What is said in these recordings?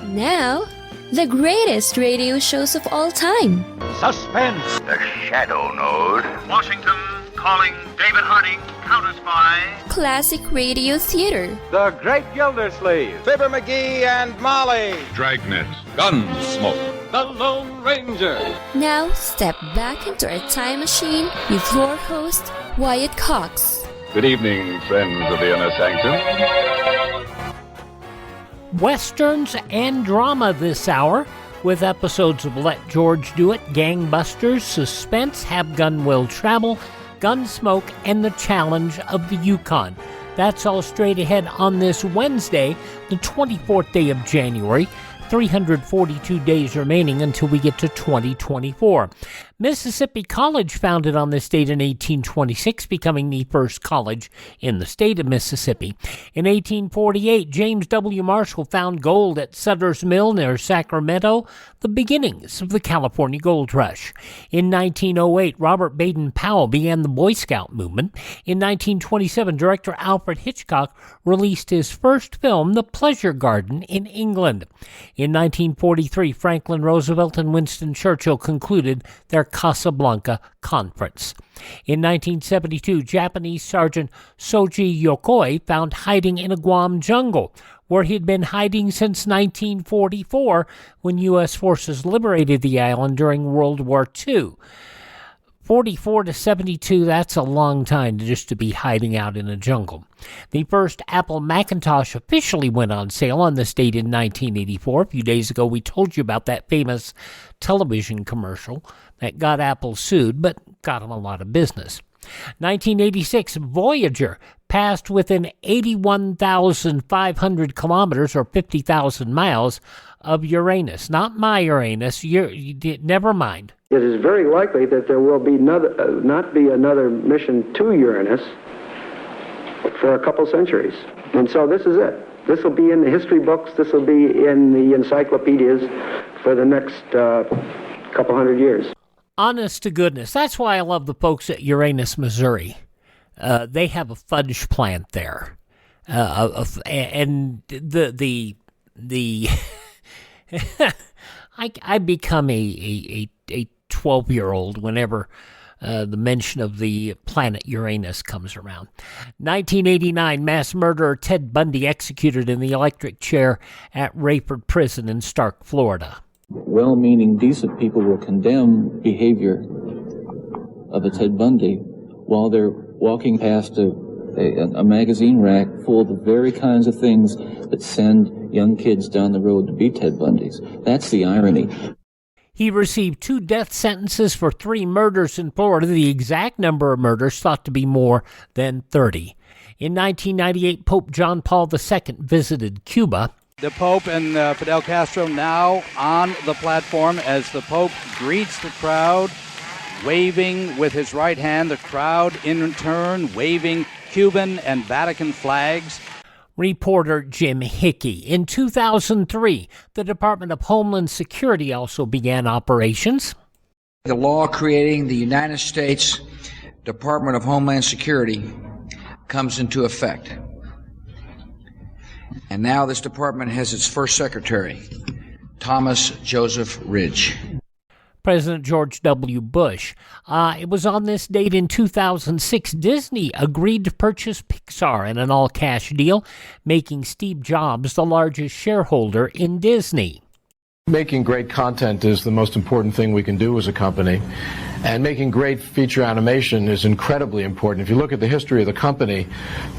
Now, the greatest radio shows of all time. Suspense. The Shadow Node. Washington calling David Harding, counter-spy. Classic radio theater. The Great Gildersleeve. Fibber McGee and Molly. Dragnet. Gunsmoke. The Lone Ranger. Now, step back into a time machine with your host, Wyatt Cox. Good evening, friends of the Inner Sanctum. Westerns and drama this hour, with episodes of Let George Do It, Gangbusters, Suspense, Have Gun Will Travel, Gunsmoke, and The Challenge of the Yukon. That's all straight ahead on this Wednesday, the 24th day of January. 342 days remaining until we get to 2024. Mississippi College, founded on this date in 1826, becoming the first college in the state of Mississippi. In 1848, James W. Marshall found gold at Sutter's Mill near Sacramento, the beginnings of the California Gold Rush. In 1908, Robert Baden-Powell began the Boy Scout movement. In 1927, director Alfred Hitchcock released his first film, The Pleasure Garden, in England. In 1943, Franklin Roosevelt and Winston Churchill concluded their Casablanca Conference. In 1972, Japanese Sergeant Soji Yokoi found hiding in a Guam jungle, where he had been hiding since 1944 when U.S. forces liberated the island during World War II. 44 to 72, that's a long time just to be hiding out in a jungle. The first Apple Macintosh officially went on sale on this date in 1984. A few days ago, we told you about that famous television commercial that got Apple sued, but got them a lot of business. 1986, Voyager passed within 81,500 kilometers or 50,000 miles of Uranus. Not my Uranus, never mind. It is very likely that there will be not be another mission to Uranus for a couple centuries. And so this is it. This will be in the history books. This will be in the encyclopedias for the next couple hundred years. Honest to goodness, that's why I love the folks at Uranus, Missouri. They have a fudge plant there, and the I become a 12-year-old whenever the mention of the planet Uranus comes around. 1989, mass murderer Ted Bundy executed in the electric chair at Rayford Prison in Stark, Florida. Well-meaning, decent people will condemn behavior of a Ted Bundy while they're walking past a magazine rack full of the very kinds of things that send young kids down the road to be Ted Bundys. That's the irony. He received 2 death sentences for 3 murders in Florida, the exact number of murders thought to be more than 30. In 1998, Pope John Paul II visited Cuba. The Pope and Fidel Castro now on the platform as the Pope greets the crowd, waving with his right hand, the crowd in turn waving Cuban and Vatican flags. Reporter Jim Hickey. In 2003, the Department of Homeland Security also began operations. The law creating the United States Department of Homeland Security comes into effect. And now this department has its first secretary, Thomas Joseph Ridge. President George W. Bush. It was on this date in 2006, Disney agreed to purchase Pixar in an all-cash deal, making Steve Jobs the largest shareholder in Disney. Making great content is the most important thing we can do as a company, and making great feature animation is incredibly important. If you look at the history of the company,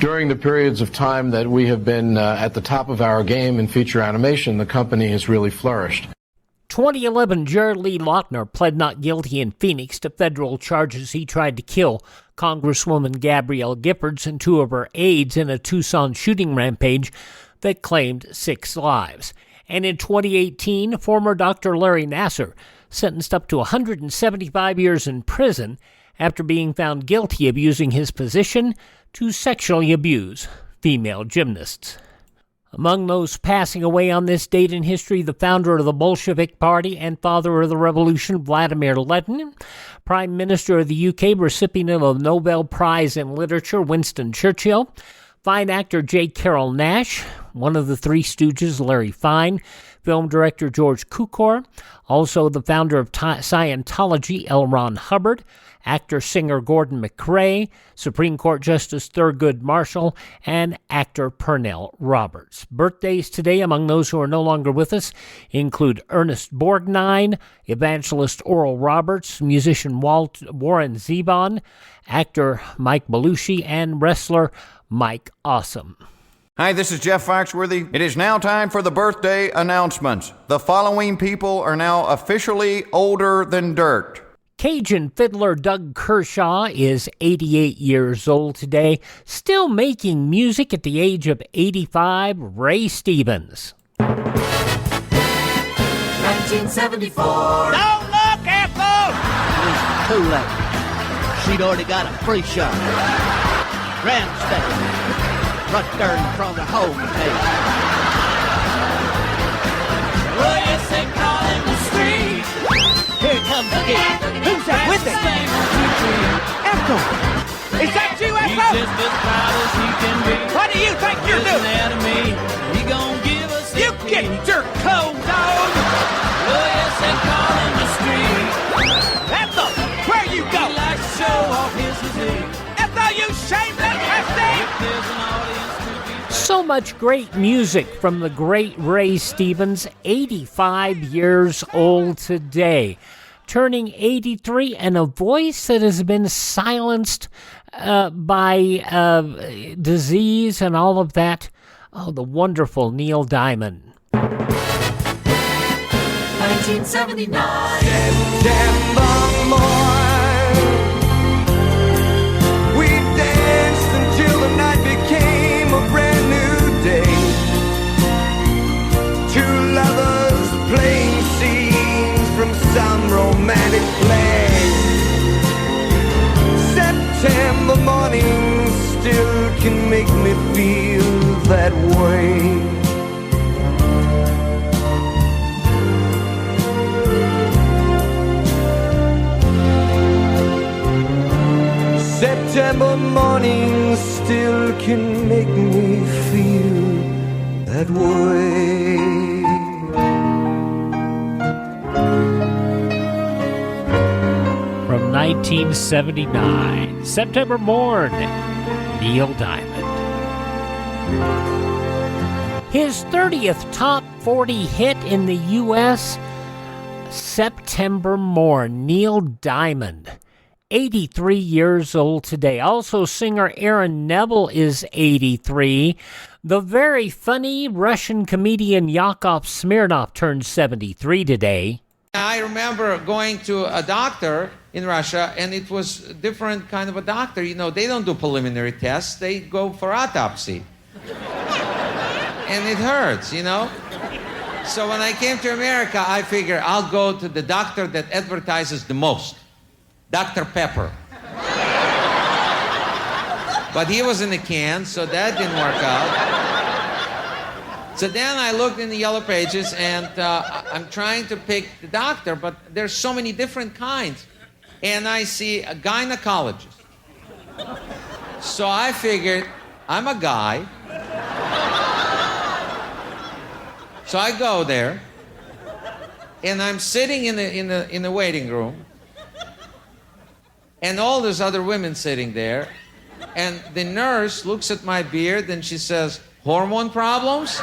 during the periods of time that we have been at the top of our game in feature animation, the company has really flourished. 2011, Jared Lee Lautner pled not guilty in Phoenix to federal charges he tried to kill Congresswoman Gabrielle Giffords and 2 of her aides in a Tucson shooting rampage that claimed 6 lives. And in 2018, former Dr. Larry Nassar sentenced up to 175 years in prison after being found guilty of using his position to sexually abuse female gymnasts. Among those passing away on this date in history, the founder of the Bolshevik Party and father of the revolution, Vladimir Lenin, Prime Minister of the UK, recipient of the Nobel Prize in Literature, Winston Churchill, fine actor J. Carrol Naish, one of the Three Stooges, Larry Fine, film director George Cukor, also the founder of Scientology, L. Ron Hubbard, actor-singer Gordon McRae, Supreme Court Justice Thurgood Marshall, and actor Pernell Roberts. Birthdays today among those who are no longer with us include Ernest Borgnine, evangelist Oral Roberts, musician Warren Zevon, actor Mike Belushi, and wrestler Mike Awesome. Hi, this is Jeff Foxworthy. It is now time for the birthday announcements. The following people are now officially older than dirt. Cajun fiddler Doug Kershaw is 88 years old today, still making music at the age of 85. Ray Stevens. 1974. Don't look, Ethel! It was too late. She'd already got a free shot. Grandstand. Right there in front of the home page. Well, yes, they call him the street. Here comes the gig. Who's that with it? Echo. Is that you, Echo? He's just as proud as he can be. What do you think you're doing? He gonna give us you get your coat on. Well, yes, they call him the street. Echo, where you go? He likes to show off his physique. Echo, you shameless bastard! If there's an audience to be... So much great music from the great Ray Stevens, 85 years old today, turning 83, and a voice that has been silenced by disease and all of that. Oh, the wonderful Neil Diamond. 1979. September morn, we danced until the night became a brand new day. Two lovers playing scenes from some romantic play. September morning still can make me feel that way. September morning still can make me feel that way. From 1979, September Morn, Neil Diamond. His 30th top 40 hit in the U.S., September Morn, Neil Diamond. 83 years old today. Also, singer Aaron Neville is 83. The very funny Russian comedian Yakov Smirnoff turned 73 today. I remember going to a doctor in Russia, and it was a different kind of a doctor. You know, they don't do preliminary tests. They go for autopsy. And it hurts, you know? So when I came to America, I figured I'll go to the doctor that advertises the most. Dr. Pepper. But he was in a can, so that didn't work out. So then I looked in the yellow pages, and I'm trying to pick the doctor, but there's so many different kinds. And I see a gynecologist. So I figured, I'm a guy. So I go there, and I'm sitting in the waiting room, and all those other women sitting there, and the nurse looks at my beard and she says, "Hormone problems?"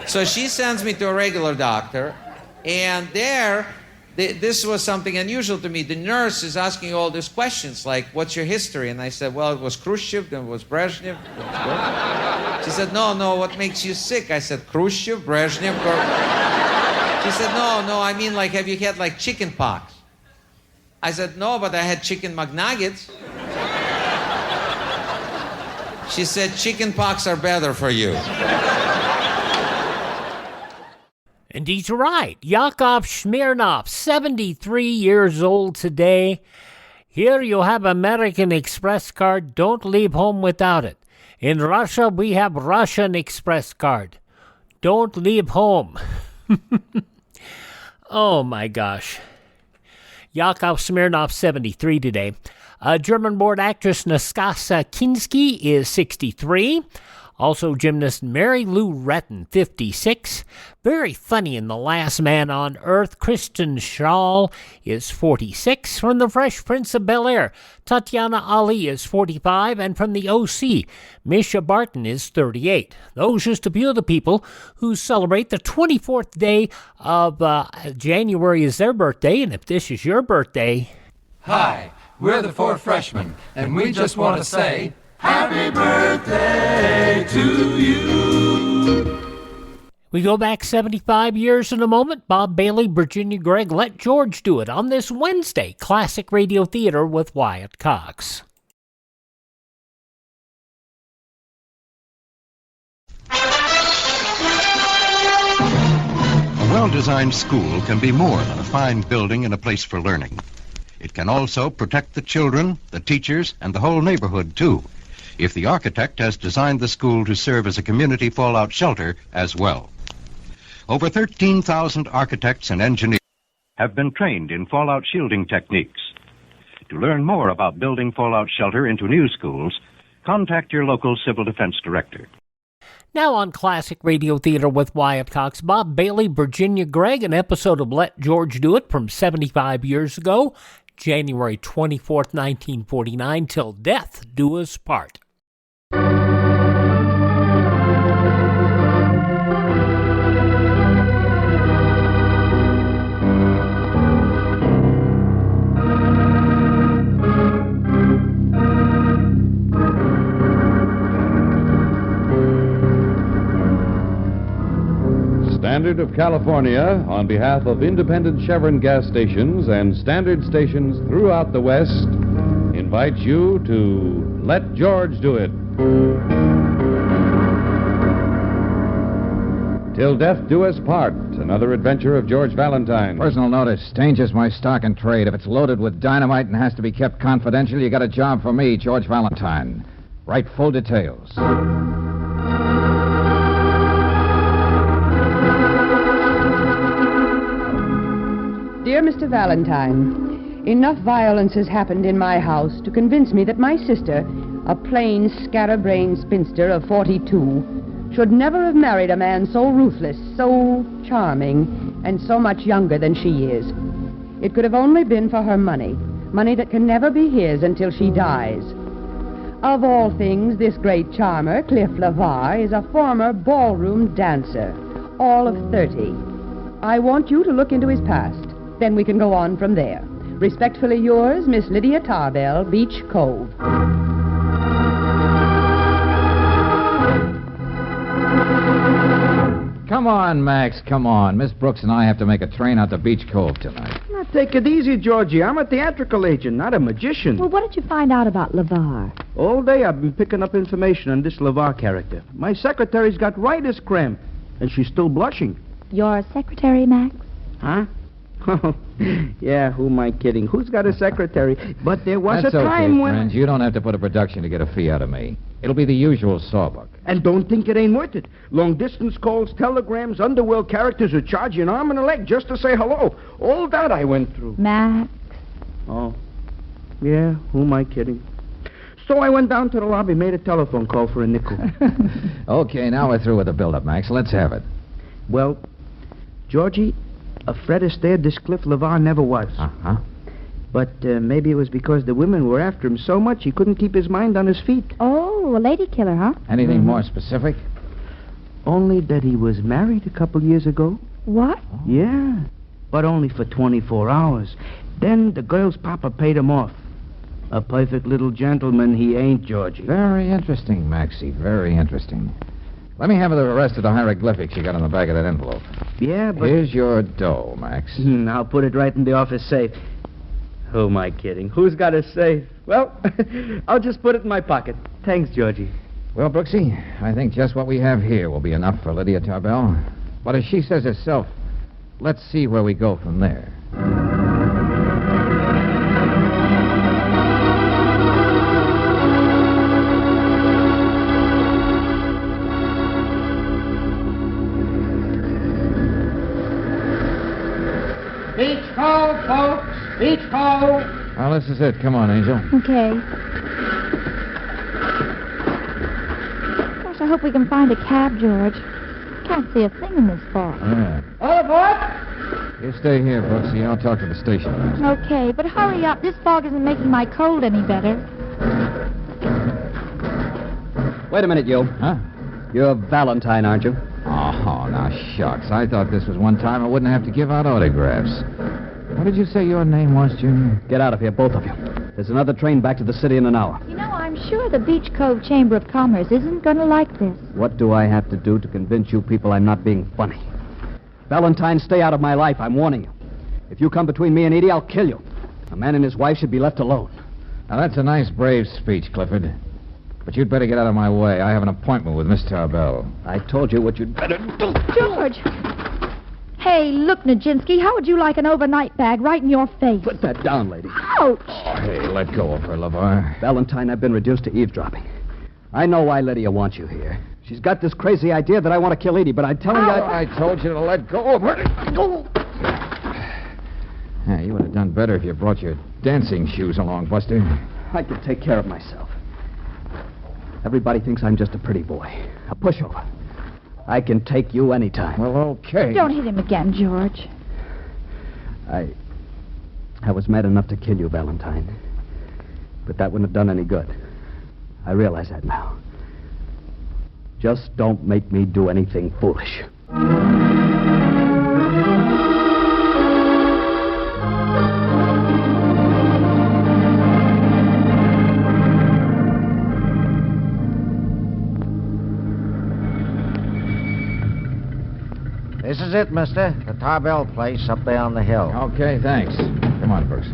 So she sends me to a regular doctor, and there, this was something unusual to me. The nurse is asking all these questions like, "What's your history?" And I said, "Well, it was Khrushchev, then it was Brezhnev." She said, no, what makes you sick? I said, "Khrushchev, Brezhnev." She said, no, I mean, like, have you had, like, chicken pox? I said, no, but I had chicken McNuggets. She said, chicken pox are better for you. And he's right. Yakov Smirnoff, 73 years old today. Here you have American Express card. Don't leave home without it. In Russia, we have Russian Express card. Don't leave home. Oh, my gosh. Yakov Smirnoff, 73 today. German-born actress Nastassja Kinski is 63. Also, gymnast Mary Lou Retton, 56. Very funny in The Last Man on Earth. Kristen Schaal is 46. From The Fresh Prince of Bel-Air, Tatiana Ali is 45. And from the OC, Misha Barton is 38. Those just a few of the people who celebrate the 24th day of January is their birthday. And if this is your birthday... Hi, we're the Four Freshmen, and we just want to say... Happy birthday to you. We go back 75 years in a moment. Bob Bailey, Virginia Gregg, Let George Do It on this Wednesday. Classic Radio Theater with Wyatt Cox. A well-designed school can be more than a fine building and a place for learning. It can also protect the children, the teachers, and the whole neighborhood, too, if the architect has designed the school to serve as a community fallout shelter as well. Over 13,000 architects and engineers have been trained in fallout shielding techniques. To learn more about building fallout shelter into new schools, contact your local civil defense director. Now on Classic Radio Theater with Wyatt Cox, Bob Bailey, Virginia Gregg, an episode of Let George Do It from 75 years ago, January 24th, 1949, Till Death Do Us Part. Standard of California, on behalf of independent Chevron gas stations and standard stations throughout the West, invites you to Let George Do It. Till Death Do Us Part, another adventure of George Valentine. Personal notice, changes my stock and trade. If it's loaded with dynamite and has to be kept confidential, you got a job for me, George Valentine. Write full details. Dear Mr. Valentine, enough violence has happened in my house to convince me that my sister, a plain, scatterbrained spinster of 42, should never have married a man so ruthless, so charming, and so much younger than she is. It could have only been for her money, money that can never be his until she dies. Of all things, this great charmer, Cliff LeVar, is a former ballroom dancer, all of 30. I want you to look into his past. Then we can go on from there. Respectfully yours, Miss Lydia Tarbell, Beach Cove. Come on, Max, come on. Miss Brooks and I have to make a train out to Beach Cove tonight. Now, take it easy, Georgie. I'm a theatrical agent, not a magician. Well, what did you find out about LeVar? All day I've been picking up information on this LeVar character. My secretary's got writer's cramp, and she's still blushing. Your secretary, Max? Huh? Oh, yeah, who am I kidding? Who's got a secretary? But there was That's a time okay, when... friends. You don't have to put a production to get a fee out of me. It'll be the usual sawbuck. And don't think it ain't worth it. Long-distance calls, telegrams, underworld characters who charge you an arm and a leg just to say hello. All that I went through. Max? Oh, yeah, who am I kidding? So I went down to the lobby, made a telephone call for a nickel. Okay, now we're through with the build-up, Max. Let's have it. Well, Georgie... a Fred Astaire, this Cliff LeVar never was. Uh-huh. But maybe it was because the women were after him so much he couldn't keep his mind on his feet. Oh, a lady killer, huh? Anything more specific? Only that he was married a couple years ago. What? Yeah, but only for 24 hours. Then the girl's papa paid him off. A perfect little gentleman he ain't, Georgie. Very interesting, Maxie, very interesting. Let me have the rest of the hieroglyphics you got on the back of that envelope. Yeah, but... Here's your dough, Max. I'll put it right in the office safe. Who am I kidding? Who's got a safe? Well, I'll just put it in my pocket. Thanks, Georgie. Well, Brooksy, I think just what we have here will be enough for Lydia Tarbell. But as she says herself, let's see where we go from there. Beach Cove, folks. Beach Cove. Well, this is it. Come on, Angel. Okay. Gosh, I hope we can find a cab, George. Can't see a thing in this fog. All aboard! You stay here, Brooksy. I'll talk to the station master. Okay, but hurry up. This fog isn't making my cold any better. Wait a minute, you. Huh? You're Valentine, aren't you? Oh, now, shucks. I thought this was one time I wouldn't have to give out autographs. What did you say your name was, Junior? Get out of here, both of you. There's another train back to the city in an hour. You know, I'm sure the Beach Cove Chamber of Commerce isn't going to like this. What do I have to do to convince you people I'm not being funny? Valentine, stay out of my life. I'm warning you. If you come between me and Edie, I'll kill you. A man and his wife should be left alone. Now, that's a nice, brave speech, Clifford. But you'd better get out of my way. I have an appointment with Miss Tarbell. I told you what you'd better do. George! Hey, look, Nijinsky, how would you like an overnight bag right in your face? Put that down, lady. Ouch! Oh, hey, let go of her, LeVar. Valentine, I've been reduced to eavesdropping. I know why Lydia wants you here. She's got this crazy idea that I want to kill Edie, but I'm telling you... I told you to let go of her. Go! Yeah, you would have done better if you brought your dancing shoes along, Buster. I can take care of myself. Everybody thinks I'm just a pretty boy. A pushover. I can take you anytime. Well, okay. Don't hit him again, George. I was mad enough to kill you, Valentine. But that wouldn't have done any good. I realize that now. Just don't make me do anything foolish. This is it, mister. The Tarbell place up there on the hill. Okay, thanks. Come on, Brooks.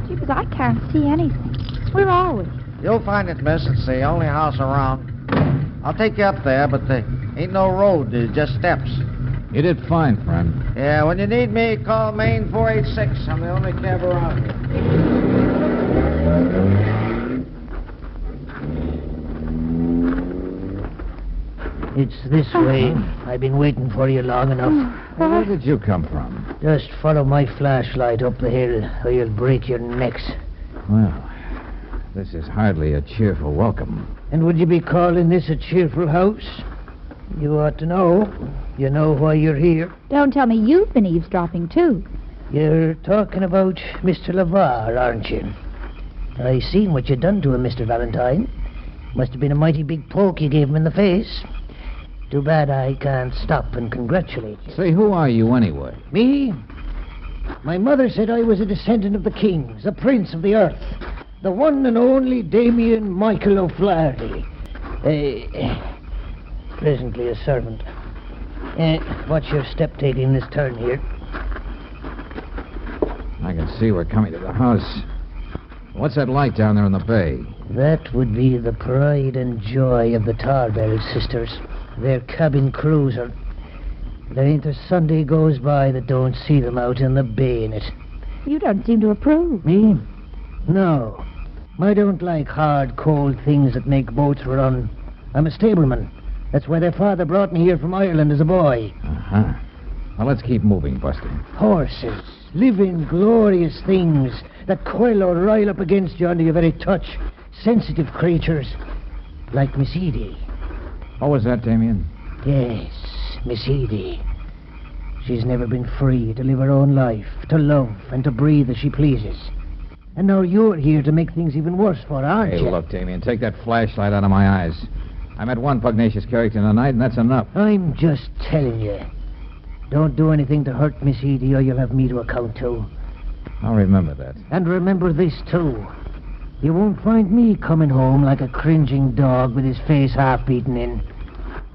Gee, but I can't see anything. Where are we? You'll find it, miss. It's the only house around. I'll take you up there, but there ain't no road. There's just steps. You did fine, friend. Yeah, when you need me, call Main 486. I'm the only cab around here. It's this way. I've been waiting for you long enough. Where did you come from? Just follow my flashlight up the hill, or you'll break your necks. Well, this is hardly a cheerful welcome. And would you be calling this a cheerful house? You ought to know. You know why you're here. Don't tell me you've been eavesdropping, too. You're talking about Mr. LeVar, aren't you? I seen what you done to him, Mr. Valentine. Must have been a mighty big poke you gave him in the face. Too bad I can't stop and congratulate you. Say, who are you anyway? Me? My mother said I was a descendant of the kings, a prince of the earth. The one and only Damien Michael O'Flaherty. Presently a servant. Watch your step taking this turn here. I can see we're coming to the house. What's that light down there in the bay? That would be the pride and joy of the Tarbell sisters. Their cabin cruiser. There ain't a Sunday goes by that don't see them out in the bay in it. You don't seem to approve. Me? No. I don't like hard, cold things that make boats run. I'm a stableman. That's why their father brought me here from Ireland as a boy. Uh-huh. Well, let's keep moving, Buster. Horses. Living, glorious things that coil or rile up against you under your very touch. Sensitive creatures. Like Miss Edie. What was that, Damien? Yes, Miss Edie. She's never been free to live her own life, to love and to breathe as she pleases. And now you're here to make things even worse for her, aren't you? Hey, look, Damien, take that flashlight out of my eyes. I met one pugnacious character tonight, and that's enough. I'm just telling you. Don't do anything to hurt Miss Edie, or you'll have me to account to. I'll remember that. And remember this, too. You won't find me coming home like a cringing dog with his face half beaten in.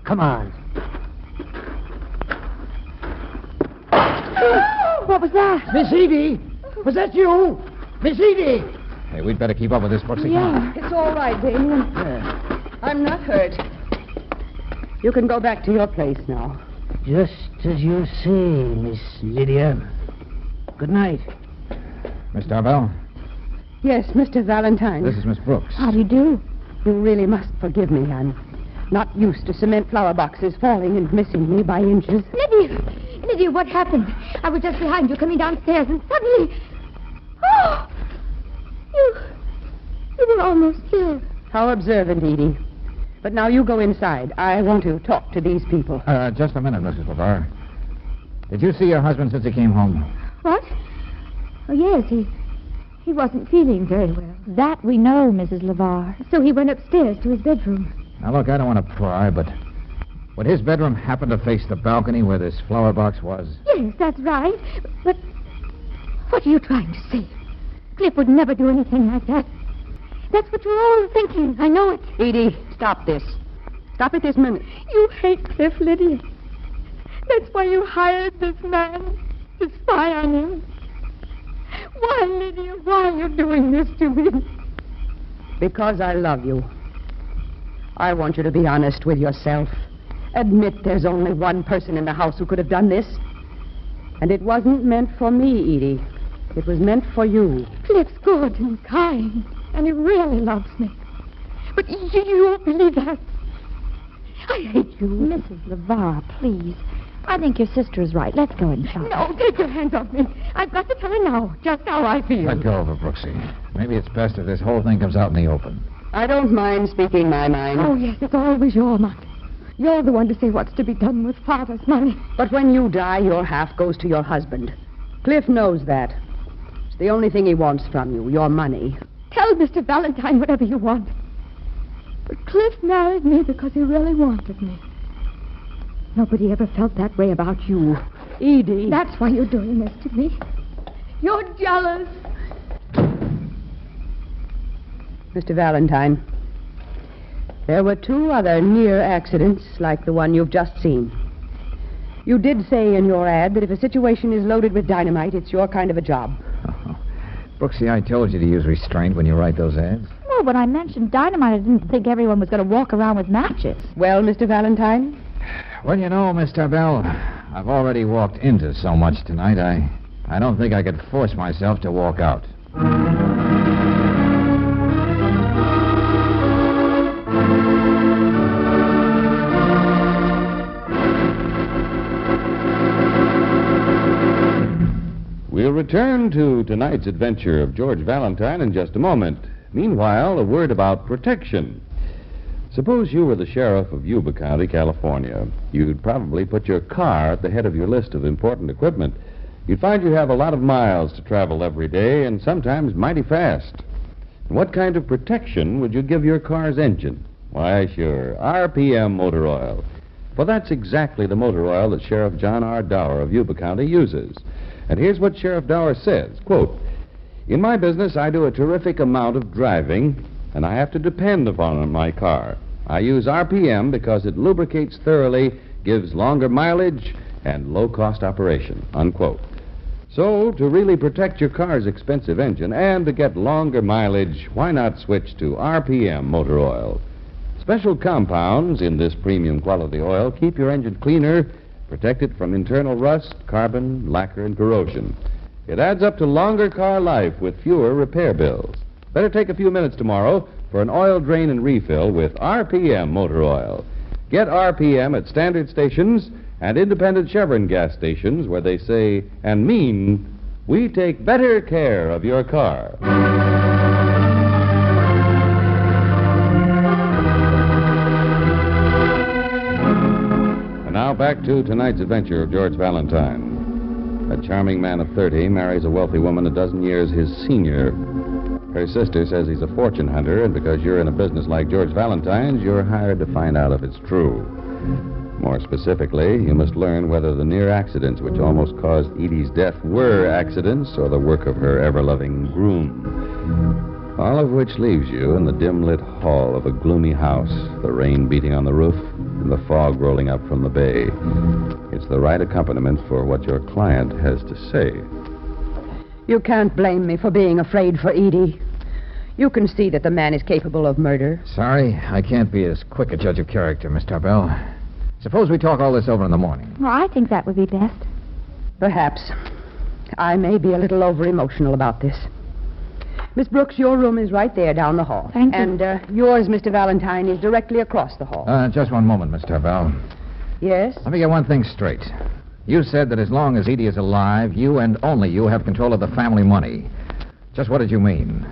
Come on. What was that? Miss Edie! Was that you? Miss Edie! Hey, we'd better keep up with this, Brooksy. Yeah. It's all right, Damien. I'm not hurt. You can go back to your place now. Just as you say, Miss Lydia. Good night. Miss Tarbell? Yes, Mr. Valentine. This is Miss Brooks. How do you do? You really must forgive me. I'm not used to cement flower boxes falling and missing me by inches. Lydia, what happened? I was just behind you coming downstairs and suddenly... Oh! You were almost killed. How observant, Edie. But now you go inside. I want to talk to these people. Just a minute, Mrs. LeVar. Did you see your husband since he came home? What? Oh, yes, he wasn't feeling very well. That we know, Mrs. LeVar. So he went upstairs to his bedroom. Now, look, I don't want to pry, but would his bedroom happen to face the balcony where this flower box was? Yes, that's right. But what are you trying to say? Cliff would never do anything like that. That's what you're all thinking. I know it. Edie, stop this. Stop it this minute. You hate Cliff, Lydia. That's why you hired this man to spy on him. Why, Lydia, why are you doing this to me? Because I love you. I want you to be honest with yourself. Admit there's only one person in the house who could have done this. And it wasn't meant for me, Edie. It was meant for you. Cliff's good and kind, and he really loves me. But you won't believe that. I hate you. Mrs. LeVar, please. I think your sister is right. Let's go inside. No, take your hands off me. I've got to tell her now just how I feel. Let go of her, Brooksy. Maybe it's best if this whole thing comes out in the open. I don't mind speaking my mind. Oh, yes, it's always your mind. You're the one to say what's to be done with Father's money. But when you die, your half goes to your husband. Cliff knows that. It's the only thing he wants from you, your money. Tell Mr. Valentine whatever you want. But Cliff married me because he really wanted me. Nobody ever felt that way about you. Edie. That's why you're doing this to me. You're jealous. Mr. Valentine, there were 2 other near accidents like the one you've just seen. You did say in your ad that if a situation is loaded with dynamite, it's your kind of a job. Oh. Brooksy, I told you to use restraint when you write those ads. Well, when I mentioned dynamite, I didn't think everyone was going to walk around with matches. Well, Mr. Valentine? Well, you know, Miss Tarbell, I've already walked into so much tonight, I don't think I could force myself to walk out. We'll return to tonight's adventure of George Valentine in just a moment. Meanwhile, a word about protection. Suppose you were the sheriff of Yuba County, California. You'd probably put your car at the head of your list of important equipment. You'd find you have a lot of miles to travel every day, and sometimes mighty fast. What kind of protection would you give your car's engine? Why, sure, RPM motor oil. For that's exactly the motor oil that Sheriff John R. Dower of Yuba County uses. And here's what Sheriff Dower says, quote, "In my business, I do a terrific amount of driving, and I have to depend upon my car. I use RPM because it lubricates thoroughly, gives longer mileage, and low-cost operation," unquote. So, to really protect your car's expensive engine and to get longer mileage, why not switch to RPM motor oil? Special compounds in this premium quality oil keep your engine cleaner, protect it from internal rust, carbon, lacquer, and corrosion. It adds up to longer car life with fewer repair bills. Better take a few minutes tomorrow for an oil drain and refill with RPM motor oil. Get RPM at standard stations and independent Chevron gas stations where they say and mean, we take better care of your car. And now back to tonight's adventure of George Valentine. A charming man of 30 marries a wealthy woman a dozen years his senior. Her sister says he's a fortune hunter, and because you're in a business like George Valentine's, you're hired to find out if it's true. More specifically, you must learn whether the near accidents which almost caused Edie's death were accidents or the work of her ever-loving groom. All of which leaves you in the dim-lit hall of a gloomy house, the rain beating on the roof and the fog rolling up from the bay. It's the right accompaniment for what your client has to say. You can't blame me for being afraid for Edie. You can see that the man is capable of murder. Sorry, I can't be as quick a judge of character, Miss Tarbell. Suppose we talk all this over in the morning. Well, I think that would be best. Perhaps. I may be a little over-emotional about this. Miss Brooks, your room is right there down the hall. Thank you. And yours, Mr. Valentine, is directly across the hall. Just one moment, Miss Tarbell. Yes? Let me get one thing straight. You said that as long as Edie is alive, you and only you have control of the family money. Just what did you mean?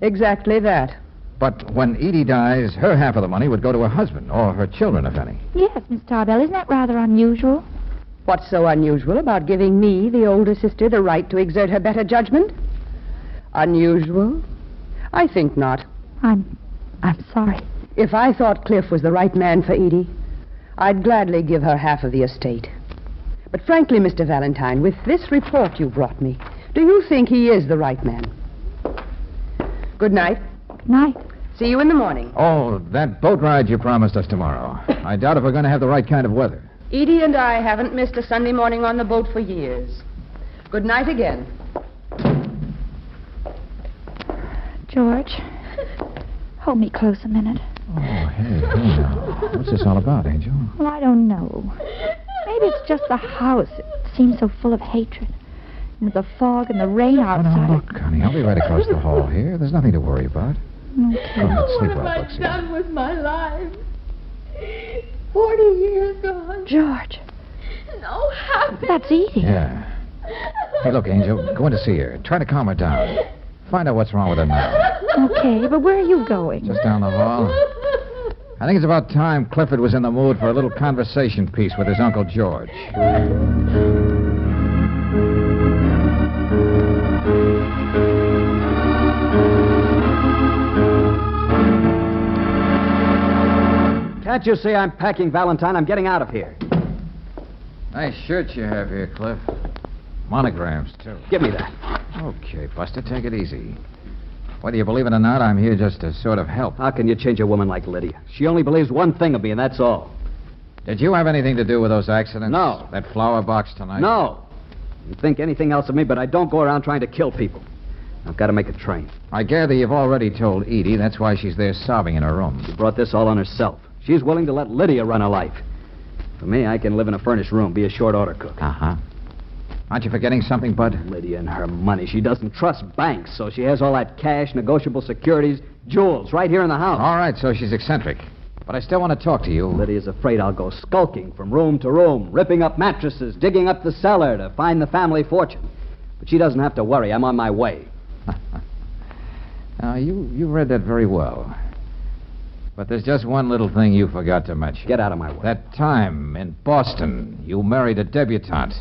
Exactly that. But when Edie dies, her half of the money would go to her husband, or her children, if any. Yes, Miss Tarbell. Isn't that rather unusual? What's so unusual about giving me, the older sister, the right to exert her better judgment? Unusual? I think not. I'm sorry. If I thought Cliff was the right man for Edie, I'd gladly give her half of the estate. But frankly, Mr. Valentine, with this report you brought me, do you think he is the right man? Good night. Night. See you in the morning. Oh, that boat ride you promised us tomorrow. I doubt if we're going to have the right kind of weather. Edie and I haven't missed a Sunday morning on the boat for years. Good night again. George, hold me close a minute. Oh, hey now. What's this all about, Angel? Well, I don't know. Maybe it's just the house. It seems so full of hatred. And the fog and the rain outside. Oh, no, look, honey, I'll be right across the hall here. There's nothing to worry about. Okay. Go ahead, sleep What well, have I Bugsy. done with my life? 40 years gone. George. No happiness. That's Edie. Yeah. Hey, look, Angel, go in to see her. Try to calm her down. Find out what's wrong with her now. Okay, but where are you going? Just down the hall. I think it's about time Clifford was in the mood for a little conversation piece with his Uncle George. Can't you see I'm packing, Valentine? I'm getting out of here. Nice shirt you have here, Cliff. Monograms, too. Give me that. Okay, Buster, take it easy. Whether you believe it or not, I'm here just to sort of help. How can you change a woman like Lydia? She only believes one thing of me, and that's all. Did you have anything to do with those accidents? No. That flower box tonight? No. You think anything else of me, but I don't go around trying to kill people. I've got to make a train. I gather you've already told Edie. That's why she's there sobbing in her room. She brought this all on herself. She's willing to let Lydia run her life. For me, I can live in a furnished room, be a short order cook. Uh-huh. Aren't you forgetting something, Bud? Lydia and her money. She doesn't trust banks, so she has all that cash, negotiable securities, jewels, right here in the house. All right, so she's eccentric. But I still want to talk to you. Lydia's afraid I'll go skulking from room to room, ripping up mattresses, digging up the cellar to find the family fortune. But she doesn't have to worry. I'm on my way. Now, you read that very well. But there's just one little thing you forgot to mention. Get out of my way. That time in Boston, you married a debutante.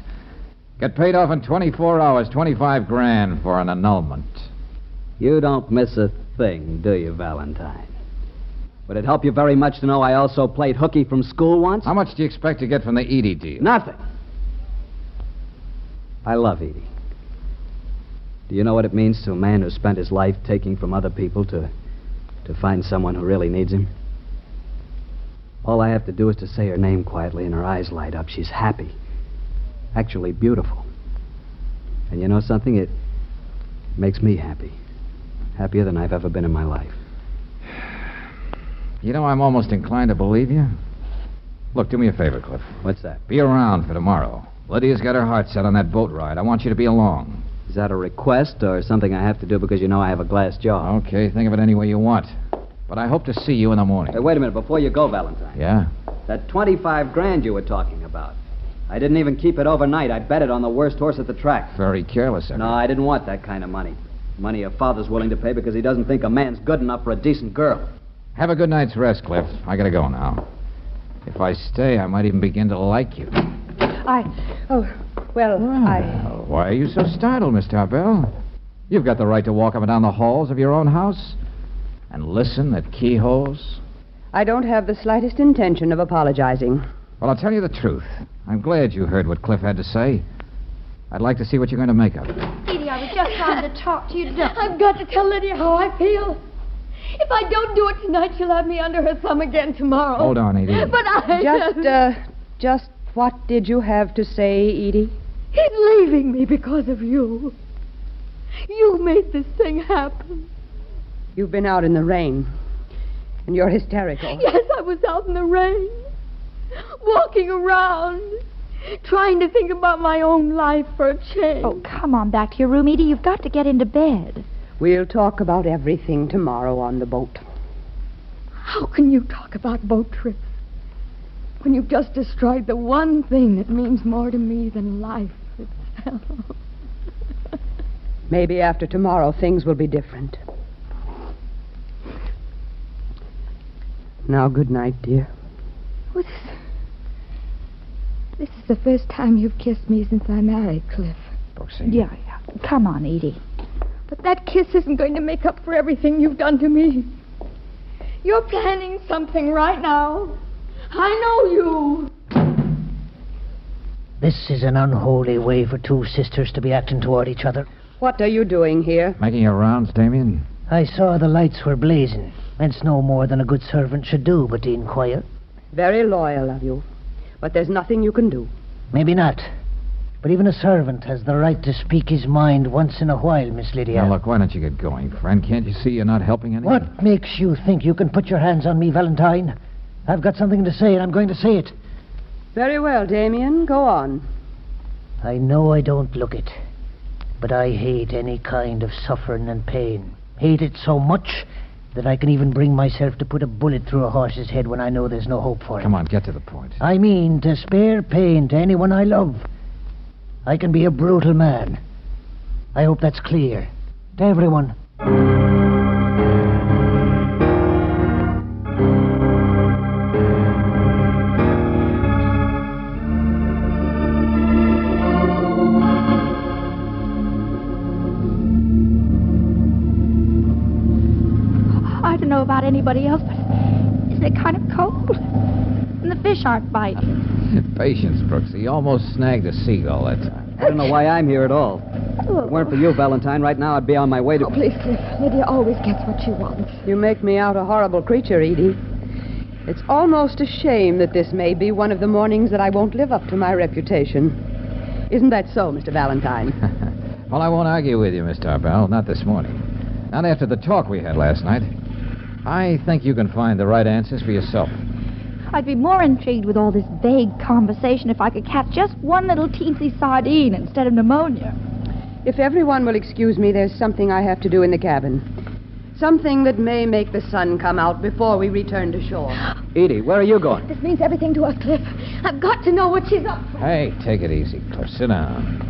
Got paid off in 24 hours, 25 grand for an annulment. You don't miss a thing, do you, Valentine? Would it help you very much to know I also played hooky from school once? How much do you expect to get from the Edie deal? Nothing. I love Edie. Do you know what it means to a man who spent his life taking from other people to find someone who really needs him? All I have to do is to say her name quietly and her eyes light up. She's happy. Actually beautiful. And you know something? It makes me happy. Happier than I've ever been in my life. You know, I'm almost inclined to believe you. Look, do me a favor, Cliff. What's that? Be around for tomorrow. Lydia's got her heart set on that boat ride. I want you to be along. Is that a request or something I have to do because you know I have a glass jaw? Okay, think of it any way you want. But I hope to see you in the morning. Hey, wait a minute. Before you go, Valentine. Yeah? That 25 grand you were talking about. I didn't even keep it overnight. I bet it on the worst horse at the track. Very careless, No, I didn't want that kind of money. Money your father's willing to pay because he doesn't think a man's good enough for a decent girl. Have a good night's rest, Cliff. I gotta go now. If I stay, I might even begin to like you. Why are you so startled, Miss Tarbell? You've got the right to walk up and down the halls of your own house and listen at keyholes. I don't have the slightest intention of apologizing. Well, I'll tell you the truth. I'm glad you heard what Cliff had to say. I'd like to see what you're going to make of it. Edie, I was just trying to talk to you. I've got to tell Lydia how I feel. If I don't do it tonight, she'll have me under her thumb again tomorrow. Hold on, Edie. But Just what did you have to say, Edie? He's leaving me because of you. You made this thing happen. You've been out in the rain, and you're hysterical. Yes, I was out in the rain, walking around, trying to think about my own life for a change. Oh, come on back to your room, Edie. You've got to get into bed. We'll talk about everything tomorrow on the boat. How can you talk about boat trips when you've just destroyed the one thing that means more to me than life itself? Maybe after tomorrow things will be different. Now, good night, dear. Well, this is the first time you've kissed me since I married Cliff. Brooksy. Yeah. Come on, Edie. But that kiss isn't going to make up for everything you've done to me. You're planning something right now. I know you. This is an unholy way for two sisters to be acting toward each other. What are you doing here? Making your rounds, Damien? I saw the lights were blazing. That's no more than a good servant should do, but to inquire. Very loyal of you. But there's nothing you can do. Maybe not. But even a servant has the right to speak his mind once in a while, Miss Lydia. Now, look, why don't you get going, friend? Can't you see you're not helping anyone? What makes you think you can put your hands on me, Valentine? I've got something to say, and I'm going to say it. Very well, Damien. Go on. I know I don't look it, but I hate any kind of suffering and pain. Hate it so much that I can even bring myself to put a bullet through a horse's head when I know there's no hope for it. Come on, get to the point. I mean, to spare pain to anyone I love. I can be a brutal man. I hope that's clear to everyone. I don't know about anybody else, but isn't it kind of cold? And the fish aren't biting. Patience, Brooksy. You almost snagged a seagull that time. I don't know why I'm here at all. If it weren't for you, Valentine, right now I'd be on my way to... Oh, please, Cliff. Lydia always gets what she wants. You make me out a horrible creature, Edie. It's almost a shame that this may be one of the mornings that I won't live up to my reputation. Isn't that so, Mr. Valentine? Well, I won't argue with you, Miss Tarbell. Not this morning. Not after the talk we had last night. I think you can find the right answers for yourself. I'd be more intrigued with all this vague conversation if I could catch just one little teensy sardine instead of pneumonia. If everyone will excuse me, there's something I have to do in the cabin. Something that may make the sun come out before we return to shore. Edie, where are you going? This means everything to us, Cliff. I've got to know what she's up for. Hey, take it easy, Cliff. Sit down.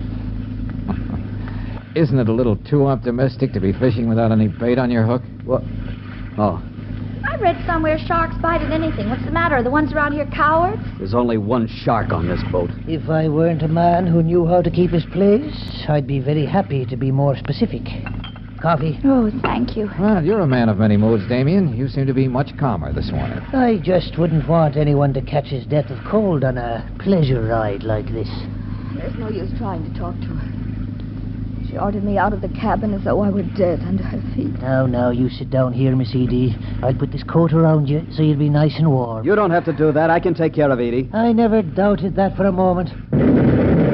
Isn't it a little too optimistic to be fishing without any bait on your hook? What? Oh, I read somewhere sharks bite at anything. What's the matter? Are the ones around here cowards? there's only one shark on this boat. If I weren't a man who knew how to keep his place, I'd be very happy to be more specific. Coffee? Oh, thank you. Well, you're a man of many moods, Damien. You seem to be much calmer this morning. I just wouldn't want anyone to catch his death of cold on a pleasure ride like this. There's no use trying to talk to her. She ordered me out of the cabin as though I were dead under her feet. Now, you sit down here, Miss Edie. I'll put this coat around you so you'll be nice and warm. You don't have to do that. I can take care of Edie. I never doubted that for a moment.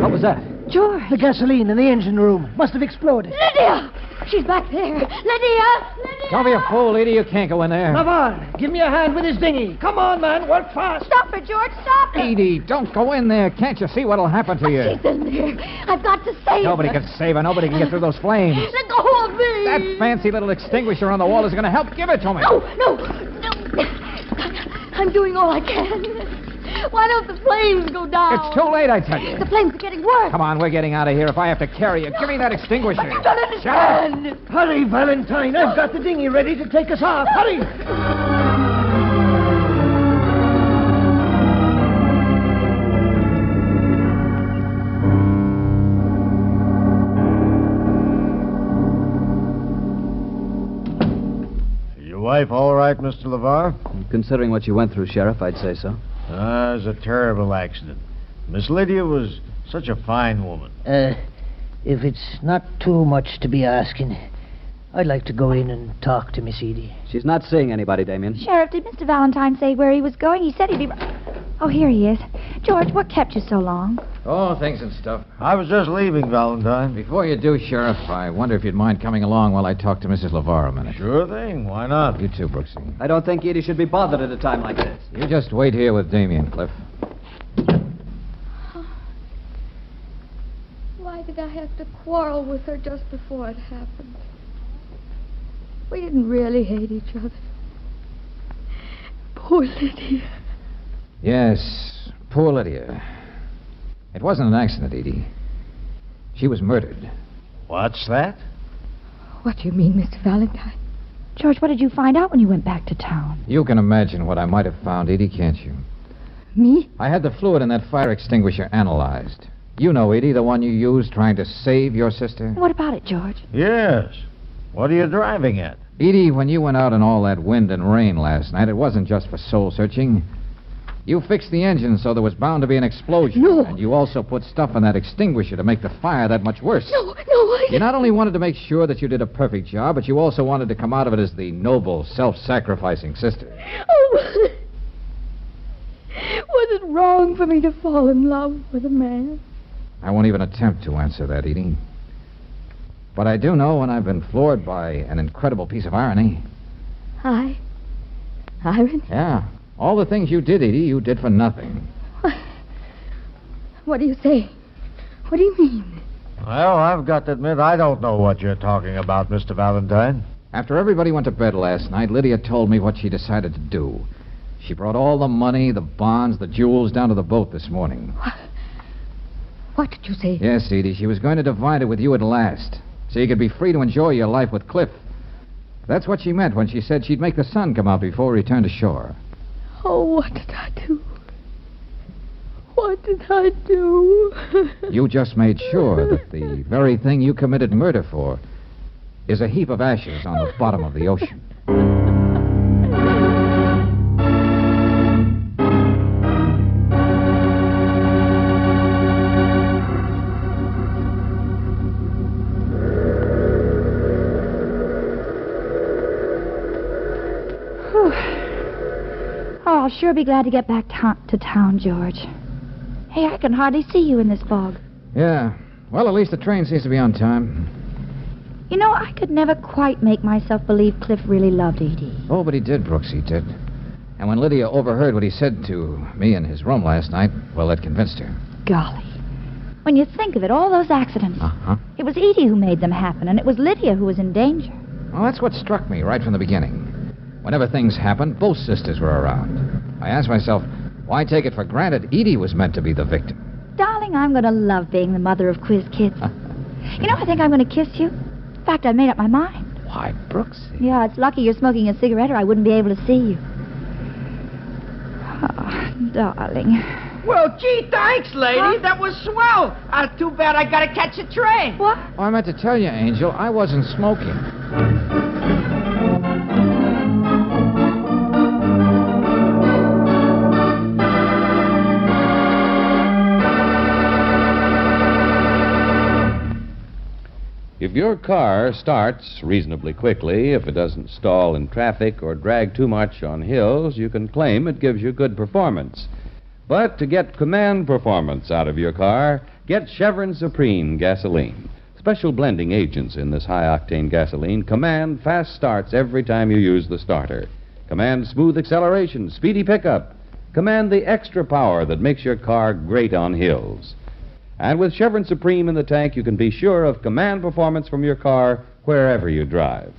What was that? George! The gasoline in the engine room must have exploded. Lydia! She's back there. Lydia! Don't be a fool, Edie. You can't go in there. Lavar, give me a hand with his dinghy. Come on, man. Work fast. Stop it, George. Stop it. Edie, don't go in there. Can't you see what'll happen to you? She's in there. I've got to save Nobody her. can save her. Nobody can get through those flames. Let go of me. That fancy little extinguisher on the wall is going to help. Give it to me. No. I'm doing all I can. Why don't the flames go down? It's too late, I tell you. The flames are getting worse. Come on, we're getting out of here. If I have to carry you, give me that extinguisher. You don't understand. Shut up. Hurry, Valentine. I've got the dinghy ready to take us off. Hurry. Your wife all right, Mr. LeVar? Considering what you went through, Sheriff, I'd say so. It was a terrible accident. Miss Lydia was such a fine woman. If it's not too much to be asking, I'd like to go in and talk to Miss Edie. She's not seeing anybody, Damien. Sheriff, did Mr. Valentine say where he was going? He said he'd be... Oh, here he is. George, what kept you so long? Oh, things and stuff. I was just leaving, Valentine. Before you do, Sheriff, I wonder if you'd mind coming along while I talk to Mrs. LeVar a minute. Sure thing. Why not? You too, Brooksy. I don't think Edie should be bothered at a time like this. You just wait here with Damien, Cliff. Why did I have to quarrel with her just before it happened? We didn't really hate each other. Poor Lydia. Yes, poor Lydia. It wasn't an accident, Edie. She was murdered. What's that? What do you mean, Mr. Valentine? George, what did you find out when you went back to town? You can imagine what I might have found, Edie, can't you? Me? I had the fluid in that fire extinguisher analyzed. You know, Edie, the one you used trying to save your sister? What about it, George? Yes. What are you driving at? Edie, when you went out in all that wind and rain last night, it wasn't just for soul searching. You fixed the engine so there was bound to be an explosion. No. And you also put stuff in that extinguisher to make the fire that much worse. No, You not only wanted to make sure that you did a perfect job, but you also wanted to come out of it as the noble, self-sacrificing sister. Oh, was it wrong for me to fall in love with a man? I won't even attempt to answer that, Edie. But I do know when I've been floored by an incredible piece of irony. Irony? Yeah. All the things you did, Edie, you did for nothing. What do you say? What do you mean? Well, I've got to admit, I don't know what you're talking about, Mr. Valentine. After everybody went to bed last night, Lydia told me what she decided to do. She brought all the money, the bonds, the jewels down to the boat this morning. What did you say? Yes, Edie, she was going to divide it with you at last, so you could be free to enjoy your life with Cliff. That's what she meant when she said she'd make the sun come out before we returned to shore. Oh, what did I do? What did I do? You just made sure that the very thing you committed murder for is a heap of ashes on the bottom of the ocean. Oh, I'll sure be glad to get back to town, George. Hey, I can hardly see you in this fog. Yeah. Well, at least the train seems to be on time. You know, I could never quite make myself believe Cliff really loved Edie. Oh, but he did, Brooks, he did. And when Lydia overheard what he said to me in his room last night, well, that convinced her. Golly. When you think of it, all those accidents. Uh-huh. It was Edie who made them happen, and it was Lydia who was in danger. Well, that's what struck me right from the beginning. Whenever things happened, both sisters were around. I asked myself, why take it for granted Edie was meant to be the victim? Darling, I'm going to love being the mother of quiz kids. You know, I think I'm going to kiss you. In fact, I've made up my mind. Why, Brooks? Yeah, it's lucky you're smoking a cigarette or I wouldn't be able to see you. Oh, darling. Well, gee, thanks, lady. Huh? That was swell. Too bad I gotta catch a train. What? Oh, I meant to tell you, Angel, I wasn't smoking. If your car starts reasonably quickly, if it doesn't stall in traffic or drag too much on hills, you can claim it gives you good performance. But to get command performance out of your car, get Chevron Supreme gasoline. Special blending agents in this high-octane gasoline command fast starts every time you use the starter. Command smooth acceleration, speedy pickup. Command the extra power that makes your car great on hills. And with Chevron Supreme in the tank, you can be sure of command performance from your car wherever you drive.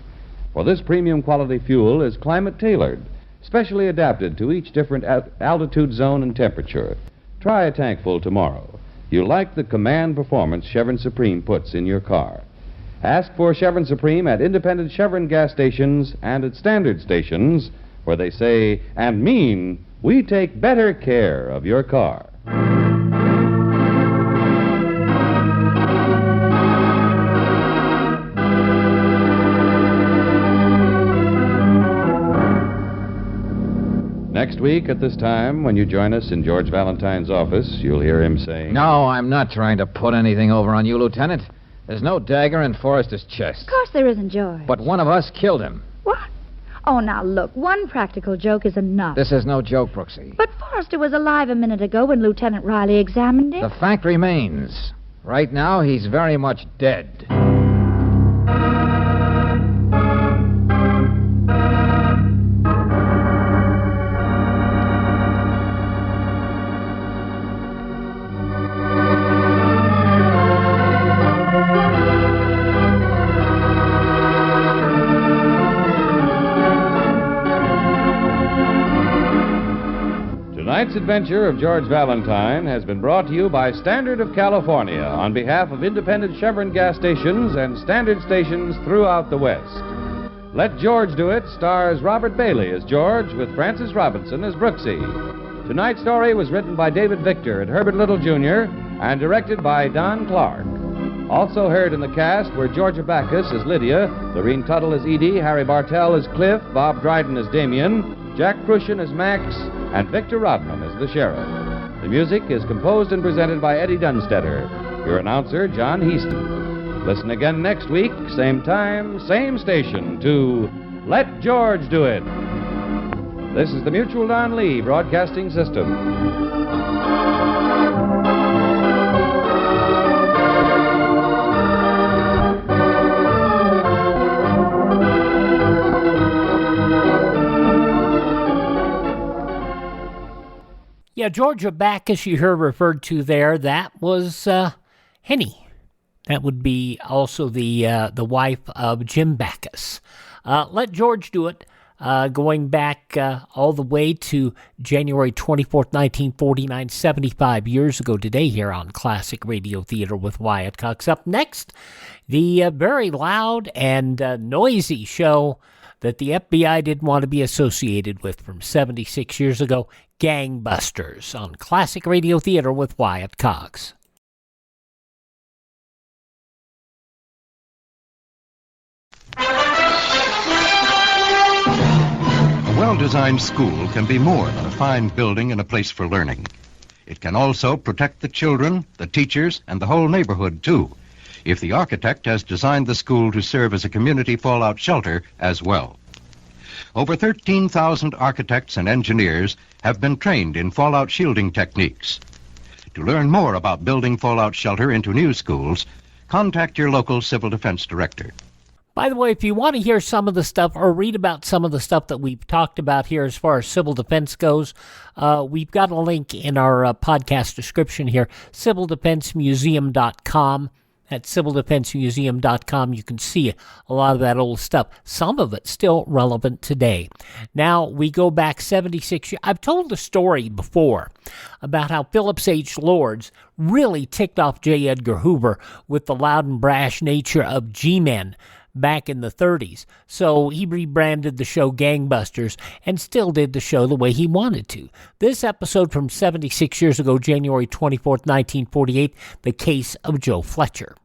For this premium quality fuel is climate-tailored, specially adapted to each different altitude zone and temperature. Try a tankful tomorrow. You'll like the command performance Chevron Supreme puts in your car. Ask for Chevron Supreme at independent Chevron gas stations and at standard stations, where they say and mean, we take better care of your car. Next week at this time, when you join us in George Valentine's office, you'll hear him saying... No, I'm not trying to put anything over on you, Lieutenant. There's no dagger in Forrester's chest. Of course there isn't, George. But one of us killed him. What? Oh, now look, one practical joke is enough. This is no joke, Brooksy. But Forrester was alive a minute ago when Lieutenant Riley examined him. The fact remains. Right now, he's very much dead. Tonight's adventure of George Valentine has been brought to you by Standard of California on behalf of independent Chevron gas stations and standard stations throughout the West. Let George Do It stars Robert Bailey as George with Francis Robinson as Brooksy. Tonight's story was written by David Victor and Herbert Little, Jr., and directed by Don Clark. Also heard in the cast were Georgia Backus as Lydia, Lorene Tuttle as Edie, Harry Bartell as Cliff, Bob Dryden as Damien, Jack Prussian as Max, and Victor Rodman as the sheriff. The music is composed and presented by Eddie Dunstetter. Your announcer, John Heaston. Listen again next week, same time, same station, to Let George Do It. This is the Mutual Don Lee Broadcasting System. Yeah, Georgia Backus, you heard referred to there, that was Henny. That would be also the wife of Jim Backus. Let George Do It, going back all the way to January 24th, 1949, 75 years ago today here on Classic Radio Theater with Wyatt Cox. Up next, the very loud and noisy show that the FBI didn't want to be associated with from 76 years ago, Gangbusters, on Classic Radio Theater with Wyatt Cox. A well-designed school can be more than a fine building and a place for learning. It can also protect the children, the teachers, and the whole neighborhood, too, if the architect has designed the school to serve as a community fallout shelter as well. Over 13,000 architects and engineers have been trained in fallout shielding techniques. To learn more about building fallout shelter into new schools, contact your local civil defense director. By the way, if you want to hear some of the stuff or read about some of the stuff that we've talked about here as far as civil defense goes, we've got a link in our podcast description here, civildefensemuseum.com. At civildefensemuseum.com, you can see a lot of that old stuff. Some of it still relevant today. Now, we go back 76 years. I've told the story before about how Phillips H. Lords really ticked off J. Edgar Hoover with the loud and brash nature of G-Men back in the 30s. So he rebranded the show Gangbusters and still did the show the way he wanted to. This episode from 76 years ago, January 24th, 1948, The Case of Joe Fletcher.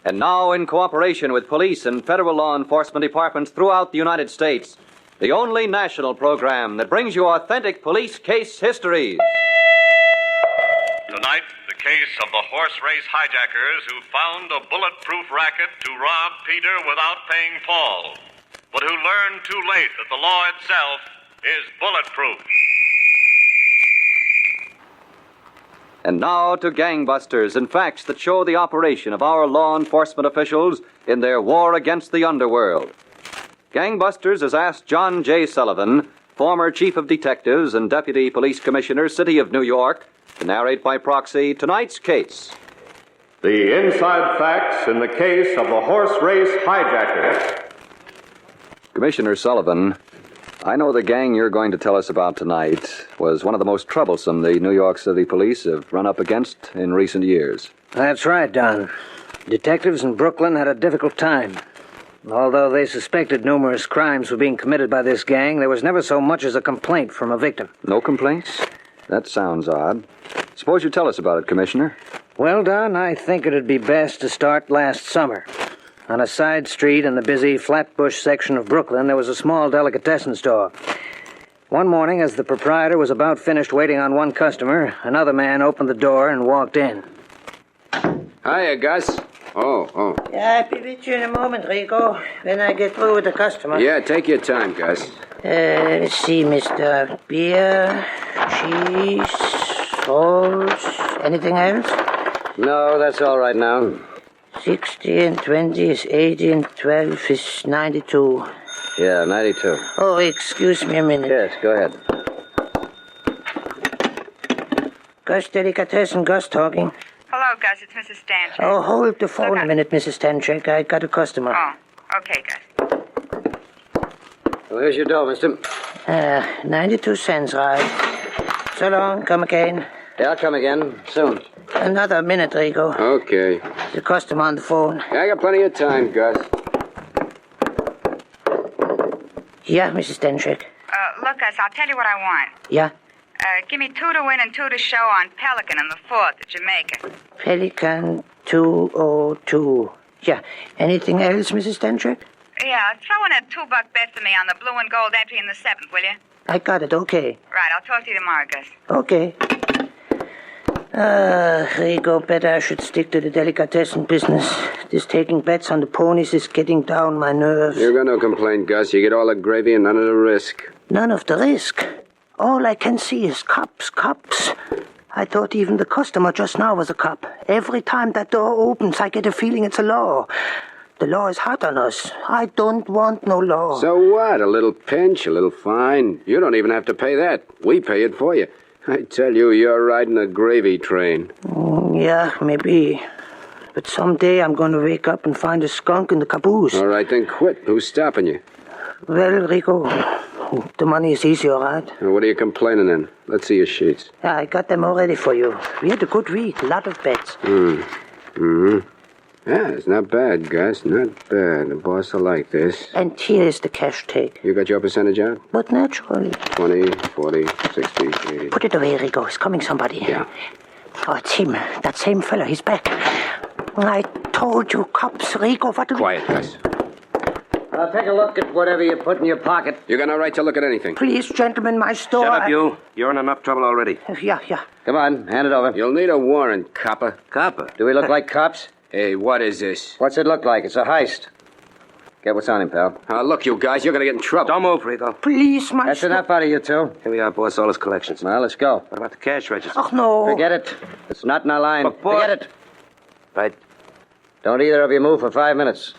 And now, in cooperation with police and federal law enforcement departments throughout the United States, the only national program that brings you authentic police case histories. Tonight, the case of the horse race hijackers who found a bulletproof racket to rob Peter without paying Paul, but who learned too late that the law itself is bulletproof. And now to Gangbusters and facts that show the operation of our law enforcement officials in their war against the underworld. Gangbusters has asked John J. Sullivan, former Chief of Detectives and Deputy Police Commissioner, City of New York, to narrate by proxy tonight's case. The inside facts in the case of the horse race hijackers. Commissioner Sullivan, I know the gang you're going to tell us about tonight was one of the most troublesome the New York City police have run up against in recent years. That's right, Don. Detectives in Brooklyn had a difficult time. Although they suspected numerous crimes were being committed by this gang, there was never so much as a complaint from a victim. No complaints? That sounds odd. Suppose you tell us about it, Commissioner. Well, Don, I think it'd be best to start last summer. On a side street in the busy Flatbush section of Brooklyn, there was a small delicatessen store. One morning, as the proprietor was about finished waiting on one customer, another man opened the door and walked in. Hiya, Gus. Oh. Yeah, I'll be with you in a moment, Rico, when I get through with the customer. Yeah, take your time, Gus. Let's see, mister. Beer, cheese, rolls, anything else? No, that's all right now. 60 and 20 is 80 and 12 is 92. Yeah, 92. Oh, excuse me a minute. Yes, go ahead. Gus Delicatessen, Gus talking. Hello, Gus. It's Mrs. Stanchik. Oh, hold the phone a minute, Mrs. Stanchik. I got a customer. Oh, okay, Gus. Well, here's your dough, mister. 92 cents, right? So long. Come again. Yeah, I'll come again. Soon. Another minute, Rico. Okay. The customer on the phone. Yeah, I got plenty of time, Gus. Yeah, Mrs. Stenchik. Look, Gus, I'll tell you what I want. Yeah? Give me 2 to win and 2 to show on Pelican in the 4th at Jamaica. Pelican 202. Yeah. Anything else, Mrs. Stenchik? Yeah, throw in a $2 bet for me on the blue and gold entry in the 7th, will you? I got it. Okay. Right, I'll talk to you tomorrow, Gus. Okay. Rigo, better I should stick to the delicatessen business. This taking bets on the ponies is getting down my nerves. You got no complaint, Gus. You get all the gravy and none of the risk. None of the risk. All I can see is cops. I thought even the customer just now was a cop. Every time that door opens, I get a feeling it's a law. The law is hot on us. I don't want no law. So what? A little pinch, a little fine. You don't even have to pay that. We pay it for you. I tell you, you're riding a gravy train. Yeah, maybe. But someday I'm going to wake up and find a skunk in the caboose. All right, then quit. Who's stopping you? Well, Rico, the money is easy, all right? Well, what are you complaining then? Let's see your sheets. Yeah, I got them all ready for you. We had a good week, a lot of bets. Mm-hmm. Yeah, it's not bad, Gus. Not bad. The boss will like this. And here's the cash take. You got your percentage out? But naturally. 20, 40, 60, 80. Put it away, Rico. It's coming somebody. Yeah. Oh, it's him. That same fella. He's back. I told you, cops, Rico. What do Quiet, Gus. I'll take a look at whatever you put in your pocket. You got no right to look at anything. Please, gentlemen, my store... Shut up, you. You're in enough trouble already. Yeah. Come on, hand it over. You'll need a warrant, copper. Copper? Do we look like cops? Hey, what is this? What's it look like? It's a heist. Get what's on him, pal. Look, you guys, you're going to get in trouble. Don't move, Rico. Please, my... That's enough out of you two. Here we are, boss, all his collections. Well, let's go. What about the cash register? Oh, no. Forget it. It's not in our line. But, boss... Forget it. Right. Don't either of you move for 5 minutes.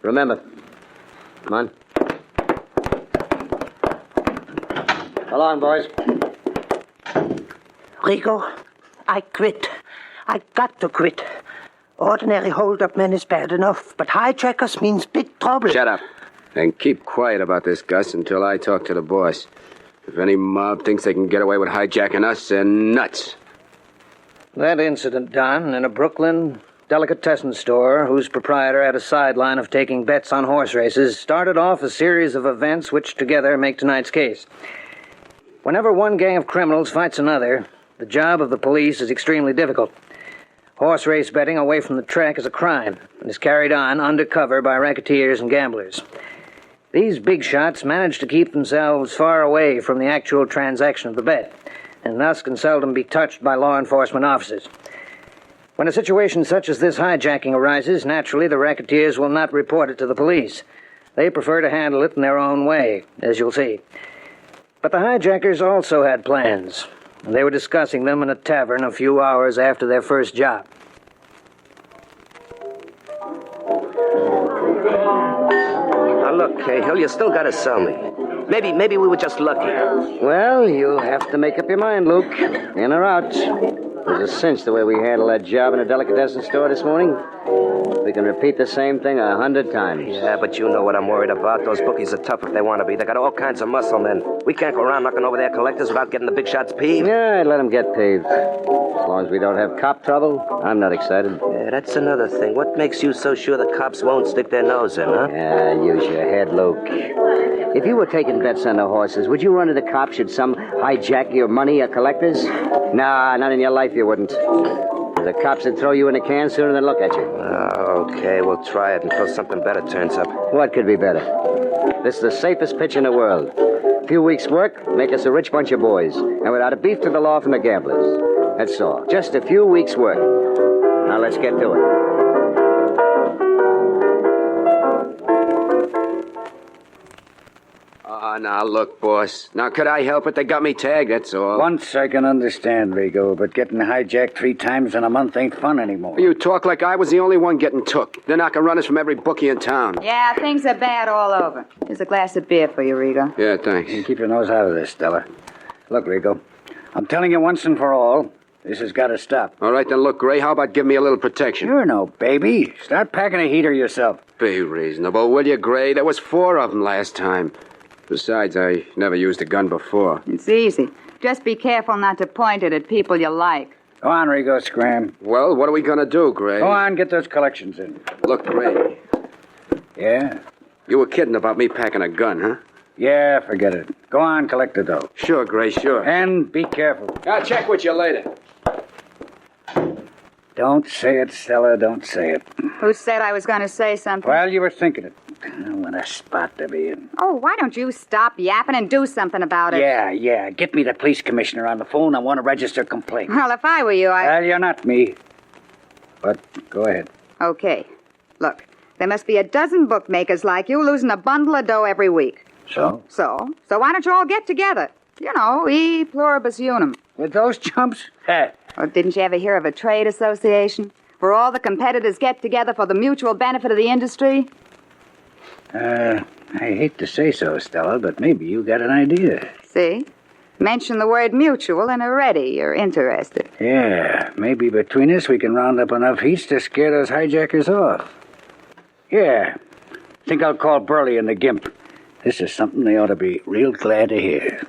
Remember. Come on. Along, boys. Rico, I quit. I got to quit. Ordinary hold-up men is bad enough, but hijackers means big trouble. Shut up. And keep quiet about this, Gus, until I talk to the boss. If any mob thinks they can get away with hijacking us, they're nuts. That incident, Don, in a Brooklyn delicatessen store whose proprietor had a sideline of taking bets on horse races, started off a series of events which together make tonight's case. Whenever one gang of criminals fights another, the job of the police is extremely difficult. Horse race betting away from the track is a crime and is carried on undercover by racketeers and gamblers. These big shots manage to keep themselves far away from the actual transaction of the bet, and thus can seldom be touched by law enforcement officers. When a situation such as this hijacking arises, naturally the racketeers will not report it to the police. They prefer to handle it in their own way, as you'll see. But the hijackers also had plans, and they were discussing them in a tavern a few hours after their first job. Now, look, Cahill, you still gotta sell me. Maybe we were just lucky. Well, you'll have to make up your mind, Luke. In or out. It was a cinch the way we handled that job in a delicatessen store this morning. We can repeat the same thing 100 times. Yeah, but you know what I'm worried about. Those bookies are tough if they want to be. They got all kinds of muscle men. We can't go around knocking over their collectors without getting the big shots peeved. Yeah, I'd let them get peeved. As long as we don't have cop trouble, I'm not excited. Yeah, that's another thing. What makes you so sure the cops won't stick their nose in, huh? Yeah, use your head, Luke. If you were taking bets on the horses, would you run to the cops should some hijack your money or collectors? Nah, not in your life you wouldn't. The cops would throw you in a can sooner than look at you. Okay, we'll try it until something better turns up. What could be better? This is the safest pitch in the world. A few weeks' work, make us a rich bunch of boys, and without a beef to the law from the gamblers. That's all. Just a few weeks' work. Now let's get to it. Now, look, boss. Now, could I help it? They got me tagged, that's all. Once I can understand, Rigo, but getting hijacked 3 times in a month ain't fun anymore. You talk like I was the only one getting took. They're knocking runners from every bookie in town. Yeah, things are bad all over. Here's a glass of beer for you, Rigo. Yeah, thanks. You keep your nose out of this, Stella. Look, Rigo, I'm telling you once and for all, this has got to stop. All right, then look, Gray, how about giving me a little protection? You're no baby. Start packing a heater yourself. Be reasonable, will you, Gray? There was 4 of them last time. Besides, I never used a gun before. It's easy. Just be careful not to point it at people you like. Go on, Rigo, scram. Well, what are we going to do, Gray? Go on, get those collections in. Look, Gray. Yeah? You were kidding about me packing a gun, huh? Yeah, forget it. Go on, collect the dough. Sure, Gray, sure. And be careful. I'll check with you later. Don't say it, Stella, don't say it. Who said I was going to say something? Well, you were thinking it. Oh, what a spot to be in. Oh, why don't you stop yapping and do something about it? Yeah. Get me the police commissioner on the phone. I want to register a complaint. Well, if I were you, Well, you're not me. But go ahead. Okay. Look, there must be a dozen bookmakers like you losing a bundle of dough every week. So? So why don't you all get together? You know, e pluribus unum. With those chumps? Or didn't you ever hear of a trade association where all the competitors get together for the mutual benefit of the industry? I hate to say so, Stella, but maybe you got an idea. See? Mention the word mutual and already you're interested. Yeah, maybe between us we can round up enough heats to scare those hijackers off. Yeah, think I'll call Burley and the Gimp. This is something they ought to be real glad to hear.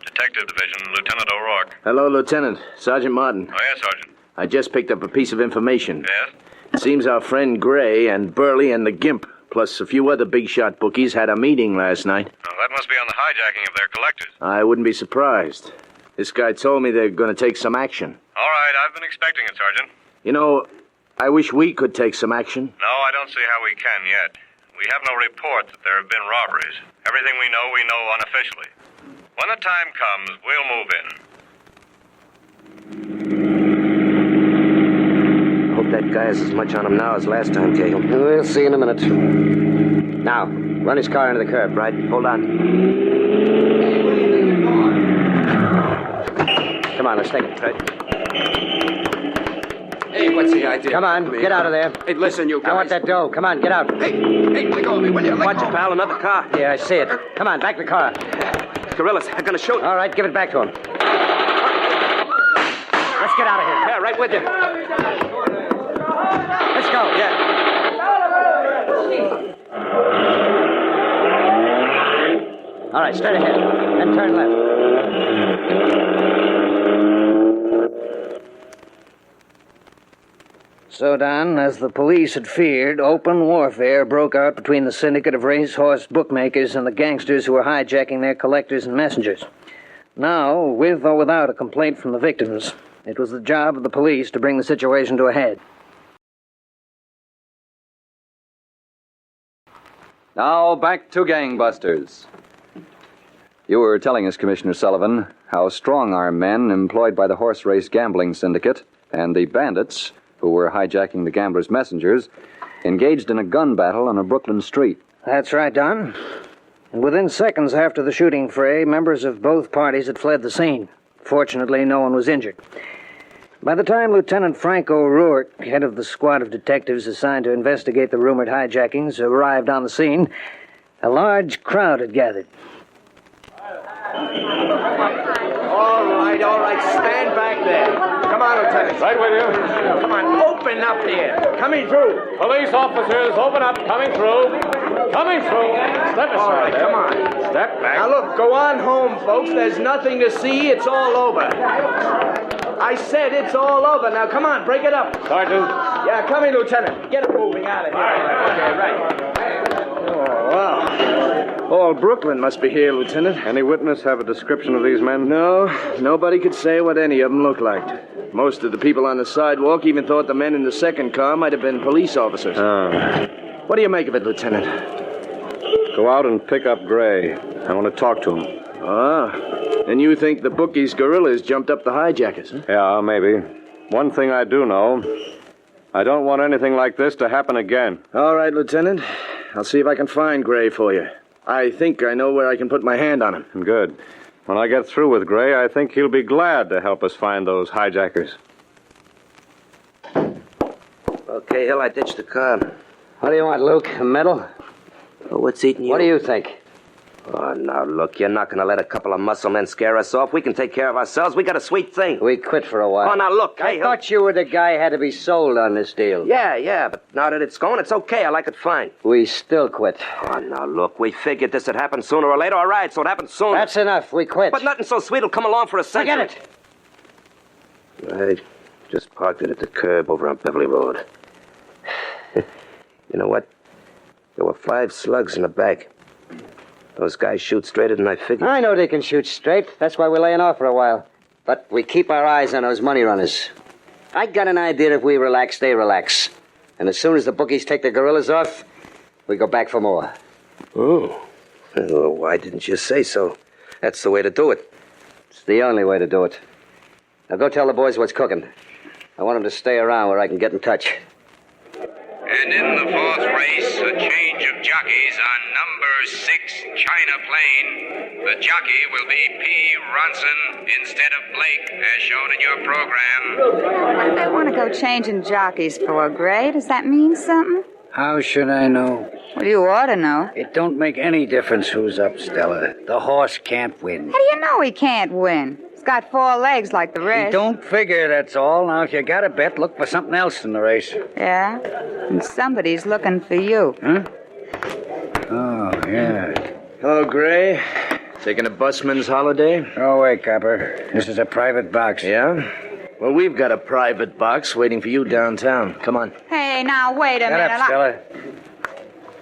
Detective Division, Lieutenant O'Rourke. Hello, Lieutenant. Sergeant Martin. Oh, yes, Sergeant. I just picked up a piece of information. Yes? It seems our friend Gray and Burley and the Gimp, plus a few other big-shot bookies, had a meeting last night. Well, that must be on the hijacking of their collectors. I wouldn't be surprised. This guy told me they're going to take some action. All right, I've been expecting it, Sergeant. You know, I wish we could take some action. No, I don't see how we can yet. We have no report that there have been robberies. Everything we know unofficially. When the time comes, we'll move in. I hope that guy has as much on him now as last time, Cahill. We'll see in a minute. Now, run his car into the curb. Right, hold on. Come on, let's take it. Right. Hey, what's the idea? Come on, get out of there. Hey, listen, you guys. I want that dough. Come on, get out. Hey, let go of me, will you? Watch it, pal. Another car. Yeah, I see it. Come on, back to the car. Gorillas, they're going to shoot. All right, give it back to him. Let's get out of here. Yeah, right with you. Let's go. Yeah. All right, straight ahead. And turn left. So, Don, as the police had feared, open warfare broke out between the syndicate of racehorse bookmakers and the gangsters who were hijacking their collectors and messengers. Now, with or without a complaint from the victims, it was the job of the police to bring the situation to a head. Now, back to Gangbusters. You were telling us, Commissioner Sullivan, how strong-arm men employed by the horse race gambling syndicate and the bandits who were hijacking the gamblers' messengers engaged in a gun battle on a Brooklyn street. That's right, Don. And within seconds after the shooting fray, members of both parties had fled the scene. Fortunately, no one was injured. By the time Lieutenant Frank O'Rourke, head of the squad of detectives assigned to investigate the rumored hijackings, arrived on the scene, a large crowd had gathered. All right, stand back there. Come on, Lieutenant. Right with you. Come on, open up here. Coming through. Police officers, open up. Coming through. Coming through. Step aside. All right, there. come on. Step back. Now, look, go on home, folks. There's nothing to see. It's all over. I said it's all over. Now, come on, break it up. Sergeant. Yeah, come in, Lieutenant. Get it moving out of here. Okay, right. Oh, wow. All Brooklyn must be here, Lieutenant. Any witness have a description of these men? No, nobody could say what any of them looked like. Most of the people on the sidewalk even thought the men in the second car might have been police officers. What do you make of it, Lieutenant? Go out and pick up Gray. I want to talk to him. And you think the bookies' gorillas jumped up the hijackers, huh? Yeah, maybe. One thing I do know, I don't want anything like this to happen again. All right, Lieutenant. I'll see if I can find Gray for you. I think I know where I can put my hand on him. Good. When I get through with Gray, I think he'll be glad to help us find those hijackers. Okay, Hill, I ditched the car. What do you want, Luke? A medal? Oh, what's eating you? What do you think? Oh, now, look, you're not going to let a couple of muscle men scare us off. We can take care of ourselves. We got a sweet thing. We quit for a while. Oh, now, look, I thought you were the guy who had to be sold on this deal. Yeah, but now that it's going, it's okay. I like it fine. We still quit. Oh, now, look, we figured this would happen sooner or later. All right, so it happened soon. That's enough. We quit. But nothing so sweet will come along for a century. Forget it. I just parked it at the curb over on Beverly Road. You know what? There were 5 slugs in the back. Those guys shoot straighter than I figured. I know they can shoot straight. That's why we're laying off for a while. But we keep our eyes on those money runners. I got an idea that if we relax, they relax. And as soon as the bookies take the gorillas off, we go back for more. Oh. Well, why didn't you say so? That's the way to do it. It's the only way to do it. Now go tell the boys what's cooking. I want them to stay around where I can get in touch. And in the 4th race, a change of jockeys on number 6 China Plain. The jockey will be P. Ronson instead of Blake, as shown in your program. I want to go changing jockeys for Gregg. Does that mean something? How should I know? Well, you ought to know. It don't make any difference who's up, Stella. The horse can't win. How do you know he can't win? He's got 4 legs like the rest. He don't figure, that's all. Now, if you got a bet, look for something else in the race. Yeah? And somebody's looking for you. Huh? Oh, yeah. Hello, Gray. Taking a busman's holiday? Oh, wait, Copper. This is a private box. Yeah? Well, we've got a private box waiting for you downtown. Come on. Hey, now, wait a minute. Get up, Stella.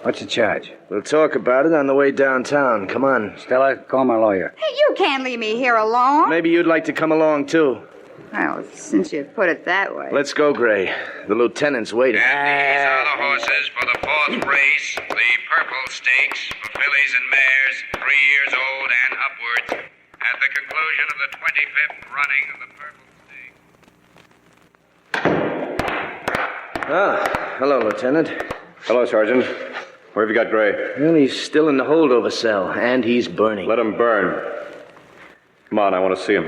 What's the charge? We'll talk about it on the way downtown. Come on. Stella, call my lawyer. Hey, you can't leave me here alone. Maybe you'd like to come along, too. Well, since you put it that way. Let's go, Gray. The lieutenant's waiting. And these are the horses for the 4th race, the Purple Stakes for fillies and mares 3 years old and upwards. At the conclusion of the 25th running of the Purple Stakes. Ah, hello, Lieutenant. Hello, Sergeant. Where have you got Gray? Well, he's still in the holdover cell, and he's burning. Let him burn. Come on, I want to see him.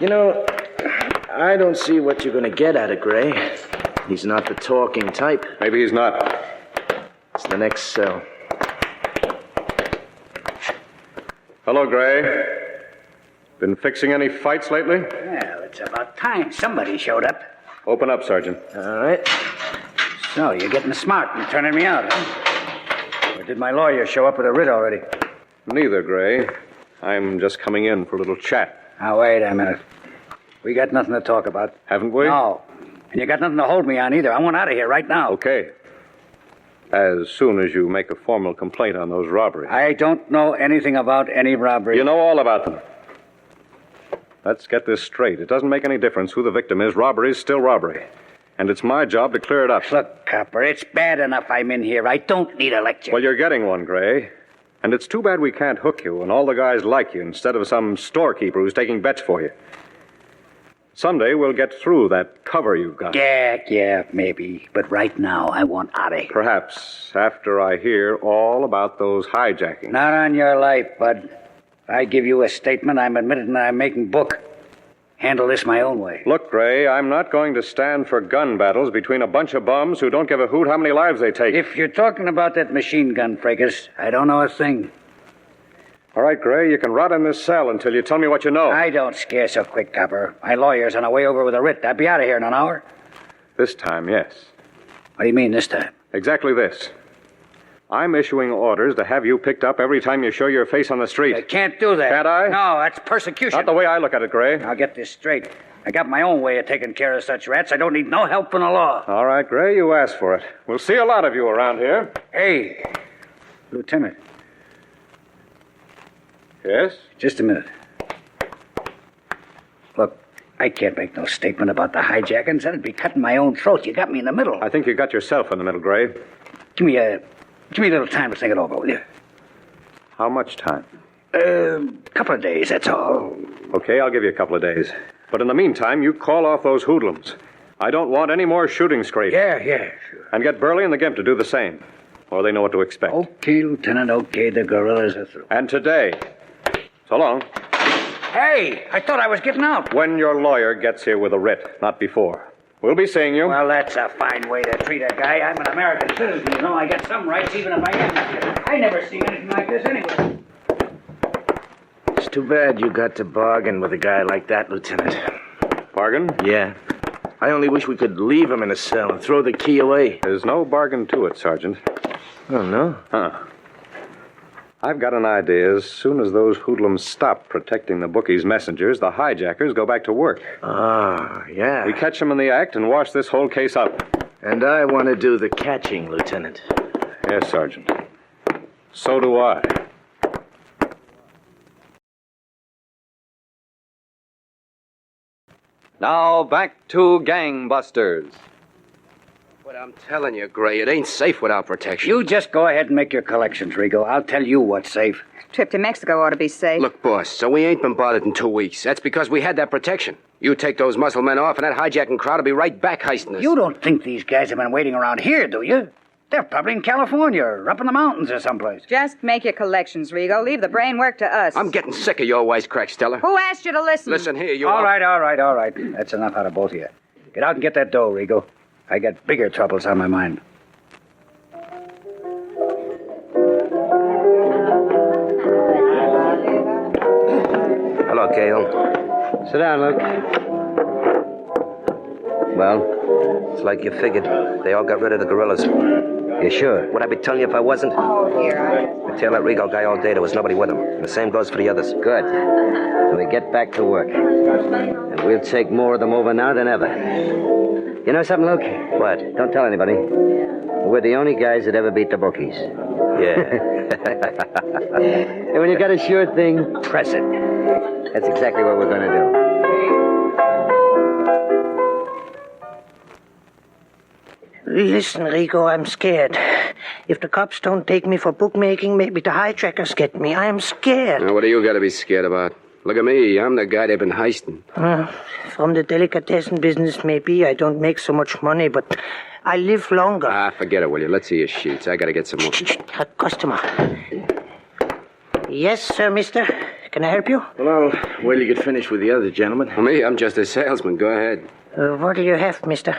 You know, I don't see what you're going to get out of Gray. He's not the talking type. Maybe he's not. It's the next cell. Hello, Gray. Been fixing any fights lately? Well, it's about time somebody showed up. Open up, Sergeant. All right. So, you're getting smart and turning me out, huh? Or did my lawyer show up with a writ already? Neither, Gray. I'm just coming in for a little chat. Now, wait a minute. We got nothing to talk about. Haven't we? No. And you got nothing to hold me on either. I want out of here right now. Okay. As soon as you make a formal complaint on those robberies. I don't know anything about any robbery. You know all about them. Let's get this straight. It doesn't make any difference who the victim is. Robbery is still robbery. And it's my job to clear it up. Look, Copper, it's bad enough I'm in here. I don't need a lecture. Well, you're getting one, Gray. And it's too bad we can't hook you and all the guys like you instead of some storekeeper who's taking bets for you. Someday we'll get through that cover you've got. Yeah, maybe. But right now, I want out of here. Perhaps after I hear all about those hijacking. Not on your life, bud. If I give you a statement, I'm admitting that I'm making book. Handle this my own way. Look, Gray, I'm not going to stand for gun battles between a bunch of bums who don't give a hoot how many lives they take. If you're talking about that machine gun fracas, I don't know a thing. All right, Gray, you can rot in this cell until you tell me what you know. I don't scare so quick, Copper. My lawyer's on the way over with a writ. I'll be out of here in an hour. This time, yes. What do you mean this time? Exactly this. I'm issuing orders to have you picked up every time you show your face on the street. I can't do that. Can't I? No, that's persecution. Not the way I look at it, Gray. I'll get this straight. I got my own way of taking care of such rats. I don't need no help from the law. All right, Gray, you asked for it. We'll see a lot of you around here. Hey, Lieutenant. Yes? Just a minute. Look, I can't make no statement about the hijackings. That'd be cutting my own throat. You got me in the middle. I think you got yourself in the middle, Gray. Give me a little time to think it over, will you? How much time? Couple of days, that's all. Okay, I'll give you a couple of days. But in the meantime, you call off those hoodlums. I don't want any more shooting scrapes. Yeah, sure. And get Burley and the Gimp to do the same. Or they know what to expect. Okay, Lieutenant, okay, the gorillas are through. And today. So long. Hey, I thought I was getting out. When your lawyer gets here with a writ, not before. We'll be seeing you. Well, that's a fine way to treat a guy. I'm an American citizen, you know. I got some rights even if I am not here. I never seen anything like this anyway. It's too bad you got to bargain with a guy like that, Lieutenant. Bargain? Yeah. I only wish we could leave him in a cell and throw the key away. There's no bargain to it, Sergeant. Oh, no? Huh. I've got an idea. As soon as those hoodlums stop protecting the bookies' messengers, the hijackers go back to work. Ah, yeah. We catch them in the act and wash this whole case up. And I want to do the catching, Lieutenant. Yes, Sergeant. So do I. Now back to Gangbusters. But I'm telling you, Gray, it ain't safe without protection. You just go ahead and make your collections, Rigo. I'll tell you what's safe. Trip to Mexico ought to be safe. Look, boss, so we ain't been bothered in 2 weeks. That's because we had that protection. You take those muscle men off, and that hijacking crowd will be right back heisting us. You don't think these guys have been waiting around here, do you? They're probably in California or up in the mountains or someplace. Just make your collections, Rigo. Leave the brain work to us. I'm getting sick of your wisecracks, Stella. Who asked you to listen? Listen here, you... All right. That's enough out of both of you. Get out and get that dough, Rigo. I got bigger troubles on my mind. Hello, Cahill. Sit down, Luke. Well, it's like you figured. They all got rid of the guerrillas. You sure? Would I be telling you if I wasn't? Oh, dear. I tailed that Rigo guy all day. There was nobody with him. And the same goes for the others. Good. Then we get back to work. And we'll take more of them over now than ever. You know something, Luke? What? Don't tell anybody. We're the only guys that ever beat the bookies. Yeah. And when you got a sure thing, press it. That's exactly what we're going to do. Listen, Rigo, I'm scared. If the cops don't take me for bookmaking, maybe the hijackers get me. I'm scared. Now, what do you got to be scared about? Look at me. I'm the guy they've been heisting. From the delicatessen business, maybe. I don't make so much money, but I live longer. Forget it, will you? Let's see your sheets. I got to get some more. A customer. Yes, sir, mister. Can I help you? Well, I'll wait till you get finished with the other gentleman. Well, me, I'm just a salesman. Go ahead. What do you have, mister?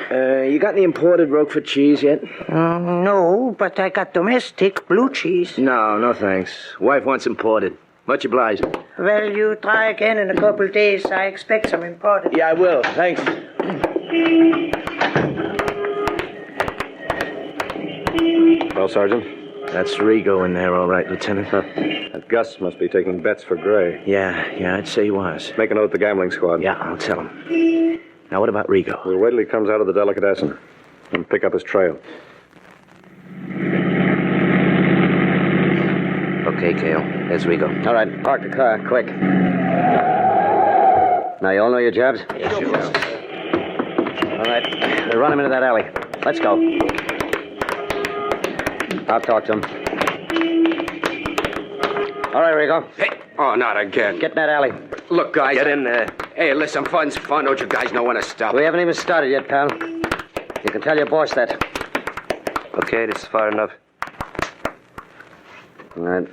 You got any imported Roquefort cheese yet? No, but I got domestic blue cheese. No, thanks. Wife wants imported. Much obliged. Well, you try again in a couple of days. I expect some imported. Yeah, I will. Thanks. Well, Sergeant? That's Rigo in there, all right, Lieutenant. That Gus must be taking bets for Gray. Yeah, I'd say he was. Make a note of the gambling squad. Yeah, I'll tell him. Now, what about Rigo? We'll wait till he comes out of the delicatessen and pick up his trail. Okay, Cahill. There's Rigo. All right, park the car, quick. Now, you all know your jobs? Yeah, sure. All right, we'll run him into that alley. Let's go. I'll talk to him. All right, Rigo. Hey, oh, not again. Get in that alley. Look, guys. Get in there. Hey, listen, fun's fun. Don't you guys know when to stop? We haven't even started yet, pal. You can tell your boss that. Okay, this is far enough. All right.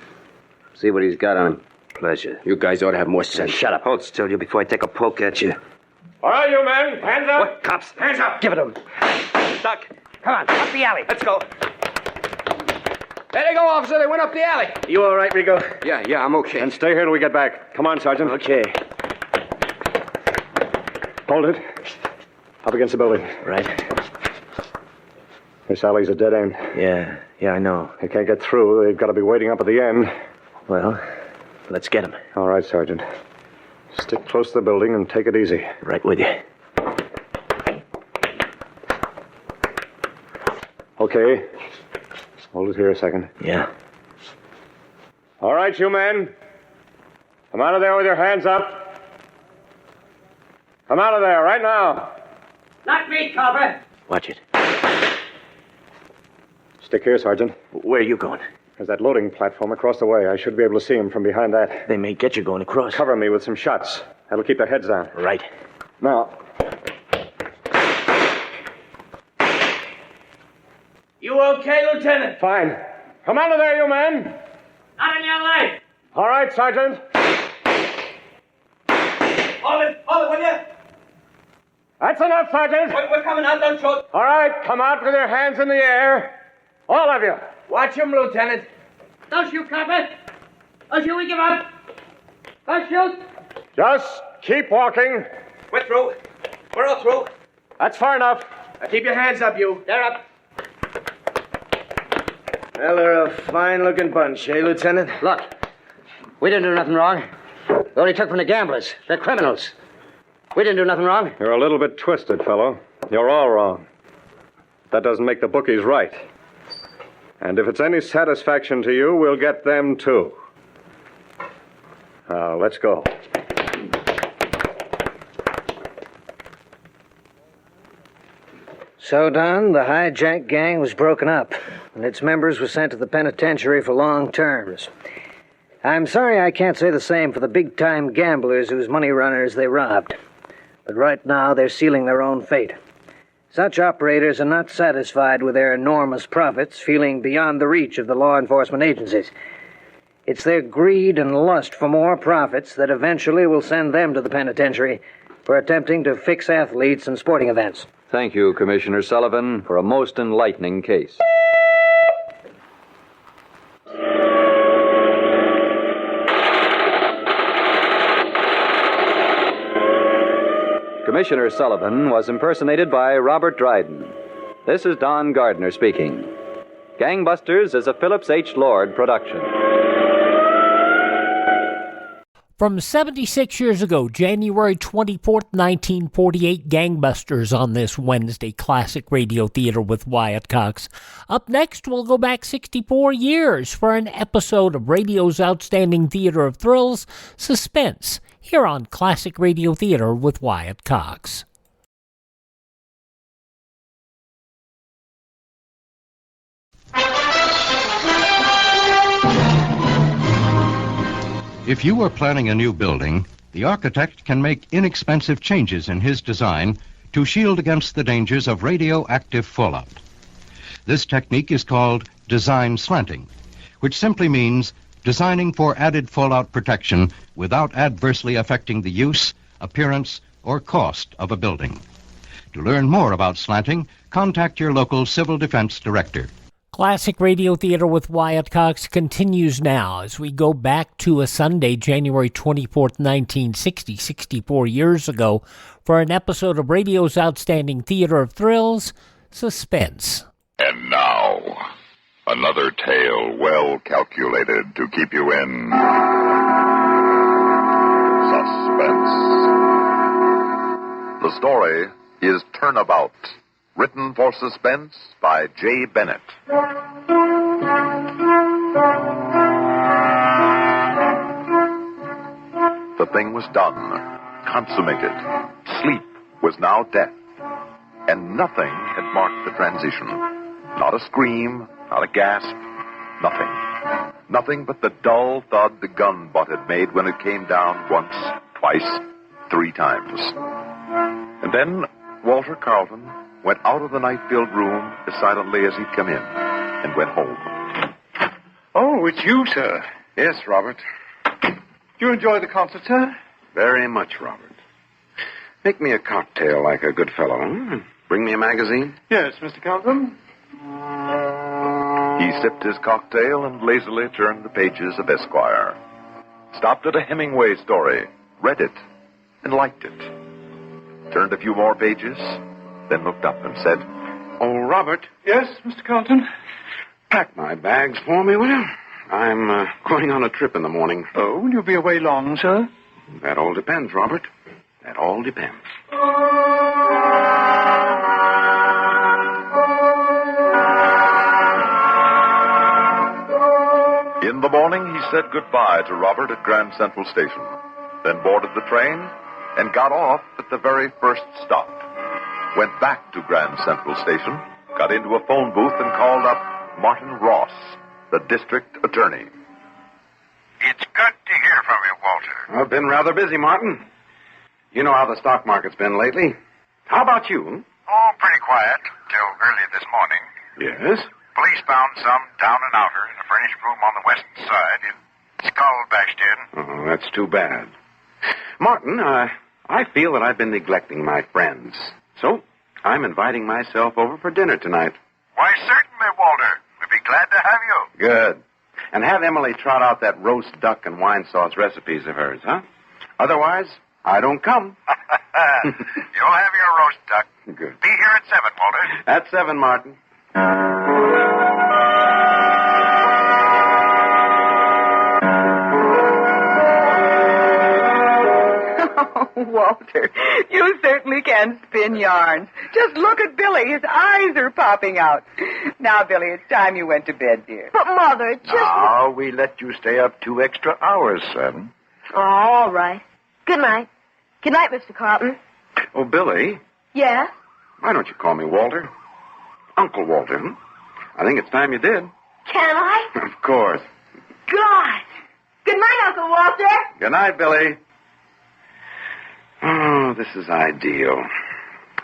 See what he's got on him. Pleasure. You guys ought to have more sense. Shut up. Hold still, you, before I take a poke at you. All right, you men. Hands up. What? Cops? Hands up. Give it to him. Duck. Come on, up the alley. Let's go. There they go, officer. They went up the alley. You all right, Rigo? Yeah, I'm okay. And stay here till we get back. Come on, Sergeant. Okay. Hold it. Up against the building. Right. This alley's a dead end. Yeah, I know. They can't get through. They've got to be waiting up at the end. Well, let's get them. All right, Sergeant. Stick close to the building and take it easy. Right with you. Okay. Hold it here a second. Yeah. All right, you men. Come out of there with your hands up. Come out of there right now. Not me, Cobra. Watch it. Stick here, Sergeant. Where are you going? There's that loading platform across the way. I should be able to see him from behind that. They may get you going across. Cover me with some shots. That'll keep their heads down. Right. Now. You okay, Lieutenant? Fine. Come out of there, you men. Not on your life. All right, Sergeant. Hold it, will you? That's enough, Sergeant. We're coming out, don't shoot. All right, come out with your hands in the air. All of you. Watch him, Lieutenant. Don't shoot, Cobra. Don't shoot, we give up. Don't shoot. Just keep walking. We're through. We're all through. That's far enough. Now keep your hands up, you. They're up. Well, they're a fine-looking bunch, eh, Lieutenant? Look, we didn't do nothing wrong. We only took from the gamblers. They're criminals. We didn't do nothing wrong. You're a little bit twisted, fellow. You're all wrong. That doesn't make the bookies right. And if it's any satisfaction to you, we'll get them, too. Now, let's go. So, Don, the hijack gang was broken up, and its members were sent to the penitentiary for long terms. I'm sorry I can't say the same for the big-time gamblers whose money runners they robbed. But right now, they're sealing their own fate. Such operators are not satisfied with their enormous profits, feeling beyond the reach of the law enforcement agencies. It's their greed and lust for more profits that eventually will send them to the penitentiary for attempting to fix athletes and sporting events. Thank you, Commissioner Sullivan, for a most enlightening case. Commissioner Sullivan was impersonated by Robert Dryden. This is Don Gardner speaking. Gangbusters is a Phillips H. Lord production. From 76 years ago, January 24th, 1948, Gangbusters on this Wednesday, Classic Radio Theater with Wyatt Cox. Up next, we'll go back 64 years for an episode of radio's outstanding theater of thrills, Suspense, here on Classic Radio Theater with Wyatt Cox. If you are planning a new building, the architect can make inexpensive changes in his design to shield against the dangers of radioactive fallout. This technique is called design slanting, which simply means designing for added fallout protection without adversely affecting the use, appearance, or cost of a building. To learn more about slanting, contact your local civil defense director. Classic Radio Theater with Wyatt Cox continues now as we go back to a Sunday, January 24th, 1960, 64 years ago, for an episode of radio's outstanding theater of thrills, Suspense. And now, another tale well calculated to keep you in suspense. The story is Turnabout, written for Suspense by J. Bennett. The thing was done, consummated. Sleep was now death, and nothing had marked the transition. Not a scream, not a gasp, nothing. Nothing but the dull thud the gun butt had made when it came down once, twice, 3 times. And then Walter Carlton went out of the night-filled room as silently as he'd come in, and went home. Oh, it's you, sir. Yes, Robert. You enjoy the concert, sir? Very much, Robert. Make me a cocktail like a good fellow, huh? Bring me a magazine? Yes, Mr. Carlton. He sipped his cocktail and lazily turned the pages of Esquire. Stopped at a Hemingway story, read it, and liked it. Turned a few more pages, then looked up and said, Oh, Robert. Yes, Mr. Carlton? Pack my bags for me, will you? I'm going on a trip in the morning. Oh, will you be away long, sir? That all depends, Robert. That all depends. In the morning, he said goodbye to Robert at Grand Central Station, then boarded the train and got off at the very first stop. Went back to Grand Central Station, got into a phone booth and called up Martin Ross, the district attorney. It's good to hear from you, Walter. I've been rather busy, Martin. You know how the stock market's been lately. How about you? Oh, pretty quiet till early this morning. Yes? Police found some down and outer in a furnished room on the west side. Skull bashed in. Oh, that's too bad. Martin, I feel that I've been neglecting my friends. So, I'm inviting myself over for dinner tonight. Why, certainly, Walter. We'd be glad to have you. Good. And have Emily trot out that roast duck and wine sauce recipes of hers, huh? Otherwise, I don't come. You'll have your roast duck. Good. Be here at 7, Walter. At 7, Martin. Walter, you certainly can spin yarns. Just look at Billy. His eyes are popping out. Now, Billy, it's time you went to bed, dear. But, Mother, just... Now, we let you stay up 2 extra hours, son. Oh, all right. Good night. Good night, Mr. Carlton. Oh, Billy, Yes? why don't you call me Walter? Uncle Walter, hmm? I think it's time you did. Can I? Of course. God. Good night, Uncle Walter. Good night, Billy. Oh, this is ideal.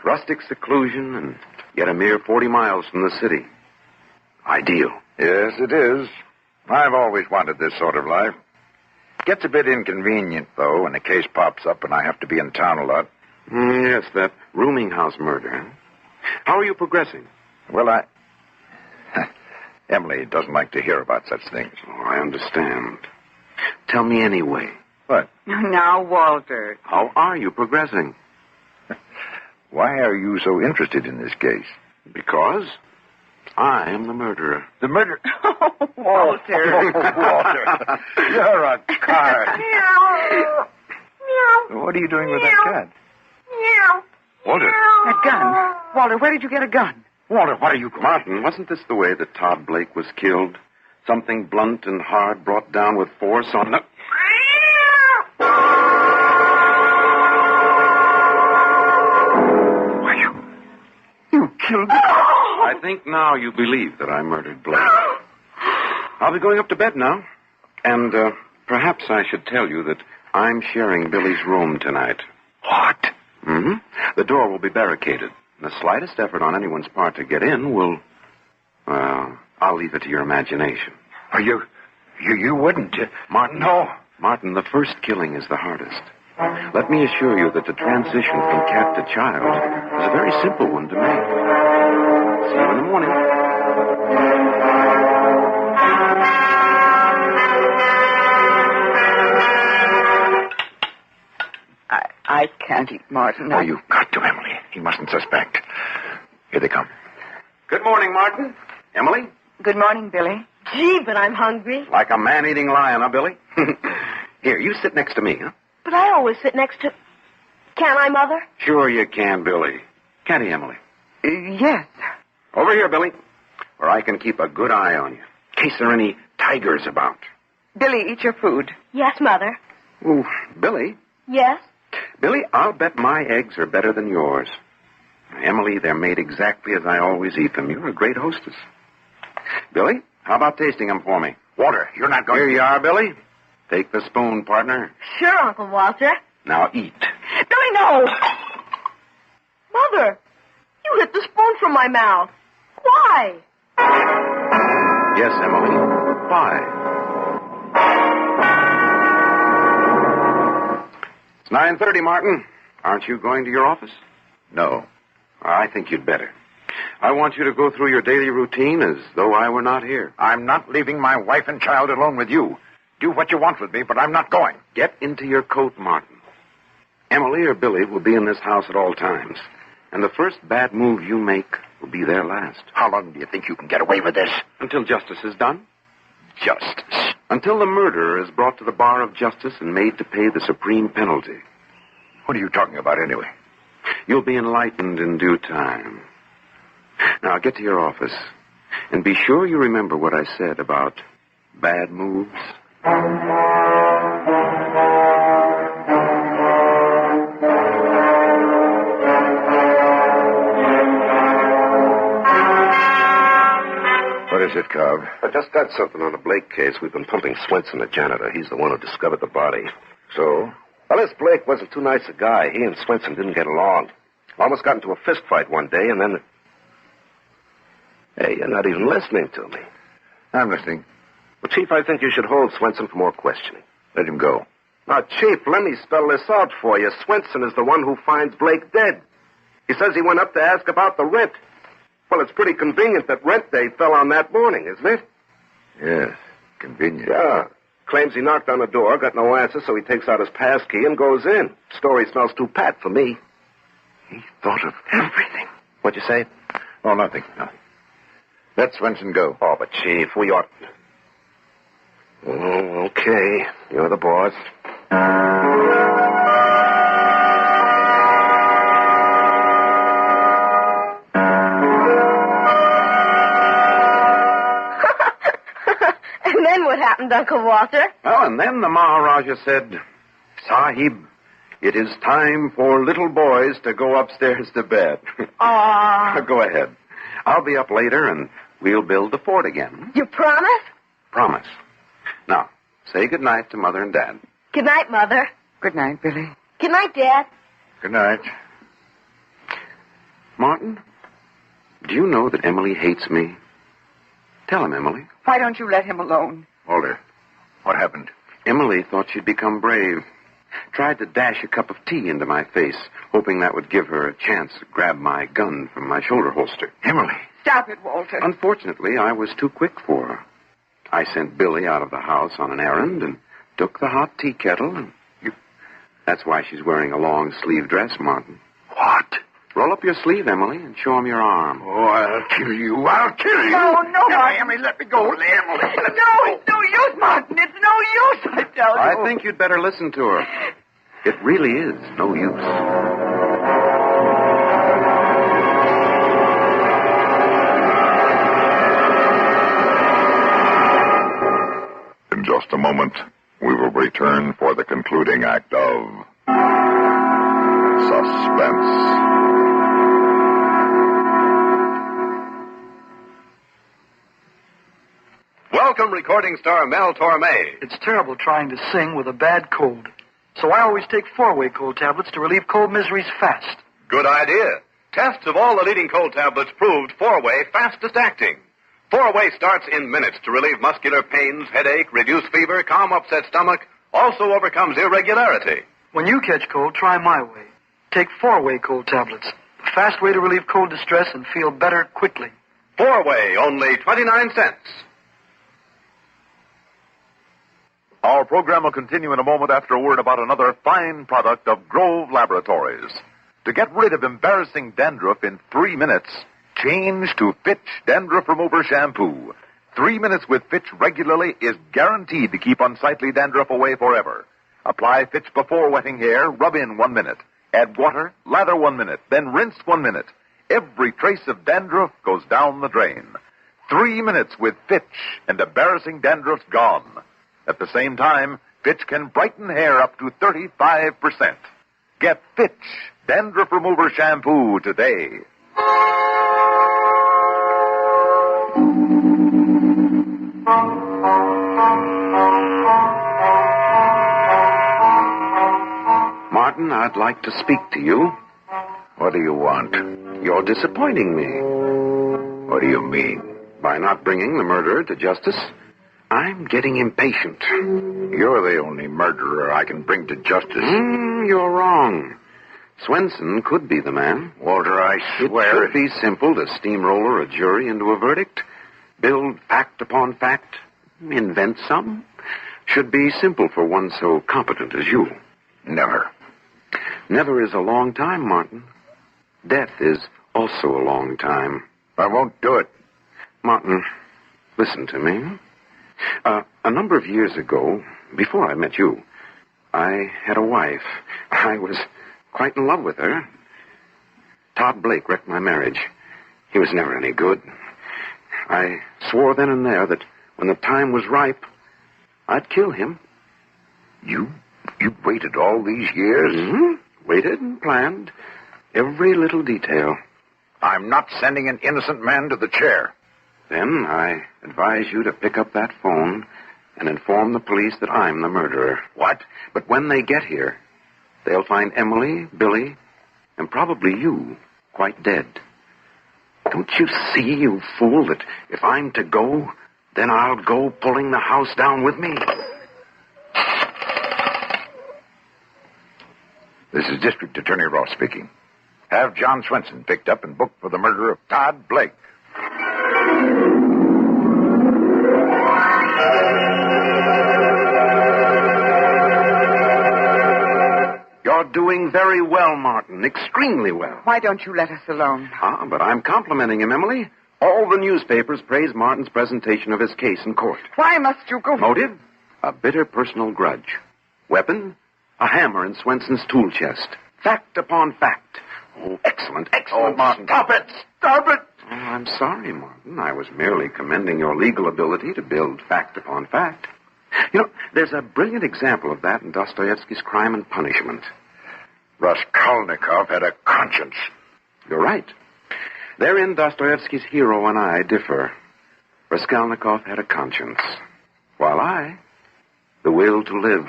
Rustic seclusion and yet a mere 40 miles from the city. Ideal. Yes, it is. I've always wanted this sort of life. Gets a bit inconvenient, though, when a case pops up and I have to be in town a lot. Yes, that rooming house murder. Huh? How are you progressing? Well, Emily doesn't like to hear about such things. Oh, I understand. Tell me anyway. What? Now, Walter. How are you progressing? Why are you so interested in this case? Because I am the murderer. The murderer? Walter. Walter, you're a card. Meow. Meow. What are you doing with that cat? Meow. Walter. That gun. Walter, where did you get a gun? Walter, what are you... Martin, wasn't this the way that Todd Blake was killed? Something blunt and hard brought down with force on the... You killed him. I think now you believe that I murdered Blake. I'll be going up to bed now. And perhaps I should tell you that I'm sharing Billy's room tonight. What? Mm-hmm. The door will be barricaded. The slightest effort on anyone's part to get in will... Well, I'll leave it to your imagination. Are you wouldn't. Martin? No. Martin, the first killing is the hardest. Let me assure you that the transition from cat to child is a very simple one to make. See you in the morning. I can't eat, Martin. Oh, you've got to, Emily. He mustn't suspect. Here they come. Good morning, Martin. Emily? Good morning, Billy. Gee, but I'm hungry. Like a man-eating lion, huh, Billy? Here, you sit next to me, huh? But I always sit next to... Can I, Mother? Sure you can, Billy. Can't he, Emily? Yes. Over here, Billy, where I can keep a good eye on you, in case there are any tigers about. Billy, eat your food. Yes, Mother. Ooh, Billy? Yes? Billy, I'll bet my eggs are better than yours. Emily, they're made exactly as I always eat them. You're a great hostess. Billy, how about tasting them for me? Water, you're not going Here to... you are, Billy. Take the spoon, partner. Sure, Uncle Walter. Now eat. Billy, no! Mother, you hit the spoon from my mouth. Why? Yes, Emily. Why? It's 9:30, Martin. Aren't you going to your office? No. I think you'd better. I want you to go through your daily routine as though I were not here. I'm not leaving my wife and child alone with you. Do what you want with me, but I'm not going. Get into your coat, Martin. Emily or Billy will be in this house at all times. And the first bad move you make will be their last. How long do you think you can get away with this? Until justice is done. Justice? Until the murderer is brought to the bar of justice and made to pay the supreme penalty. What are you talking about anyway? You'll be enlightened in due time. Now, get to your office. And be sure you remember what I said about bad moves. What is it, Cobb? I just got something on the Blake case. We've been pumping Swenson, the janitor. He's the one who discovered the body. So? Well, this Blake wasn't too nice a guy. He and Swenson didn't get along. Almost got into a fist fight one day, and then... Hey, you're not even listening to me. I'm listening. Well, Chief, I think you should hold Swenson for more questioning. Let him go. Now, Chief, let me spell this out for you. Swenson is the one who finds Blake dead. He says he went up to ask about the rent. Well, it's pretty convenient that rent day fell on that morning, isn't it? Yes, convenient. Yeah. Claims he knocked on the door, got no answer, so he takes out his pass key and goes in. Story smells too pat for me. He thought of everything. What'd you say? Oh, nothing. Let Swenson go. Oh, but, Chief, we ought... Oh, okay. You're the boss. happened, Uncle Walter? Well, and then the Maharaja said, Sahib, it is time for little boys to go upstairs to bed. Aww. Go ahead. I'll be up later, and we'll build the fort again. You promise? Promise. Now, say good night to Mother and Dad. Good night, Mother. Good night, Billy. Good night, Dad. Good night. Martin, do you know that Emily hates me? Tell him, Emily. Why don't you let him alone? Walter, what happened? Emily thought she'd become brave. Tried to dash a cup of tea into my face, hoping that would give her a chance to grab my gun from my shoulder holster. Emily. Stop it, Walter. Unfortunately, I was too quick for her. I sent Billy out of the house on an errand and took the hot tea kettle. And that's why she's wearing a long-sleeve dress, Martin. What? Roll up your sleeve, Emily, and show him your arm. Oh, I'll kill you. I'll kill you. No, Martin. Emily, let me go. Emily. No, it's no use, Martin. It's no use, I tell you. I think you'd better listen to her. It really is no use. In just a moment, we will return for the concluding act of Suspense. Welcome, recording star Mel Torme. It's terrible trying to sing with a bad cold. So I always take 4-way cold tablets to relieve cold miseries fast. Good idea. Tests of all the leading cold tablets proved 4-way fastest acting. 4-way starts in minutes to relieve muscular pains, headache, reduce fever, calm upset stomach, also overcomes irregularity. When you catch cold, try my way. Take 4-way cold tablets. A fast way to relieve cold distress and feel better quickly. 4-way, only 29 cents. Our program will continue in a moment after a word about another fine product of Grove Laboratories. To get rid of embarrassing dandruff in 3 minutes, change to Fitch Dandruff Remover Shampoo. 3 minutes with Fitch regularly is guaranteed to keep unsightly dandruff away forever. Apply Fitch before wetting hair, rub in 1 minute. Add water, lather 1 minute, then rinse 1 minute. Every trace of dandruff goes down the drain. 3 minutes with Fitch and embarrassing dandruff's gone. At the same time, Fitch can brighten hair up to 35%. Get Fitch Dandruff Remover Shampoo today. Martin, I'd like to speak to you. What do you want? You're disappointing me. What do you mean? By not bringing the murderer to justice, I'm getting impatient. You're the only murderer I can bring to justice. You're wrong. Swenson could be the man. Walter, I swear... It should be simple to steamroller a jury into a verdict. Build fact upon fact. Invent some. Should be simple for one so competent as you. Never. Never is a long time, Martin. Death is also a long time. I won't do it. Martin, listen to me. A number of years ago, before I met you, I had a wife. I was quite in love with her. Todd Blake wrecked my marriage. He was never any good. I swore then and there that when the time was ripe, I'd kill him. You waited all these years? Mm-hmm. Waited and planned. Every little detail. I'm not sending an innocent man to the chair. Then I advise you to pick up that phone and inform the police that I'm the murderer. What? But when they get here, they'll find Emily, Billy, and probably you quite dead. Don't you see, you fool, that if I'm to go, then I'll go pulling the house down with me? This is District Attorney Ross speaking. Have John Swenson picked up and booked for the murder of Todd Blake. You're doing very well, Martin. Extremely well. Why don't you let us alone? But I'm complimenting him, Emily. All the newspapers praise Martin's presentation of his case in court. Why must you go? Motive? A bitter personal grudge. Weapon? A hammer in Swenson's tool chest. Fact upon fact. Oh, excellent, excellent. Oh, Martin, stop it! Stop it! Oh, I'm sorry, Martin. I was merely commending your legal ability to build fact upon fact. You know, there's a brilliant example of that in Dostoevsky's Crime and Punishment. Raskolnikov had a conscience. You're right. Therein, Dostoevsky's hero and I differ. Raskolnikov had a conscience, while I, the will to live.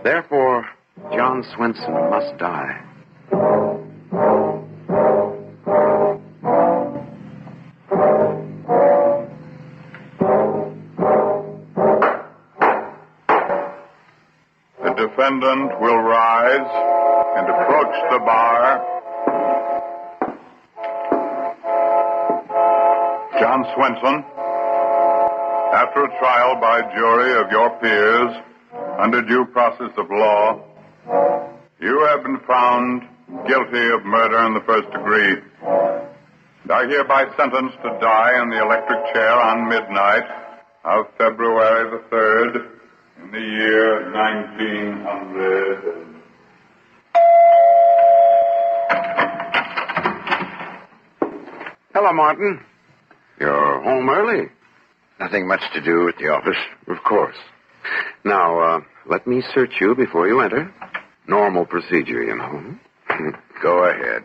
Therefore, John Swenson must die. The defendant will rise and approach the bar. John Swenson, after a trial by jury of your peers under due process of law, you have been found guilty of murder in the first degree. And I hereby sentence to die in the electric chair on midnight of February the 3rd in the year 1900. Hello, Martin. You're home early. Nothing much to do at the office. Of course. Now, let me search you before you enter. Normal procedure, you know. Go ahead.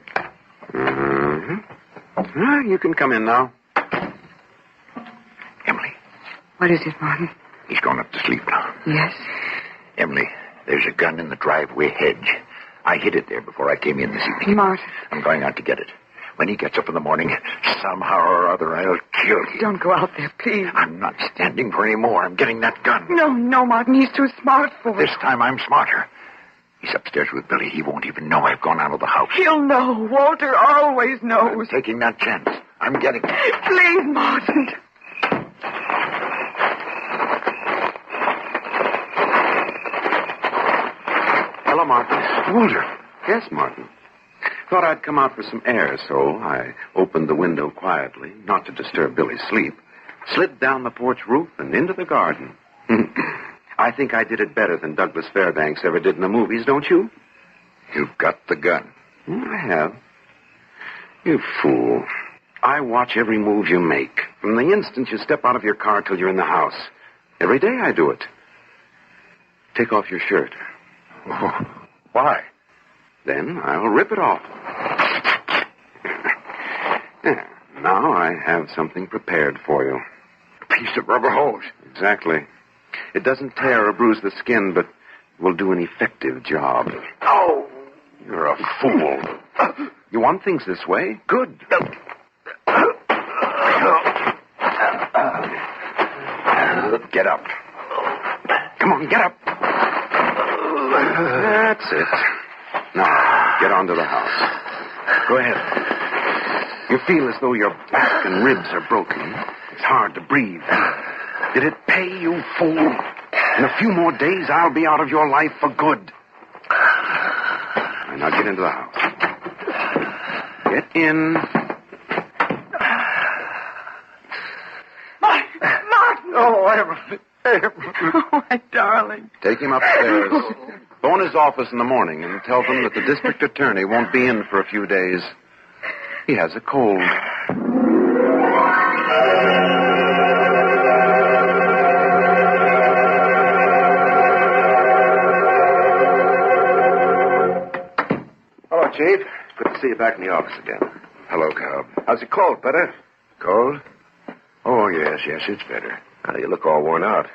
You can come in now. Emily, What is it, Martin? he's gone up to sleep now. Yes? Emily, there's a gun in the driveway hedge. I hid it there before I came in this evening. Martin. I'm going out to get it. When he gets up in the morning, somehow or other, I'll kill him. Don't go out there, please. I'm not standing for any more. I'm getting that gun. No, Martin. He's too smart for it. This time I'm smarter. He's upstairs with Billy. He won't even know I've gone out of the house. He'll know. Walter always knows. I'm taking that chance. I'm getting it. Please, Martin. Hello, Martin. Walter. Yes, Martin. Thought I'd come out for some air, so I opened the window quietly, not to disturb Billy's sleep, slid down the porch roof and into the garden. I think I did it better than Douglas Fairbanks ever did in the movies, don't you? You've got the gun. I have. You fool. I watch every move you make, from the instant you step out of your car till you're in the house. Every day I do it. Take off your shirt. Oh, why? Then I'll rip it off. Now I have something prepared for you. A piece of rubber hose. Exactly. It doesn't tear or bruise the skin, but will do an effective job. Oh! You're a fool. You want things this way? Good. Get up. Come on, get up. That's it. Now, get onto the house. Go ahead. You feel as though your back and ribs are broken. It's hard to breathe. Did it pay, you fool? In a few more days, I'll be out of your life for good. Now get into the house. Get in. Martin! Oh, Emily. Oh, my darling. Take him upstairs. Phone his office in the morning and tell them that the district attorney won't be in for a few days. He has a cold. Hello, Chief. Good to see you back in the office again. Hello, Cobb. How's your cold, better? Cold? Oh, yes, it's better. You look all worn out.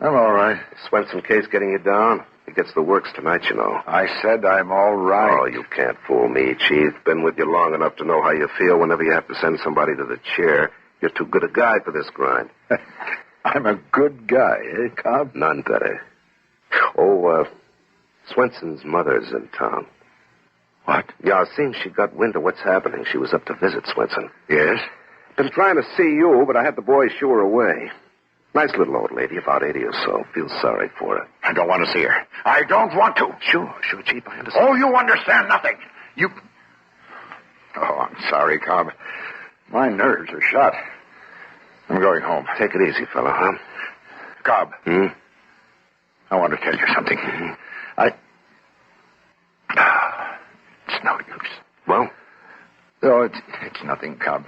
I'm all right. Swenson case getting you down? He gets the works tonight, you know. I said I'm all right. Oh, you can't fool me, Chief. Been with you long enough to know how you feel whenever you have to send somebody to the chair. You're too good a guy for this grind. I'm a good guy, eh, Cobb? None better. Oh, Swenson's mother's in town. What? Yeah, it seems she got wind of what's happening. She was up to visit Swenson. Yes? Been trying to see you, but I had the boys shoo her away. Nice little old lady, about 80 or so. Feel sorry for her. I don't want to see her. I don't want to. Sure, Chief, I understand. Oh, you understand nothing. You... Oh, I'm sorry, Cobb. My nerves are shot. I'm going home. Take it easy, fella, huh? Cobb. I want to tell you something. It's no use. Well? Oh, it's nothing, Cobb.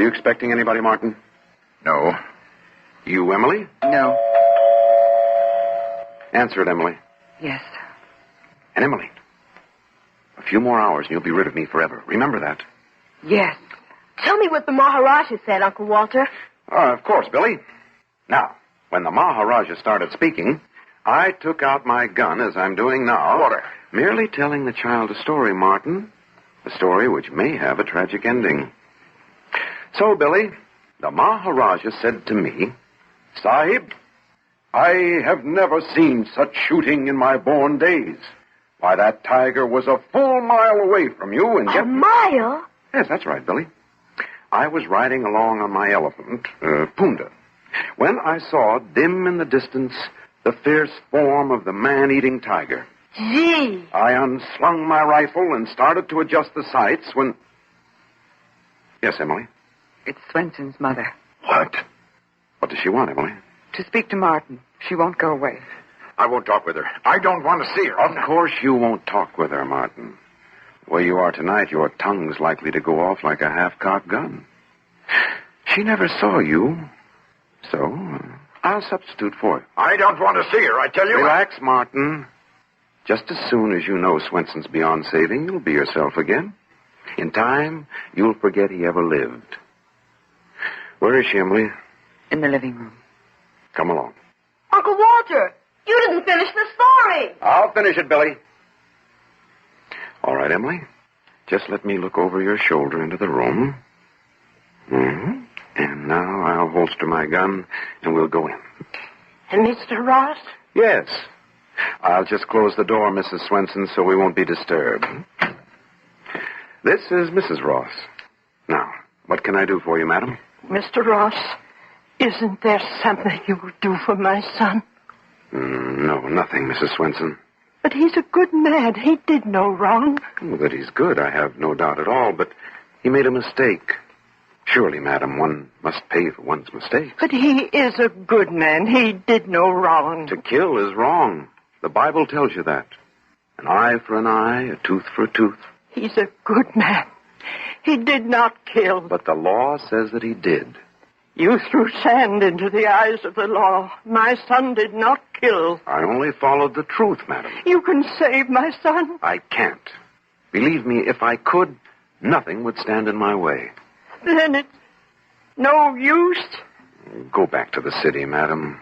you expecting anybody, Martin? No. You, Emily? No. Answer it, Emily. Yes. And Emily, a few more hours and you'll be rid of me forever. Remember that. Yes. Tell me what the Maharaja said, Uncle Walter. Of course, Billy. Now, when the Maharaja started speaking, I took out my gun, as I'm doing now. Walter. Merely telling the child a story, Martin. A story which may have a tragic ending. So, Billy, the Maharaja said to me, Sahib, I have never seen such shooting in my born days. Why, that tiger was a full mile away from you, and yet... A mile? Yes, that's right, Billy. I was riding along on my elephant, Punda, when I saw, dim in the distance, the fierce form of the man-eating tiger. Gee. I unslung my rifle and started to adjust the sights when... Yes, Emily? It's Swenson's mother. What? What does she want, Emily? To speak to Martin. She won't go away. I won't talk with her. I don't want to see her. Of course you won't talk with her, Martin. The way you are tonight, your tongue's likely to go off like a half-cocked gun. She never saw you, so I'll substitute for you. I don't want to see her, I tell you. Relax, Martin. Just as soon as you know Swenson's beyond saving, you'll be yourself again. In time, you'll forget he ever lived. Where is she, Emily? In the living room. Come along. Uncle Walter, you didn't finish the story. I'll finish it, Billy. All right, Emily. Just let me look over your shoulder into the room. Mm-hmm. And now I'll holster my gun, and we'll go in. And Mr. Ross? Yes. I'll just close the door, Mrs. Swenson, so we won't be disturbed. This is Mrs. Ross. Now, what can I do for you, madam? Mr. Ross, isn't there something you would do for my son? No, nothing, Mrs. Swenson. But he's a good man. He did no wrong. That he's good, I have no doubt at all, but he made a mistake. Surely, madam, one must pay for one's mistakes. But he is a good man. He did no wrong. To kill is wrong. The Bible tells you that. An eye for an eye, a tooth for a tooth. He's a good man. He did not kill. But the law says that he did. You threw sand into the eyes of the law. My son did not kill. I only followed the truth, madam. You can save my son. I can't. Believe me, if I could, nothing would stand in my way. Then it's no use. Go back to the city, madam.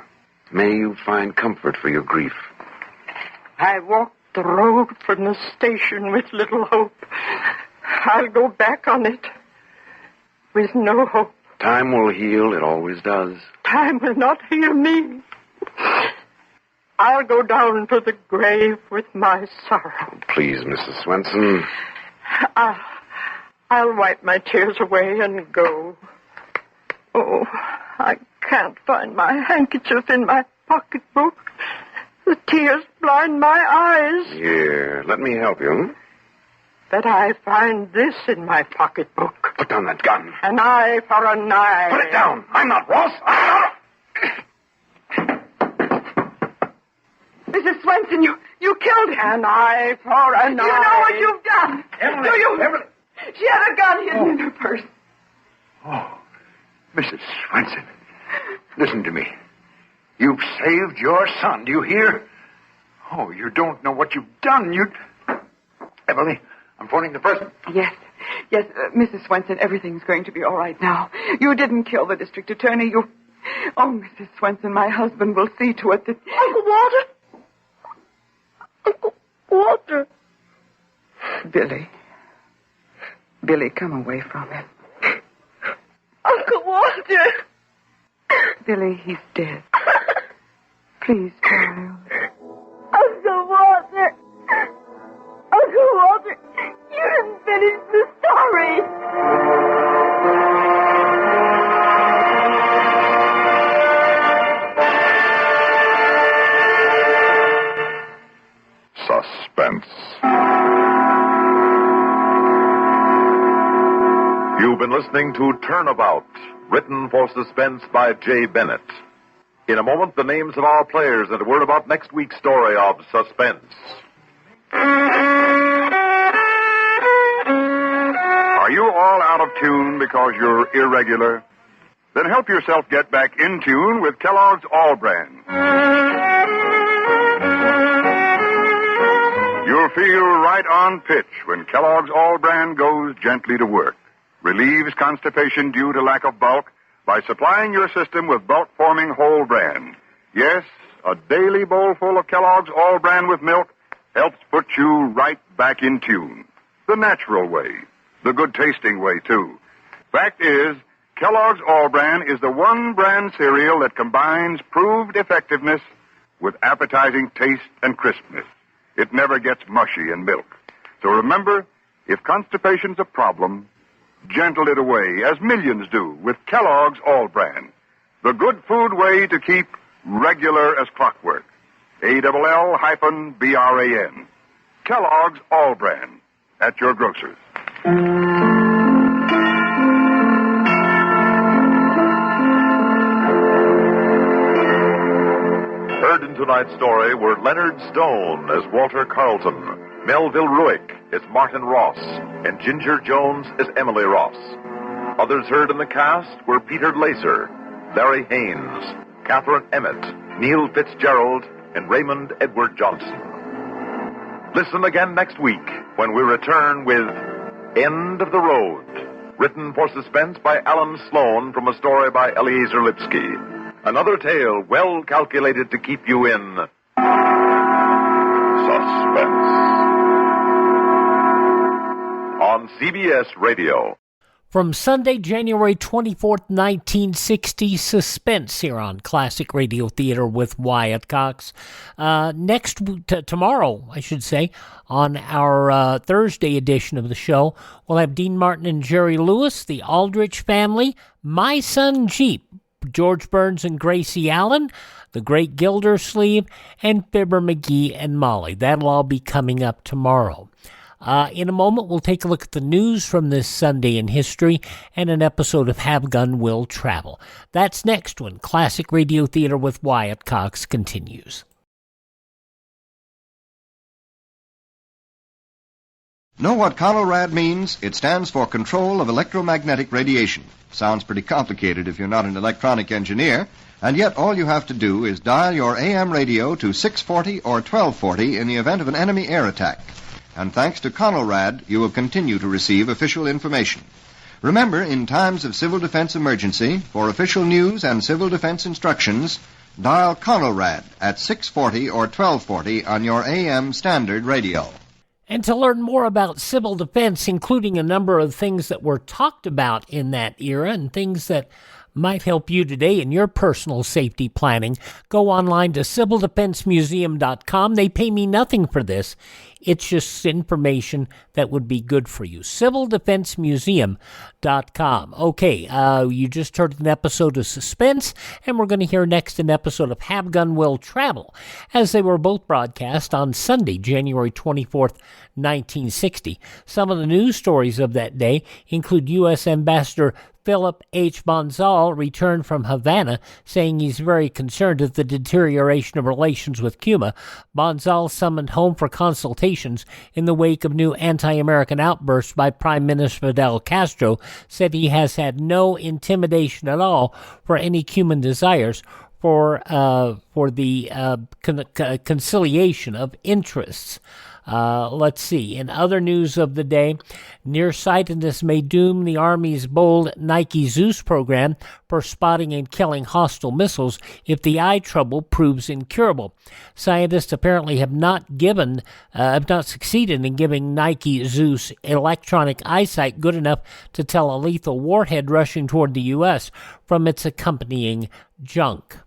May you find comfort for your grief. I walked the road from the station with little hope. I'll go back on it with no hope. Time will heal. It always does. Time will not heal me. I'll go down to the grave with my sorrow. Please, Mrs. Swenson. I'll wipe my tears away and go. Oh, I can't find my handkerchief in my pocketbook. The tears blind my eyes. Here, let me help you. But I find this in my pocketbook. Put down that gun. An eye for an eye. Put it down. I'm not Ross. Mrs. Swenson, you killed him. An eye for an eye. You know what you've done. Emily, Do you? Emily. She had a gun hidden in her purse. Oh, Mrs. Swenson, listen to me. You've saved your son, do you hear? Oh, you don't know what you've done. Emily, I'm phoning the president. Yes, Mrs. Swenson, everything's going to be all right now. You didn't kill the district attorney. Oh, Mrs. Swenson, my husband will see to it that... Uncle Walter? Uncle Walter? Billy, come away from him. Uncle Walter! Billy, he's dead. Please, child. Uncle Walter! Uncle Walter, you didn't finish the story! Suspense. You've been listening to Turnabout, written for Suspense by J. Bennett. In a moment, the names of our players and a word about next week's story of Suspense. Are you all out of tune because you're irregular? Then help yourself get back in tune with Kellogg's All Brand. You'll feel right on pitch when Kellogg's All Brand goes gently to work. Relieves constipation due to lack of bulk by supplying your system with bulk-forming whole bran. Yes, a daily bowl full of Kellogg's All Bran with milk helps put you right back in tune. The natural way. The good-tasting way, too. Fact is, Kellogg's All Bran is the one bran cereal that combines proved effectiveness with appetizing taste and crispness. It never gets mushy in milk. So remember, if constipation's a problem, gentle it away, as millions do, with Kellogg's All Bran. The good food way to keep regular as clockwork. ALL-BRAN. Kellogg's All Bran. At your grocer's. Heard in tonight's story were Leonard Stone as Walter Carlton, Melville Ruick as Martin Ross, and Ginger Jones as Emily Ross. Others heard in the cast were Peter Lacer, Larry Haynes, Catherine Emmett, Neil Fitzgerald, and Raymond Edward Johnson. Listen again next week when we return with End of the Road, written for Suspense by Alan Sloan from a story by Eliezer Lipsky. Another tale well calculated to keep you in suspense. On CBS Radio. From Sunday, January 24th, 1960, Suspense here on Classic Radio Theater with Wyatt Cox. Tomorrow, I should say, on our Thursday edition of the show, we'll have Dean Martin and Jerry Lewis, the Aldrich Family, My Son Jeep, George Burns and Gracie Allen, The Great Gildersleeve, and Fibber McGee and Molly. That'll all be coming up tomorrow. In a moment, we'll take a look at the news from this Sunday in history and an episode of Have Gun Will Travel. That's next when Classic Radio Theater with Wyatt Cox continues. Know what CONELRAD means? It stands for Control of Electromagnetic Radiation. Sounds pretty complicated if you're not an electronic engineer, and yet all you have to do is dial your AM radio to 640 or 1240 in the event of an enemy air attack. And thanks to CONELRAD, you will continue to receive official information. Remember, in times of civil defense emergency, for official news and civil defense instructions, dial CONELRAD at 640 or 1240 on your AM standard radio. And to learn more about civil defense, including a number of things that were talked about in that era and things that might help you today in your personal safety planning, go online to civildefensemuseum.com. They pay me nothing for this. It's just information that would be good for you. civildefensemuseum.com. Okay, you just heard an episode of Suspense, and we're going to hear next an episode of Have Gun Will Travel, as they were both broadcast on Sunday, January 24th, 1960. Some of the news stories of that day include U.S. Ambassador Philip H. Bonzal returned from Havana, saying he's very concerned at the deterioration of relations with Cuba. Bonzal, summoned home for consultations in the wake of new anti-American outbursts by Prime Minister Fidel Castro, said he has had no intimidation at all for any Cuban desires for the conciliation of interests. Let's see. In other news of the day, nearsightedness may doom the Army's bold Nike Zeus program for spotting and killing hostile missiles if the eye trouble proves incurable. Scientists apparently have not succeeded in giving Nike Zeus electronic eyesight good enough to tell a lethal warhead rushing toward the U.S. from its accompanying junk.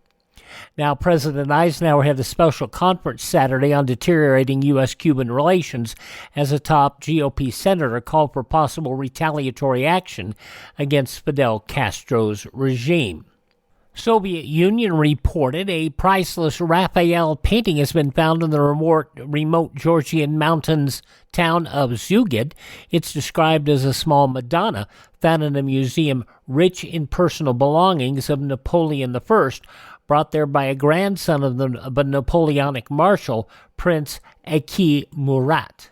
Now, President Eisenhower had a special conference Saturday on deteriorating U.S.-Cuban relations as a top GOP senator called for possible retaliatory action against Fidel Castro's regime. Soviet Union reported a priceless Raphael painting has been found in the remote Georgian mountains town of Zugid. It's described as a small Madonna found in a museum rich in personal belongings of Napoleon I, brought there by a grandson of the Napoleonic Marshal, Prince Aki Murat.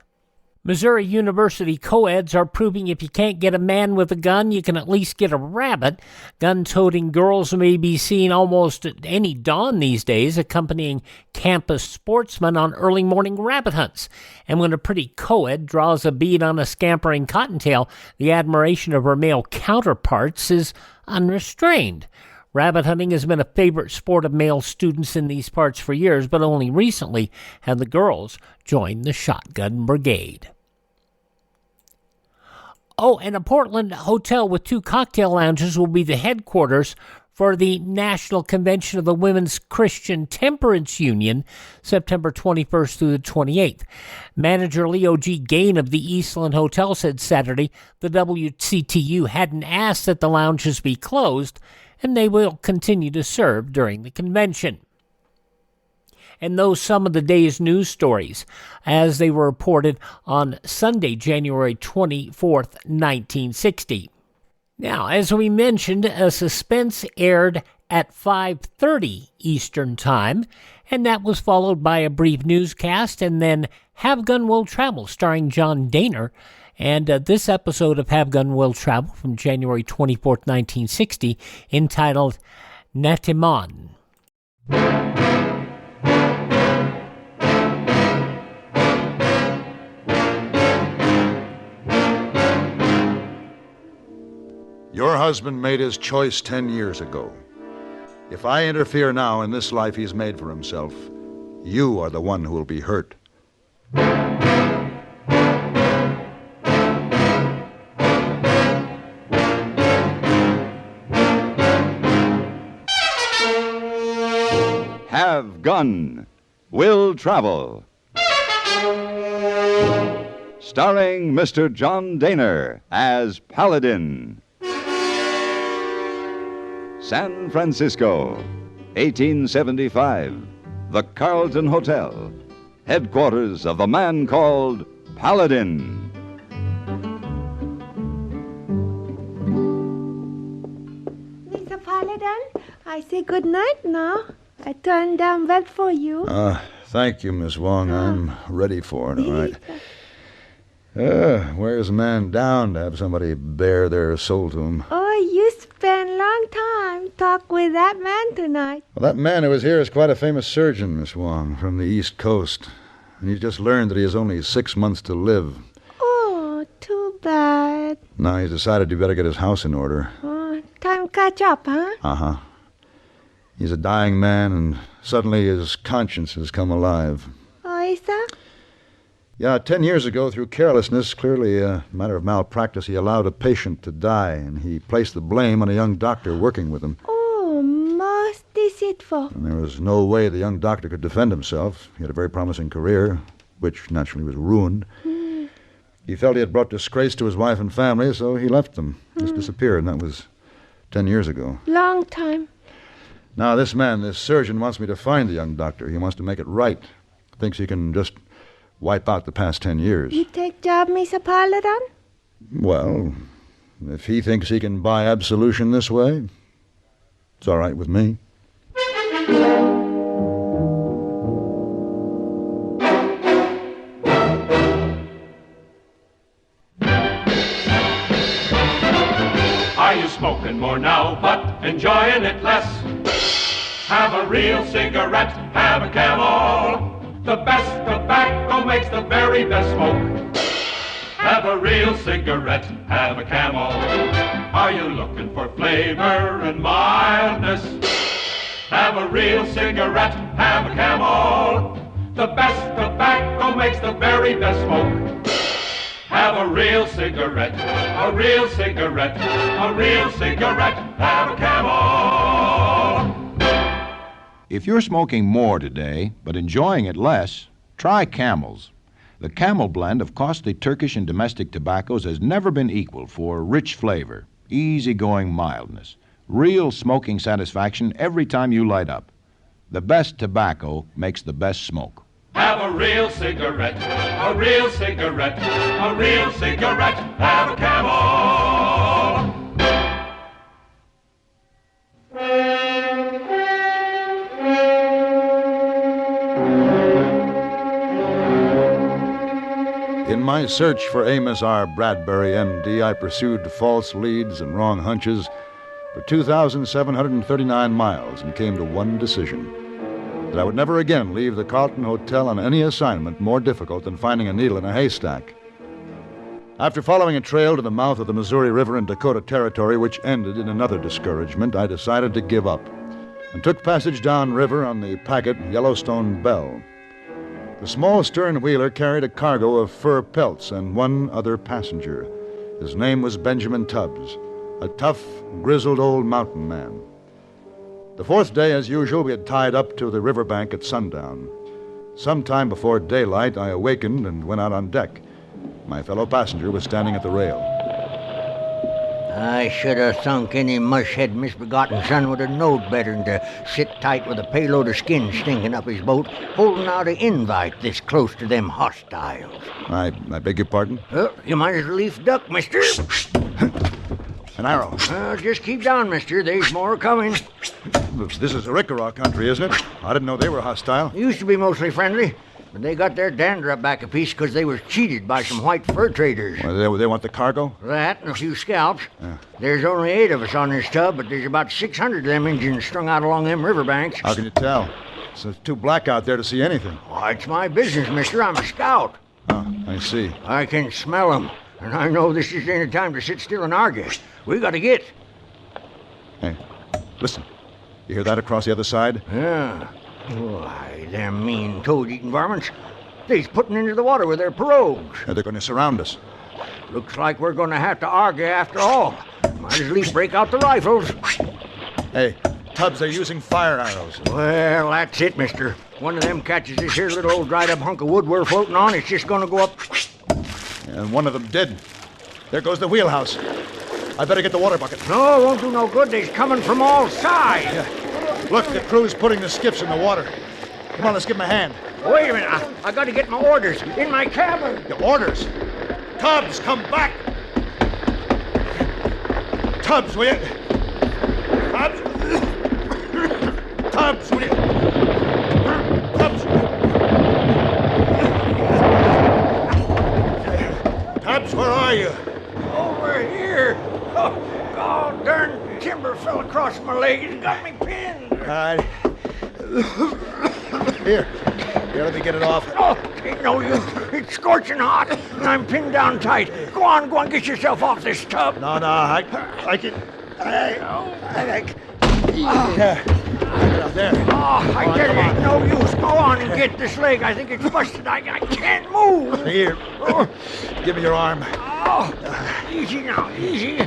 Missouri University co-eds are proving if you can't get a man with a gun, you can at least get a rabbit. Gun-toting girls may be seen almost at any dawn these days, accompanying campus sportsmen on early morning rabbit hunts. And when a pretty co-ed draws a bead on a scampering cottontail, the admiration of her male counterparts is unrestrained. Rabbit hunting has been a favorite sport of male students in these parts for years, but only recently have the girls joined the shotgun brigade. Oh, and a Portland hotel with 2 cocktail lounges will be the headquarters for the National Convention of the Women's Christian Temperance Union, September 21st through the 28th. Manager Leo G. Gain of the Eastland Hotel said Saturday the WCTU hadn't asked that the lounges be closed, and they will continue to serve during the convention. And those some of the day's news stories as they were reported on Sunday, January 24th, 1960. Now, as we mentioned, a Suspense aired at 5:30 Eastern Time, and that was followed by a brief newscast, and then Have Gun Will Travel, starring John Dehner. And this episode of Have Gun Will Travel from January 24th, 1960, entitled Natimon. Your husband made his choice 10 years ago. If I interfere now in this life he's made for himself, you are the one who will be hurt. Have Gun Will Travel. Starring Mr. John Dehner as Paladin. San Francisco, 1875. The Carlton Hotel, headquarters of the man called Paladin. Mr. Paladin, I say good night now. I turned down bed for you. Thank you, Miss Wong. I'm ready for it, all right. Wears a man down to have somebody bare their soul to him. Oh, you spent a long time talk with that man tonight. Well, that man who was here is quite a famous surgeon, Miss Wong, from the East Coast. And he's just learned that he has only 6 months to live. Oh, too bad. Now he's decided he better get his house in order. Oh, time catch up, huh? Uh-huh. He's a dying man, and suddenly his conscience has come alive. Oh, is that? Yeah, 10 years ago, through carelessness, clearly a matter of malpractice, he allowed a patient to die, and he placed the blame on a young doctor working with him. Oh, most deceitful. And there was no way the young doctor could defend himself. He had a very promising career, which naturally was ruined. He felt he had brought disgrace to his wife and family, so he left them. Just disappeared, and that was 10 years ago. Long time. Now, this man, this surgeon, wants me to find the young doctor. He wants to make it right. Thinks he can just wipe out the past 10 years. You take job, Mr. Paladin? Well, if he thinks he can buy absolution this way, it's all right with me. Are you smoking more now, but enjoying it less? Have a real cigarette, have a Camel. The best tobacco makes the very best smoke. Have a real cigarette, have a Camel. Are you looking for flavor and mildness? Have a real cigarette, have a Camel. The best tobacco makes the very best smoke. Have a real cigarette, a real cigarette, a real cigarette, have a Camel. If you're smoking more today, but enjoying it less, try Camels. The Camel blend of costly Turkish and domestic tobaccos has never been equaled for rich flavor, easygoing mildness, real smoking satisfaction every time you light up. The best tobacco makes the best smoke. Have a real cigarette, a real cigarette, a real cigarette, have a Camel. In my search for Amos R. Bradbury, M.D., I pursued false leads and wrong hunches for 2,739 miles and came to one decision: that I would never again leave the Carlton Hotel on any assignment more difficult than finding a needle in a haystack. After following a trail to the mouth of the Missouri River in Dakota Territory, which ended in another discouragement, I decided to give up and took passage downriver on the packet Yellowstone Belle. The small stern wheeler carried a cargo of fur pelts and one other passenger. His name was Benjamin Tubbs, a tough, grizzled old mountain man. The fourth day, as usual, we had tied up to the riverbank at sundown. Sometime before daylight, I awakened and went out on deck. My fellow passenger was standing at the rail. I should have thunk any mush-head misbegotten son would have knowed better than to sit tight with a payload of skin stinking up his boat, holding out an invite this close to them hostiles. I beg your pardon? You might as well leaf duck, mister. An arrow. Just keep down, mister. There's more coming. This is Arikara country, isn't it? I didn't know they were hostile. Used to be mostly friendly, but they got their dander up back a piece because they was cheated by some white fur traders. Well, they want the cargo? That and a few scalps. Yeah. There's only 8 of us on this tub, but there's about 600 of them Indians strung out along them riverbanks. How can you tell? It's too black out there to see anything. Oh, it's my business, mister. I'm a scout. Oh, I see. I can smell them, and I know this just ain't a time to sit still and argue. We got to get. Hey, listen. You hear that across the other side? Yeah. Why, them mean toad-eating varmints. They's putting into the water with their pirogues. They're going to surround us. Looks like we're going to have to argue after all. Might as well break out the rifles. Hey, Tubbs, they're using fire arrows. Well, that's it, mister. One of them catches this here little old dried-up hunk of wood we're floating on, it's just going to go up. And one of them did. There goes the wheelhouse. I better get the water bucket. No, it won't do no good. They's coming from all sides. Yeah. Look, the crew's putting the skiffs in the water. Come on, let's give them a hand. Wait a minute. I got to get my orders in my cabin. Your orders? Tubbs, come back! Tubbs, will you? Tubbs? Tubbs, will you? Tubbs! Tubbs, where are you? Over here. Oh, God darn timber fell across my leg and got me pinned. All right. Here, let me get it off. Oh, ain't no use. It's scorching hot, and I'm pinned down tight. Go on, get yourself off this tub. No, I can. There. Oh, I tell you, ain't no use. Go on and get this leg. I think it's busted. I can't move. Here. Give me your arm. Oh, easy now, easy.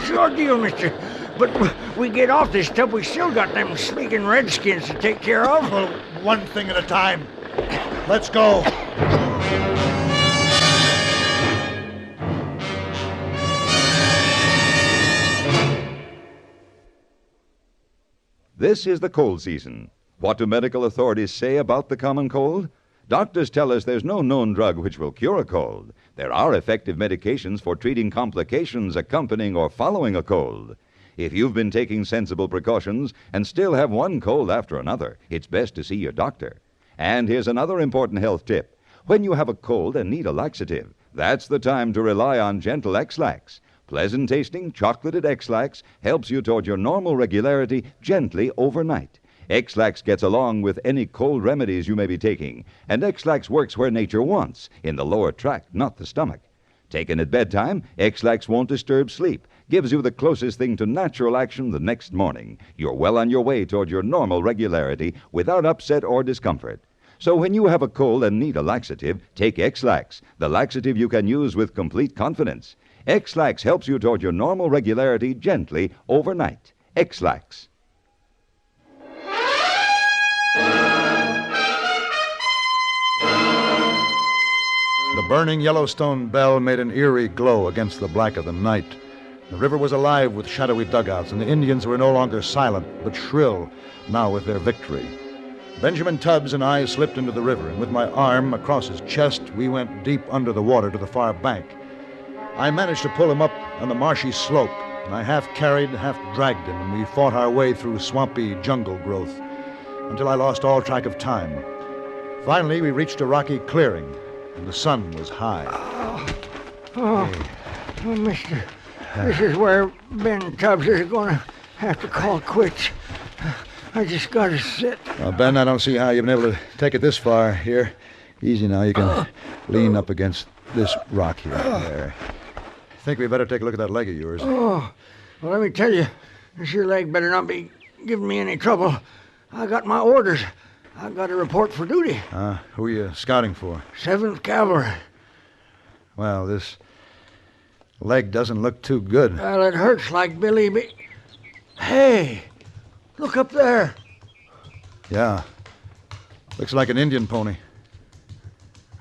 Sure deal, mister. But we get off this tub, we still got them sneaking redskins to take care of. Well, one thing at a time. Let's go. This is the cold season. What do medical authorities say about the common cold? Doctors tell us there's no known drug which will cure a cold. There are effective medications for treating complications accompanying or following a cold. If you've been taking sensible precautions and still have one cold after another, it's best to see your doctor. And here's another important health tip. When you have a cold and need a laxative, that's the time to rely on gentle X-Lax. Pleasant tasting, chocolated X-Lax helps you toward your normal regularity gently overnight. X-Lax gets along with any cold remedies you may be taking, and X-Lax works where nature wants, in the lower tract, not the stomach. Taken at bedtime, X-Lax won't disturb sleep, gives you the closest thing to natural action the next morning. You're well on your way toward your normal regularity without upset or discomfort. So when you have a cold and need a laxative, take X-Lax, the laxative you can use with complete confidence. X-Lax helps you toward your normal regularity gently overnight. X-Lax. The burning Yellowstone Belle made an eerie glow against the black of the night. The river was alive with shadowy dugouts, and the Indians were no longer silent, but shrill, now with their victory. Benjamin Tubbs and I slipped into the river, and with my arm across his chest, we went deep under the water to the far bank. I managed to pull him up on the marshy slope, and I half carried, half dragged him, and we fought our way through swampy jungle growth until I lost all track of time. Finally, we reached a rocky clearing, and the sun was high. Oh, mister, this is where Ben Tubbs is going to have to call quits. I just got to sit. Well, Ben, I don't see how you've been able to take it this far. Here, easy now. You can lean up against this rock here. There. I think we better take a look at that leg of yours. Oh, well, let me tell you, this your leg better not be giving me any trouble. I got my orders. I got a report for duty. Who are you scouting for? 7th Cavalry. Well, this leg doesn't look too good. Well, it hurts like Billy B. Hey, look up there. Yeah. Looks like an Indian pony.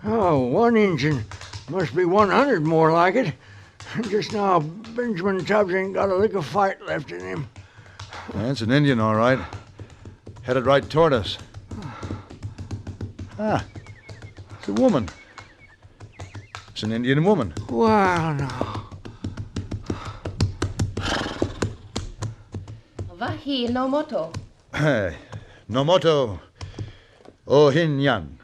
Oh, one Injun. Must be 100 more like it. Just now, Benjamin Tubbs ain't got a lick of fight left in him. Yeah, it's an Indian, all right. Headed right toward us. It's a woman. It's an Indian woman. Wow, no. Wahi no moto. Hey, Nomoto Ohinyan.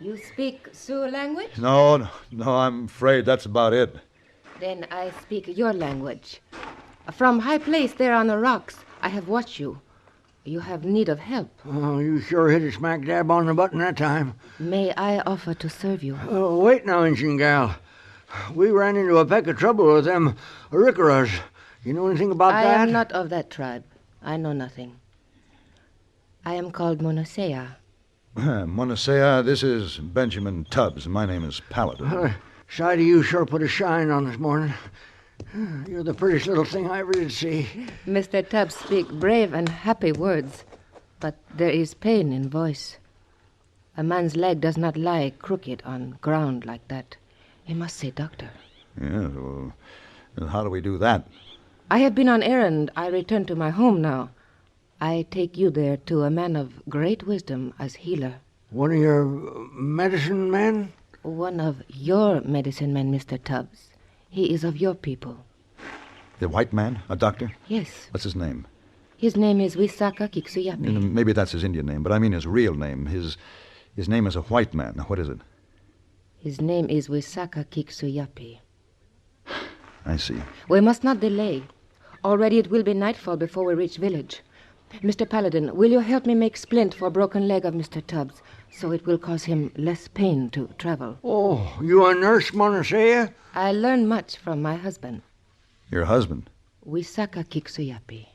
You speak Sioux language? No, I'm afraid that's about it. Then I speak your language. From high place there on the rocks, I have watched you. You have need of help. Oh, you sure hit it smack dab on the button that time. May I offer to serve you? Wait now, Injun gal. We ran into a peck of trouble with them Arikaras. You know anything about that? I am not of that tribe. I know nothing. I am called Monosea. Monosea, this is Benjamin Tubbs. My name is Paladin. Sight of you sure put a shine on this morning. You're the prettiest little thing I ever did see. Mr. Tubbs speak brave and happy words, but there is pain in voice. A man's leg does not lie crooked on ground like that. He must say doctor. Yeah, well, how do we do that? I have been on errand. I return to my home now. I take you there to a man of great wisdom as healer. One of your medicine men? One of your medicine men, Mr. Tubbs. He is of your people. The white man? A doctor? Yes. What's his name? His name is Wisaka Kiksuyapi. Maybe that's his Indian name, but I mean his real name. His name is a white man. Now, what is it? His name is Wisaka Kiksuyapi. I see. We must not delay. Already it will be nightfall before we reach village. Mr. Paladin, will you help me make splint for broken leg of Mr. Tubbs, so it will cause him less pain to travel? Oh, you a nurse, Monosea? I learn much from my husband. Your husband? Wisaka Kiksuyapi.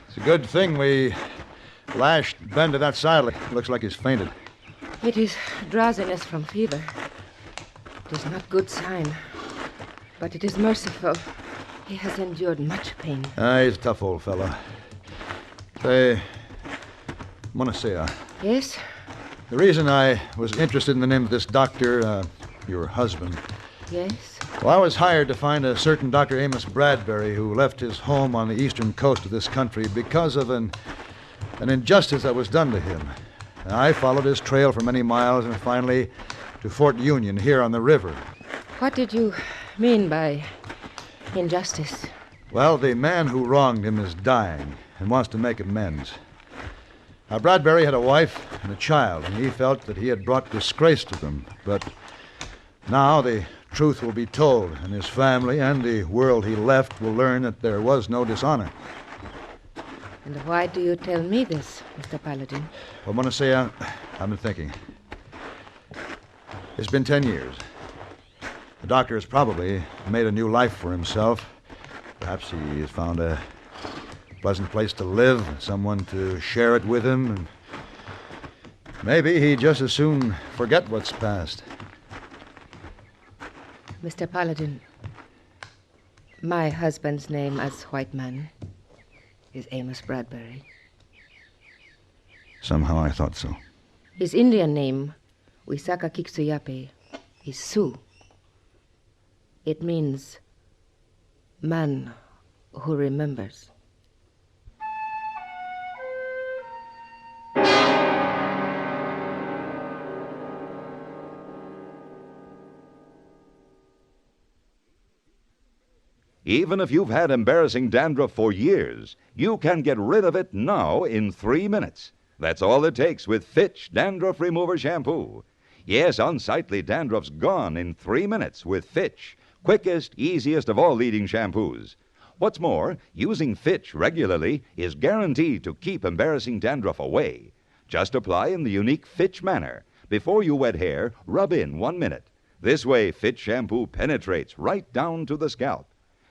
It's a good thing we lashed Ben to that saddle. Looks like he's fainted. It is drowsiness from fever. It is not good sign, but it is merciful. He has endured much pain. He's a tough old fellow. Say, Monosea. Yes? The reason I was interested in the name of this doctor, your husband. Yes? Well, I was hired to find a certain Dr. Amos Bradbury who left his home on the eastern coast of this country because of an injustice that was done to him. I followed his trail for many miles and finally to Fort Union here on the river. What did you mean by injustice? Well, the man who wronged him is dying and wants to make amends. Now, Bradbury had a wife and a child, and he felt that he had brought disgrace to them. But now the truth will be told, and his family and the world he left will learn that there was no dishonor. And why do you tell me this, Mr. Paladin? Well, Monosea, I've been thinking. It's been 10 years. The doctor has probably made a new life for himself. Perhaps he has found a pleasant place to live, someone to share it with him, and maybe he'd just as soon forget what's past. Mr. Paladin, my husband's name as white man is Amos Bradbury. Somehow I thought so. His Indian name, Wisaka Kiksuyapi, is Sioux. It means man who remembers. Even if you've had embarrassing dandruff for years, you can get rid of it now in 3 minutes. That's all it takes with Fitch Dandruff Remover Shampoo. Yes, unsightly dandruff's gone in 3 minutes with Fitch, quickest, easiest of all leading shampoos. What's more, using Fitch regularly is guaranteed to keep embarrassing dandruff away. Just apply in the unique Fitch manner. Before you wet hair, rub in 1 minute. This way, Fitch shampoo penetrates right down to the scalp.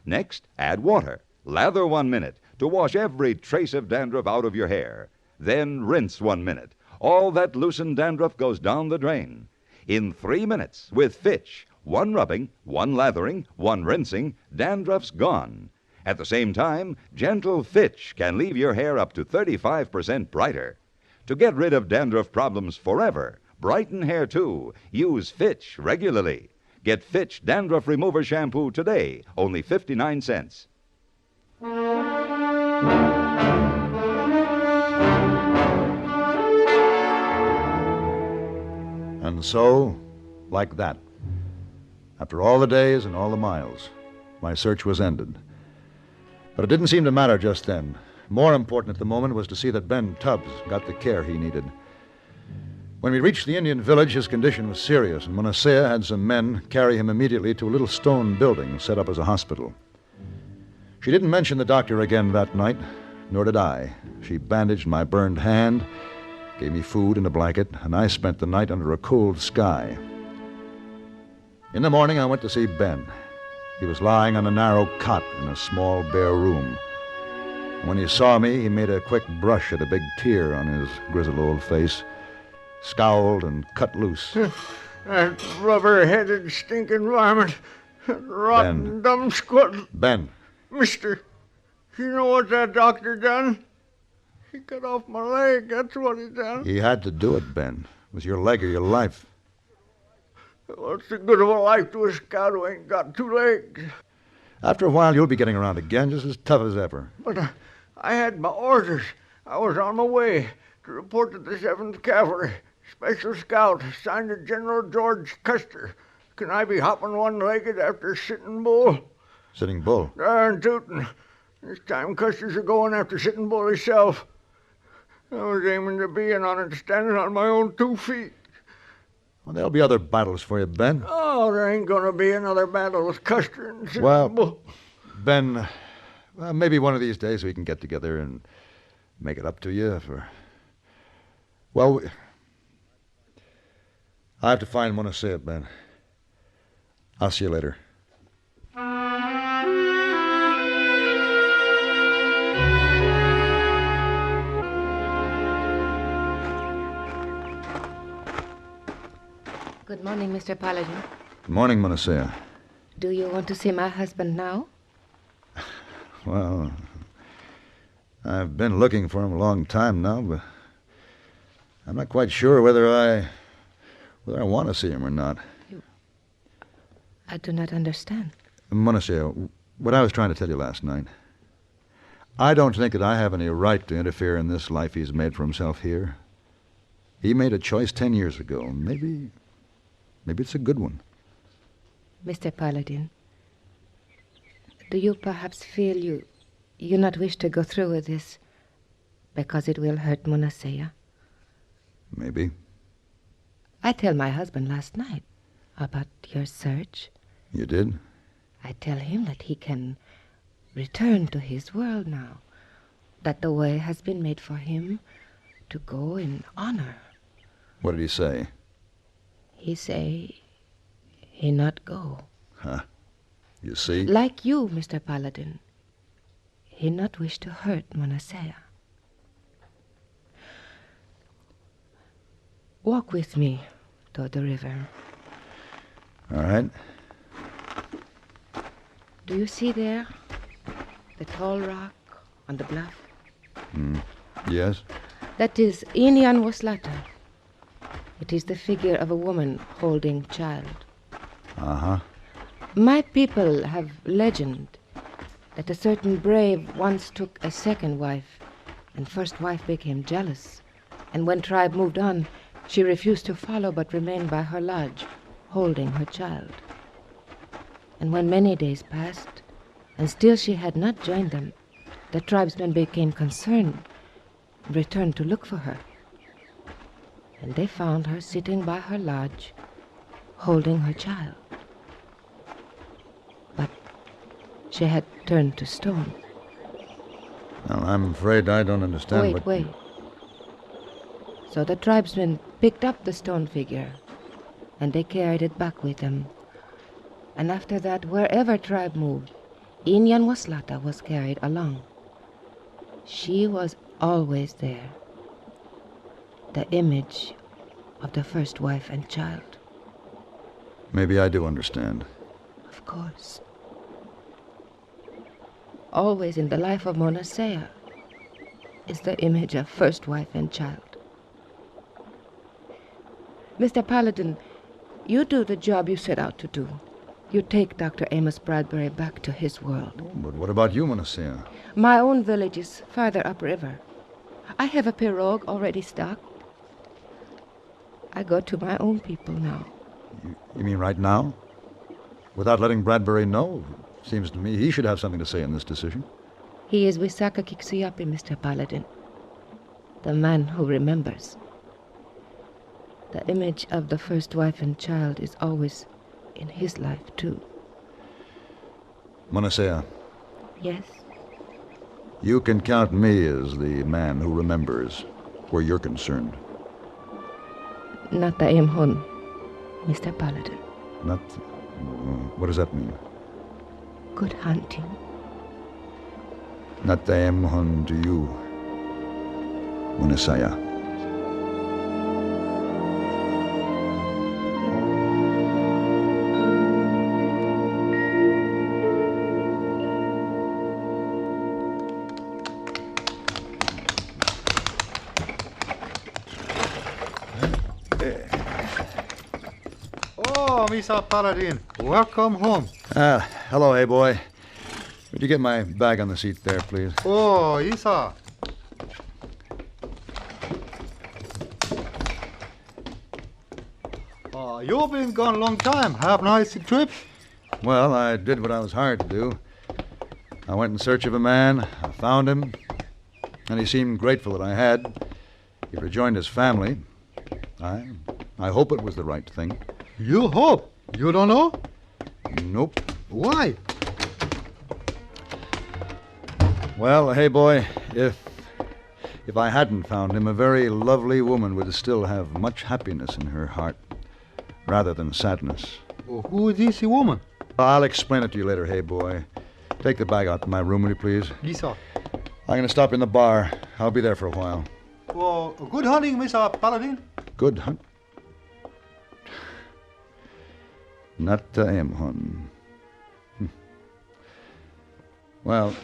Next, add water. Lather 1 minute to wash every trace of dandruff out of your hair. Then rinse 1 minute. All that loosened dandruff goes down the drain. In 3 minutes, with Fitch, 1 rubbing, 1 lathering, 1 rinsing, dandruff's gone. At the same time, gentle Fitch can leave your hair up to 35% brighter. To get rid of dandruff problems forever, brighten hair too, use Fitch regularly. Get Fitch Dandruff Remover Shampoo today, only 59 cents. And so, like that, after all the days and all the miles, my search was ended. But it didn't seem to matter just then. More important at the moment was to see that Ben Tubbs got the care he needed. When we reached the Indian village, his condition was serious, and Monasea had some men carry him immediately to a little stone building set up as a hospital. She didn't mention the doctor again that night, nor did I. She bandaged my burned hand, gave me food and a blanket, and I spent the night under a cold sky. In the morning, I went to see Ben. He was lying on a narrow cot in a small, bare room. And when he saw me, he made a quick brush at a big tear on his grizzled old face, scowled and cut loose. That rubber-headed, stinking varmint. Rotten, dumb squat. Ben. Mister, you know what that doctor done? He cut off my leg, that's what he done. He had to do it, Ben. It was your leg or your life. What's the good of a life to a scout who ain't got 2 legs? After a while, you'll be getting around again, just as tough as ever. But I had my orders. I was on my way to report to the 7th Cavalry. Special scout, assigned to General George Custer. Can I be hopping one-legged after Sitting Bull? Sitting Bull? Darn tootin'. This time Custer's a going after Sitting Bull himself. I was aiming to be in on it, standing on my own 2 feet. Well, there'll be other battles for you, Ben. Oh, there ain't going to be another battle with Custer and Sitting Bull. Ben, maybe one of these days we can get together and make it up to you for... Well, I have to find Monasea, Ben. I'll see you later. Good morning, Mr. Paladin. Good morning, Monasea. Do you want to see my husband now? Well, I've been looking for him a long time now, but I'm not quite sure whether I want to see him or not. I do not understand. Monasea, what I was trying to tell you last night, I don't think that I have any right to interfere in this life he's made for himself here. He made a choice 10 years ago. Maybe it's a good one. Mr. Paladin, do you perhaps feel you not wish to go through with this because it will hurt Monasea? Maybe. I tell my husband last night about your search. You did? I tell him that he can return to his world now, that the way has been made for him to go in honor. What did he say? He say he not go. Huh. You see? Like you, Mr. Paladin. He not wish to hurt Monasea. Walk with me toward the river. All right. Do you see there the tall rock on the bluff? Yes? That is Inian Waslata. It is the figure of a woman holding child. Uh-huh. My people have legend that a certain brave once took a second wife, and first wife became jealous. And when tribe moved on, she refused to follow but remained by her lodge, holding her child. And when many days passed, And still she had not joined them. The tribesmen became concerned, returned to look for her. And they found her sitting by her lodge, holding her child. But she had turned to stone. Well, I'm afraid I don't understand Wait. So the tribesmen picked up the stone figure, and they carried it back with them. And after that, wherever tribe moved, Inyan Waslata was carried along. She was always there, the image of the first wife and child. Maybe I do understand. Of course. Always in the life of Mona Sea is the image of first wife and child. Mr. Paladin, you do the job you set out to do. You take Dr. Amos Bradbury back to his world. But what about you, Monasea? My own village is farther upriver. I have a pirogue already stocked. I go to my own people now. You mean right now? Without letting Bradbury know? Seems to me he should have something to say in this decision. He is Wisaka Kiksuyapi, Mr. Paladin. The man who remembers. The image of the first wife and child is always in his life, too. Monasea. Yes? You can count me as the man who remembers where you're concerned. Not the Imhun, Mr. Paladin. Not... what does that mean? Good hunting. Not the Imhun to you, Monasea. Mr. Paladin, welcome home. Hello, hey boy. Would you get my bag on the seat there, please? Oh, Isa. You've been gone a long time. Have a nice trip? Well, I did what I was hired to do. I went in search of a man. I found him. And he seemed grateful that I had. He rejoined his family. I hope it was the right thing. You hope? You don't know? Nope. Why? Well, hey boy, if I hadn't found him, a very lovely woman would still have much happiness in her heart, rather than sadness. Well, who is this woman? I'll explain it to you later, hey boy. Take the bag out to my room, will you please? Yes, sir. I'm going to stop in the bar. I'll be there for a while. Well, good hunting, Mr. Paladin. Good hunt. Not the Imhun. Well...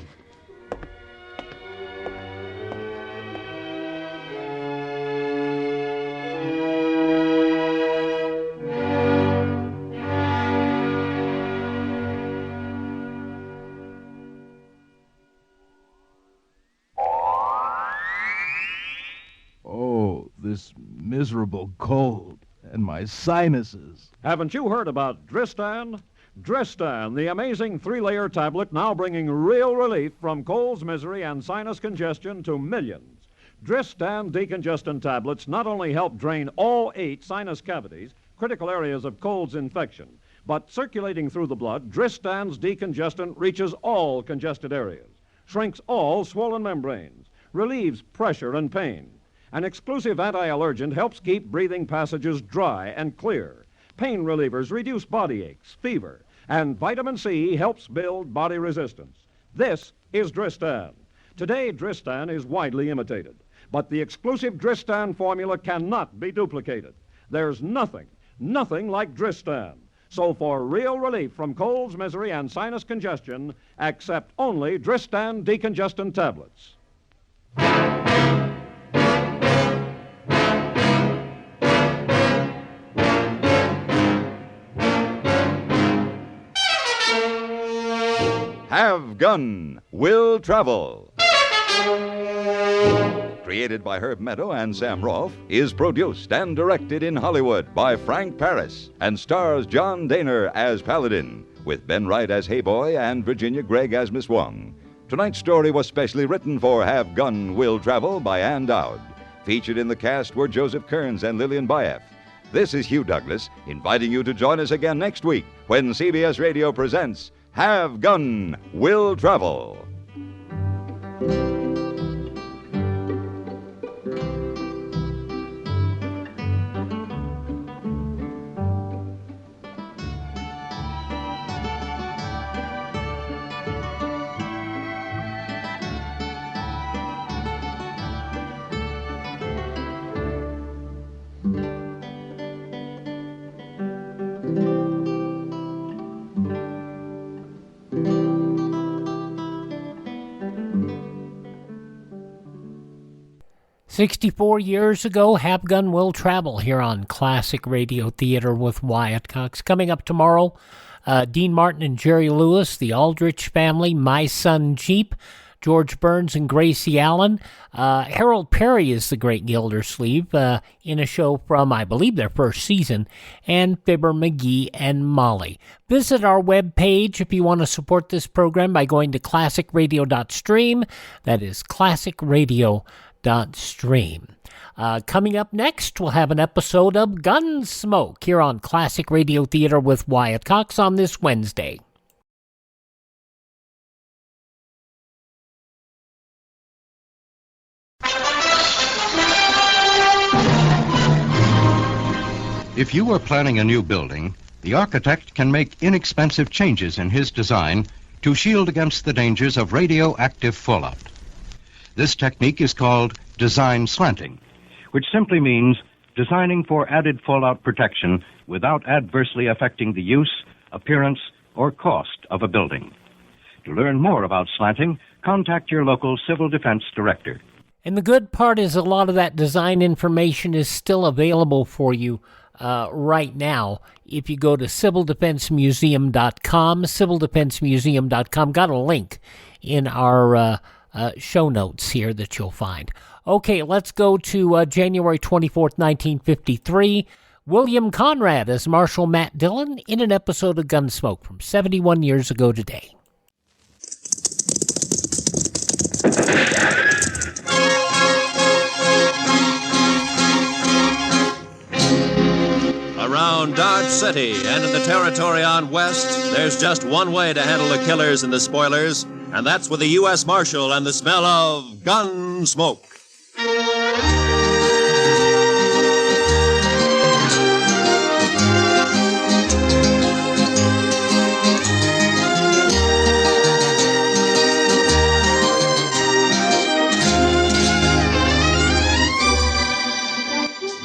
Oh, this miserable cold. And my sinuses. Haven't you heard about Dristan? Dristan, the amazing 3-layer tablet now bringing real relief from colds, misery, and sinus congestion to millions. Dristan decongestant tablets not only help drain all 8 sinus cavities, critical areas of cold's infection, but circulating through the blood, Dristan's decongestant reaches all congested areas, shrinks all swollen membranes, relieves pressure and pain. An exclusive anti-allergent helps keep breathing passages dry and clear. Pain relievers reduce body aches, fever, and vitamin C helps build body resistance. This is Dristan. Today, Dristan is widely imitated, but the exclusive Dristan formula cannot be duplicated. There's nothing like Dristan. So for real relief from colds, misery, and sinus congestion, accept only Dristan decongestant tablets. Have Gun Will Travel. Created by Herb Meadow and Sam Rolfe, is produced and directed in Hollywood by Frank Paris and stars John Daner as Paladin, with Ben Wright as Hayboy and Virginia Gregg as Miss Wong. Tonight's story was specially written for Have Gun Will Travel by Ann Dowd. Featured in the cast were Joseph Kearns and Lillian Bayef. This is Hugh Douglas, inviting you to join us again next week when CBS Radio presents Have Gun Will Travel. 64 years ago, Have Gun Will Travel here on Classic Radio Theater with Wyatt Cox. Coming up tomorrow, Dean Martin and Jerry Lewis, the Aldrich Family, My Son Jeep, George Burns and Gracie Allen. Harold Perry is the great Gildersleeve in a show from, I believe, their first season, and Fibber McGee and Molly. Visit our webpage if you want to support this program by going to classicradio.stream. That is classicradio.stream. Coming up next, we'll have an episode of Gunsmoke here on Classic Radio Theater with Wyatt Cox on this Wednesday. If you are planning a new building, the architect can make inexpensive changes in his design to shield against the dangers of radioactive fallout. This technique is called design slanting, which simply means designing for added fallout protection without adversely affecting the use, appearance, or cost of a building. To learn more about slanting, contact your local civil defense director. And the good part is a lot of that design information is still available for you right now if you go to civildefensemuseum.com, civildefensemuseum.com. Got a link in our show notes here that you'll find. Okay, let's go to January 24th, 1953. William Conrad as Marshal Matt Dillon in an episode of Gunsmoke from 71 years ago today. Around Dodge City and in the territory on West, there's just one way to handle the killers and the spoilers, and that's with the U.S. Marshal and the smell of gun smoke.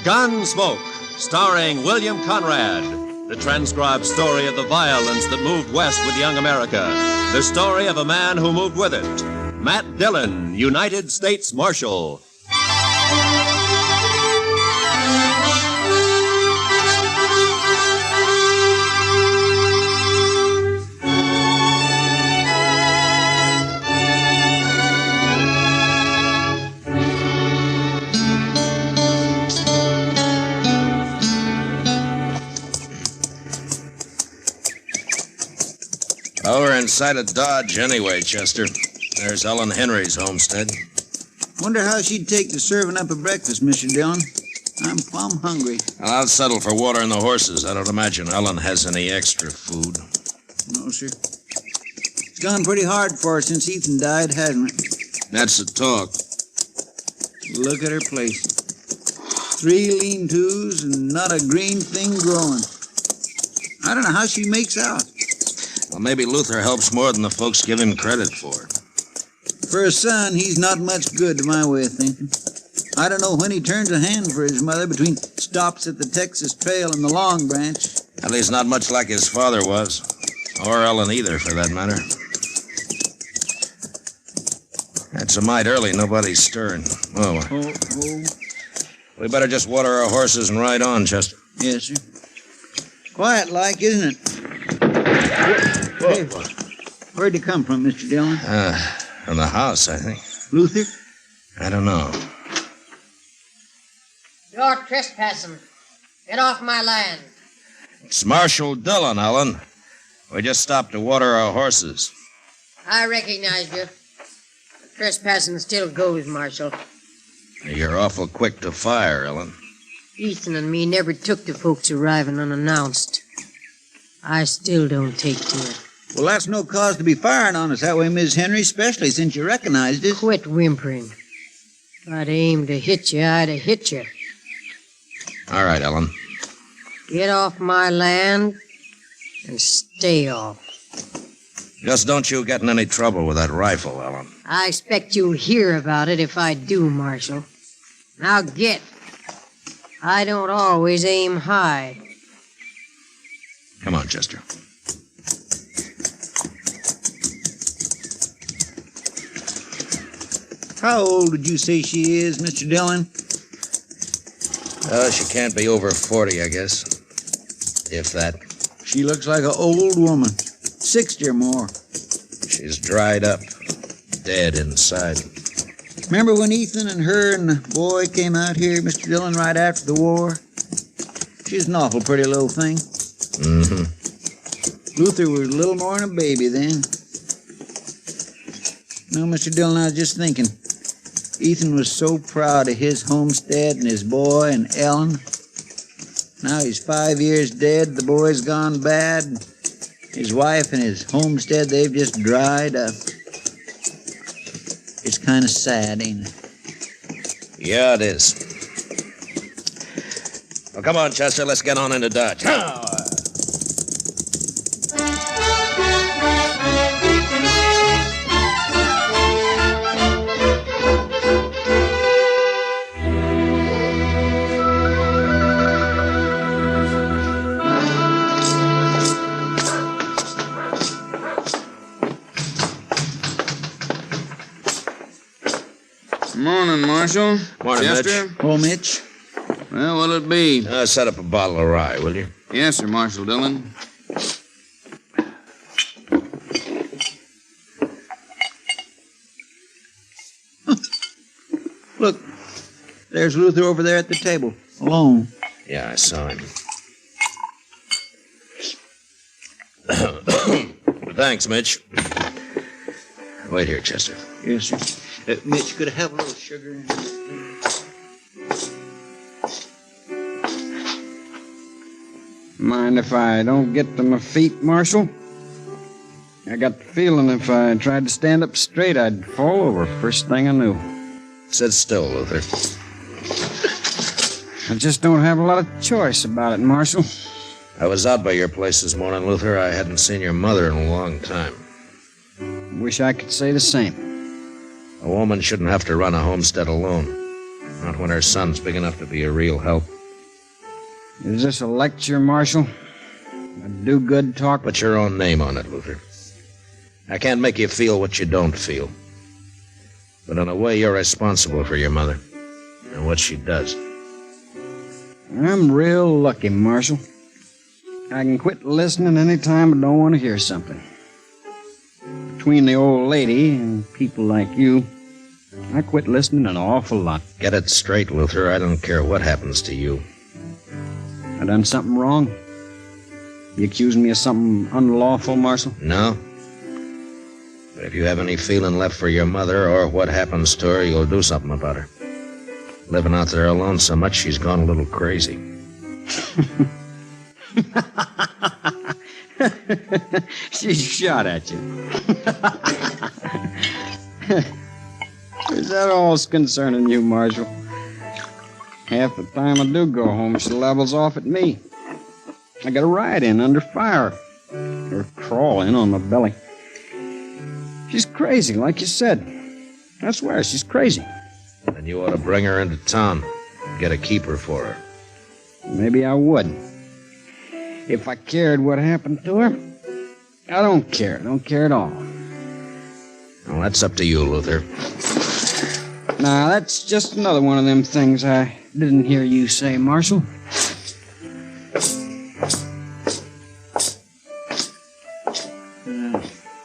Gunsmoke, starring William Conrad. The transcribed story of the violence that moved west with young America. The story of a man who moved with it. Matt Dillon, United States Marshal. Well, we're inside of Dodge anyway, Chester. There's Ellen Henry's homestead. Wonder how she'd take to serving up a breakfast, Mr. Dillon. I'm plumb hungry. Well, I'll settle for water and the horses. I don't imagine Ellen has any extra food. No, sir. It's gone pretty hard for her since Ethan died, hasn't it? That's the talk. Look at her place. 3 lean-tos and not a green thing growing. I don't know how she makes out. Well, maybe Luther helps more than the folks give him credit for. For a son, he's not much good to my way of thinking. I don't know when he turns a hand for his mother between stops at the Texas Trail and the Long Branch. At least not much like his father was. Or Ellen either, for that matter. It's a mite early. Nobody's stirring. Oh. We better just water our horses and ride on, Chester. Yes, sir. Quiet-like, isn't it? Hey, where'd you come from, Mr. Dillon? From the house, I think. Luther? I don't know. You're trespassing. Get off my land. It's Marshal Dillon, Ellen. We just stopped to water our horses. I recognized you. Trespassing still goes, Marshal. You're awful quick to fire, Ellen. Ethan and me never took to folks arriving unannounced. I still don't take to it. Well, that's no cause to be firing on us that way, Miss Henry, especially since you recognized us. Quit whimpering. If I'd aimed to hit you, I'd have hit you. All right, Ellen. Get off my land and stay off. Just don't you get in any trouble with that rifle, Ellen. I expect you'll hear about it if I do, Marshal. Now get. I don't always aim high. Come on, Chester. How old would you say she is, Mr. Dillon? She can't be over 40, I guess. If that. She looks like an old woman. 60 or more. She's dried up. Dead inside. Remember when Ethan and her and the boy came out here, Mr. Dillon, right after the war? She's an awful pretty little thing. Mm-hmm. Luther was a little more than a baby then. No, Mr. Dillon, I was just thinking. Ethan was so proud of his homestead and his boy and Ellen. Now he's 5 years dead, the boy's gone bad. His wife and his homestead, they've just dried up. It's kind of sad, ain't it? Yeah, it is. Well, come on, Chester, let's get on into Dodge. Morning, Marshal. Morning, Chester. Mitch. Oh, Mitch. Well, what'll it be? Set up a bottle of rye, will you? Yes, sir, Marshal Dillon. Look, there's Luther over there at the table, alone. Yeah, I saw him. Thanks, Mitch. Wait here, Chester. Yes, sir. Mitch, could I have a little sugar in it? Mind if I don't get to my feet, Marshal? I got the feeling if I tried to stand up straight, I'd fall over first thing I knew. Sit still, Luther. I just don't have a lot of choice about it, Marshal. I was out by your place this morning, Luther. I hadn't seen your mother in a long time. Wish I could say the same. A woman shouldn't have to run a homestead alone. Not when her son's big enough to be a real help. Is this a lecture, Marshal? A do-good talk? Put your own name on it, Luther. I can't make you feel what you don't feel. But in a way, you're responsible for your mother and what she does. I'm real lucky, Marshal. I can quit listening any time I don't want to hear something. Between the old lady and people like you, I quit listening an awful lot. Get it straight, Luther. I don't care what happens to you. I done something wrong? You accusing me of something unlawful, Marshal? No. But if you have any feeling left for your mother or what happens to her, you'll do something about her. Living out there alone so much, she's gone a little crazy. She shot at you. Is that all's concerning you, Marshal? Half the time I do go home, she levels off at me. I got a ride in under fire. Or crawl in on my belly. She's crazy, like you said. I swear, she's crazy. Then you ought to bring her into town. Get a keeper for her. Maybe I would. If I cared what happened to her. I don't care. I don't care at all. Well, that's up to you, Luther. Now, that's just another one of them things I didn't hear you say, Marshal.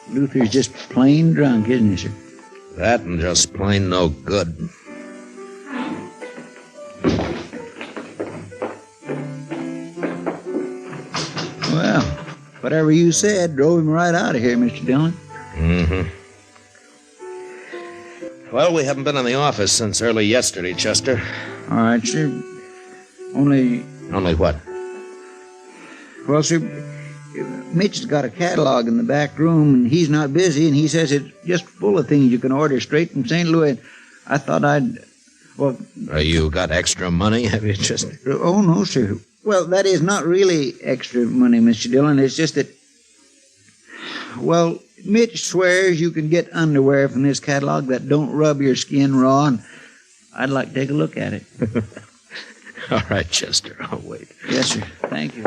Luther's just plain drunk, isn't he, sir? That and just plain no good. Whatever you said drove him right out of here, Mr. Dillon. Mm-hmm. Well, we haven't been in the office since early yesterday, Chester. All right, sir. Only what? Well, sir, Mitch has got a catalog in the back room, and he's not busy, and he says it's just full of things you can order straight from St. Louis. I thought well... You got extra money, have you, Chester? Oh, no, sir. Well, that is not really extra money, Mr. Dillon. It's just that... Well, Mitch swears you can get underwear from this catalog that don't rub your skin raw, and I'd like to take a look at it. All right, Chester, I'll wait. Yes, sir. Thank you.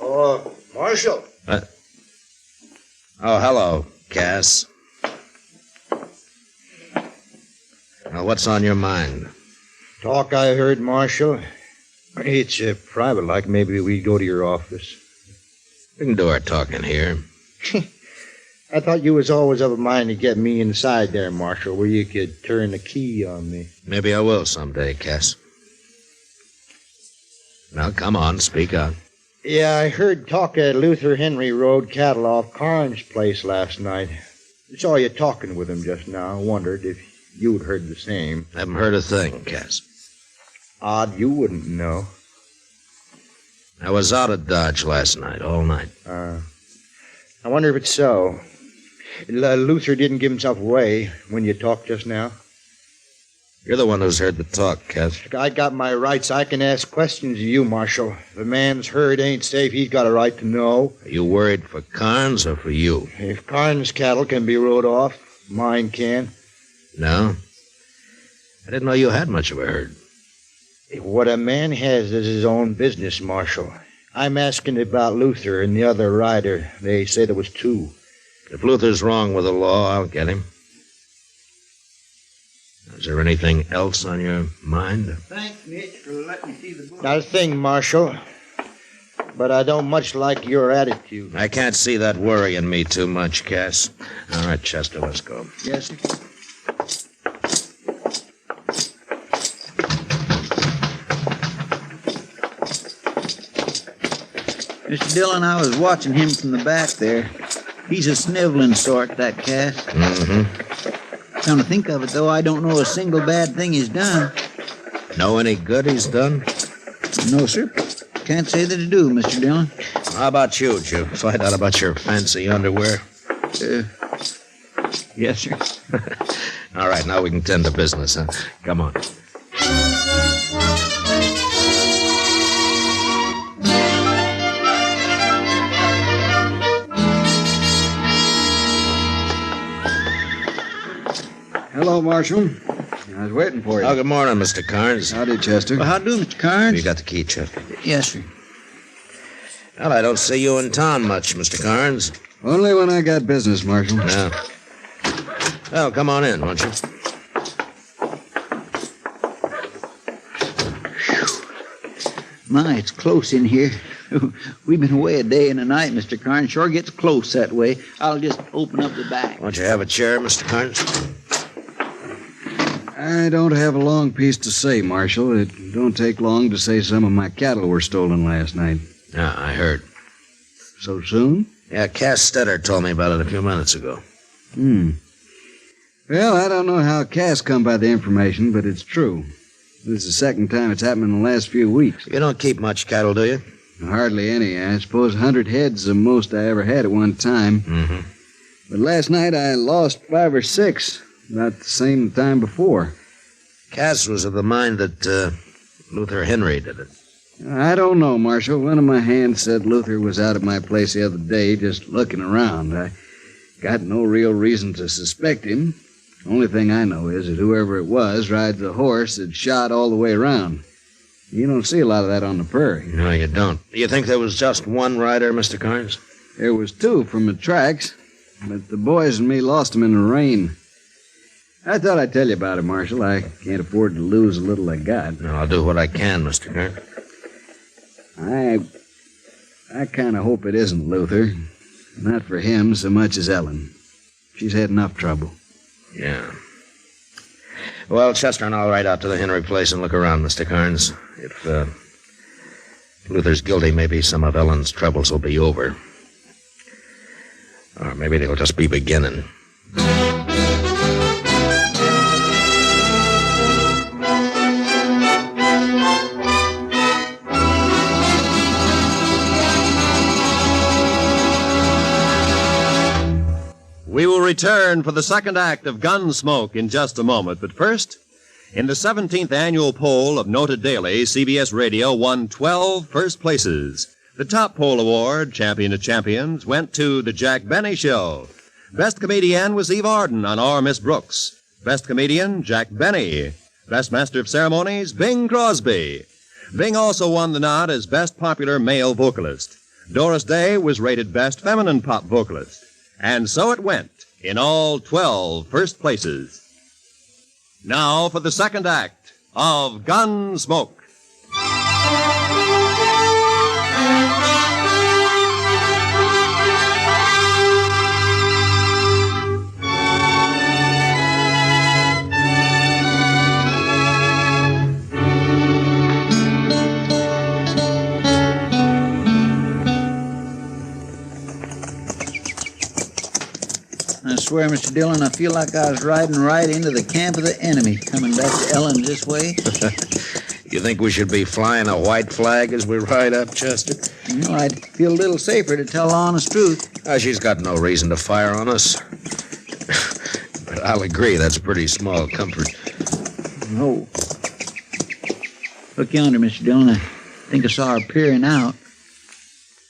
Oh, Marshal. Oh, hello, Cass. Now, what's on your mind? Talk I heard, Marshal. It's private, like maybe we go to your office. We can do our talking here. I thought you was always of a mind to get me inside there, Marshal, where you could turn the key on me. Maybe I will someday, Cass. Now, come on, speak out. Yeah, I heard talk at Luther Henry Road cattle off Carnes' place last night. Saw you talking with him just now. Wondered if you'd heard the same. Haven't heard a thing, Cass. Odd you wouldn't know. I was out at Dodge last night, all night. I wonder if it's so. Luther didn't give himself away when you talked just now. You're the one who's heard the talk, Cass. I got my rights. I can ask questions of you, Marshal. If a man's herd ain't safe, he's got a right to know. Are you worried for Carnes or for you? If Carnes' cattle can be rode off, mine can. No? I didn't know you had much of a herd. What a man has is his own business, Marshal. I'm asking about Luther and the other rider. They say there was two. If Luther's wrong with the law, I'll get him. Is there anything else on your mind? Thanks, Mitch, for letting me see the book. Not a thing, Marshal. But I don't much like your attitude. I can't see that worrying me too much, Cass. All right, Chester, let's go. Yes, sir. Mr. Dillon, I was watching him from the back there. He's a sniveling sort, that Cass. Mm-hmm. Come to think of it, though, I don't know a single bad thing he's done. Know any good he's done? No, sir. Can't say that I do, Mr. Dillon. How about you? Did you find out about your fancy underwear? Yes, sir. All right, now we can tend to business, huh? Come on. Hello, Marshal. I was waiting for you. Oh, good morning, Mr. Carnes. Howdy, Chester. Well, how do, Mr. Carnes? You got the key, Chester? Yes, sir. Well, I don't see you in town much, Mr. Carnes. Only when I got business, Marshal. No. Well, come on in, won't you? My, it's close in here. We've been away a day and a night, Mr. Carnes. Sure gets close that way. I'll just open up the back. Won't you have a chair, Mr. Carnes? I don't have a long piece to say, Marshal. It don't take long to say some of my cattle were stolen last night. Yeah, I heard. So soon? Yeah, Cass Stetter told me about it a few minutes ago. Well, I don't know how Cass come by the information, but it's true. This is the second time it's happened in the last few weeks. You don't keep much cattle, do you? Hardly any. I suppose 100 head's the most I ever had at one time. Mm-hmm. But last night I lost 5 or 6, about the same time before. Cass was of the mind that Luther Henry did it. I don't know, Marshal. One of my hands said Luther was out at my place the other day just looking around. I got no real reason to suspect him. Only thing I know is that whoever it was rides a horse that shot all the way around. You don't see a lot of that on the prairie. No, you don't. You think there was just one rider, Mr. Carnes? There was 2 from the tracks, but the boys and me lost them in the rain. I thought I'd tell you about it, Marshal. I can't afford to lose the little I got. No, I'll do what I can, Mr. Carnes. I kind of hope it isn't Luther. Not for him so much as Ellen. She's had enough trouble. Yeah. Well, Chester and I'll ride out to the Henry place and look around, Mr. Carnes. If Luther's guilty, maybe some of Ellen's troubles will be over. Or maybe they'll just be beginning. We will return for the second act of Gunsmoke in just a moment. But first, in the 17th annual poll of Noted Daily, CBS Radio won 12 first places. The top poll award, Champion of Champions, went to The Jack Benny Show. Best comedian was Eve Arden on Our Miss Brooks. Best comedian, Jack Benny. Best Master of Ceremonies, Bing Crosby. Bing also won the nod as Best Popular Male Vocalist. Doris Day was rated Best Feminine Pop Vocalist. And so it went in all 12 first places. Now for the second act of Gunsmoke. I swear, Mr. Dillon, I feel like I was riding right into the camp of the enemy, coming back to Ellen this way. You think we should be flying a white flag as we ride up, Chester? No, I'd feel a little safer to tell the honest truth. She's got no reason to fire on us. But I'll agree, that's pretty small comfort. No. Look yonder, Mr. Dillon. I think I saw her peering out.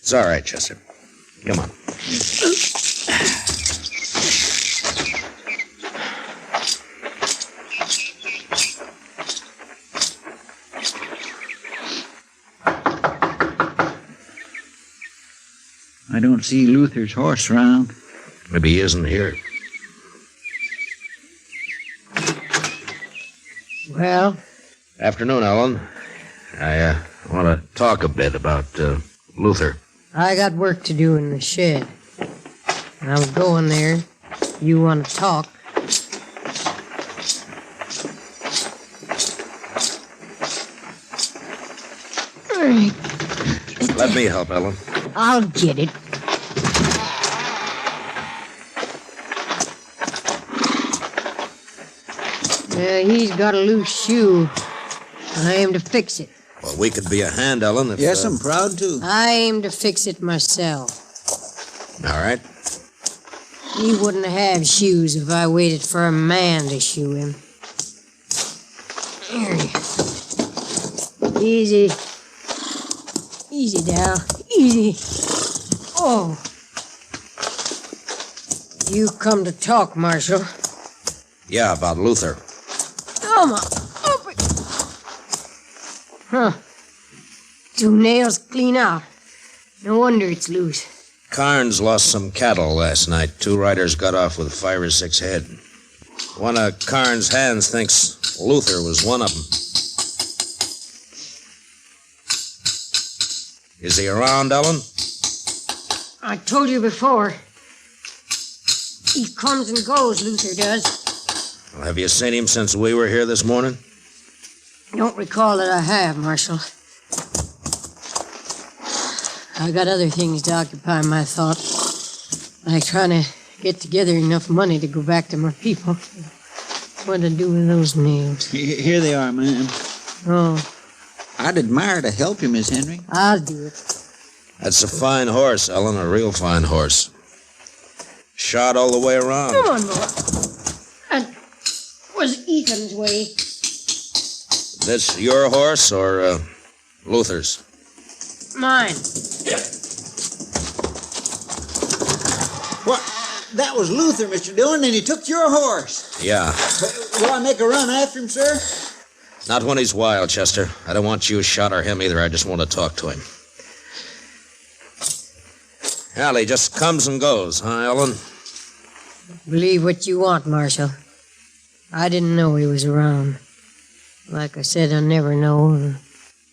It's all right, Chester. Come on. I don't see Luther's horse around. Maybe he isn't here. Well? Afternoon, Ellen. I want to talk a bit about Luther. I got work to do in the shed. I'm going there. You want to talk? Let me help, Ellen. I'll get it. He's got a loose shoe. I aim to fix it. Well, we could be a hand, Ellen, if... Yes, I'm proud to. I aim to fix it myself. All right. He wouldn't have shoes if I waited for a man to shoe him. Easy. Easy, Dal. Easy. Oh. You come to talk, Marshal. Yeah, about Luther. Come on. Open. Huh. 2 nails clean out. No wonder it's loose. Carnes lost some cattle last night. 2 riders got off with 5 or 6 head. One of Carnes' hands thinks Luther was one of them. Is he around, Ellen? I told you before. He comes and goes, Luther does. Well, have you seen him since we were here this morning? Don't recall that I have, Marshal. I got other things to occupy my thoughts, like trying to get together enough money to go back to my people. What to do with those nails? Here they are, ma'am. Oh. I'd admire to help you, Miss Henry. I'll do it. That's a fine horse, Ellen, a real fine horse. Shot all the way around. Come on, boy. That was Ethan's way. This your horse or Luther's? Mine. What? That was Luther, Mr. Dillon, and he took your horse. Yeah. Will I make a run after him, sir? Not when he's wild, Chester. I don't want you shot or him either. I just want to talk to him. Hell, he just comes and goes, huh, Ellen? Believe what you want, Marshal. I didn't know he was around. Like I said, I never know or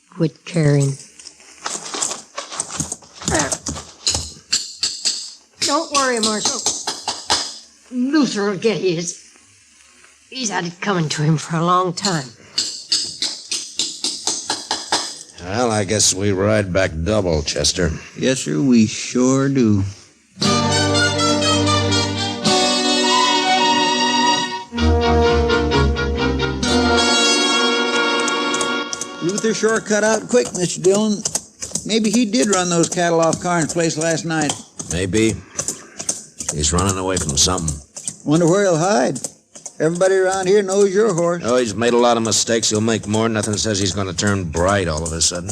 quit caring. Don't worry, Marshal. Luther will get his. He's had it coming to him for a long time. Well, I guess we ride back double, Chester. Yes, sir, we sure do. Luther sure cut out quick, Mr. Dillon. Maybe he did run those cattle off Carnes' place last night. Maybe. He's running away from something. Wonder where he'll hide. Everybody around here knows your horse. Oh, he's made a lot of mistakes. He'll make more. Nothing says he's going to turn bright all of a sudden.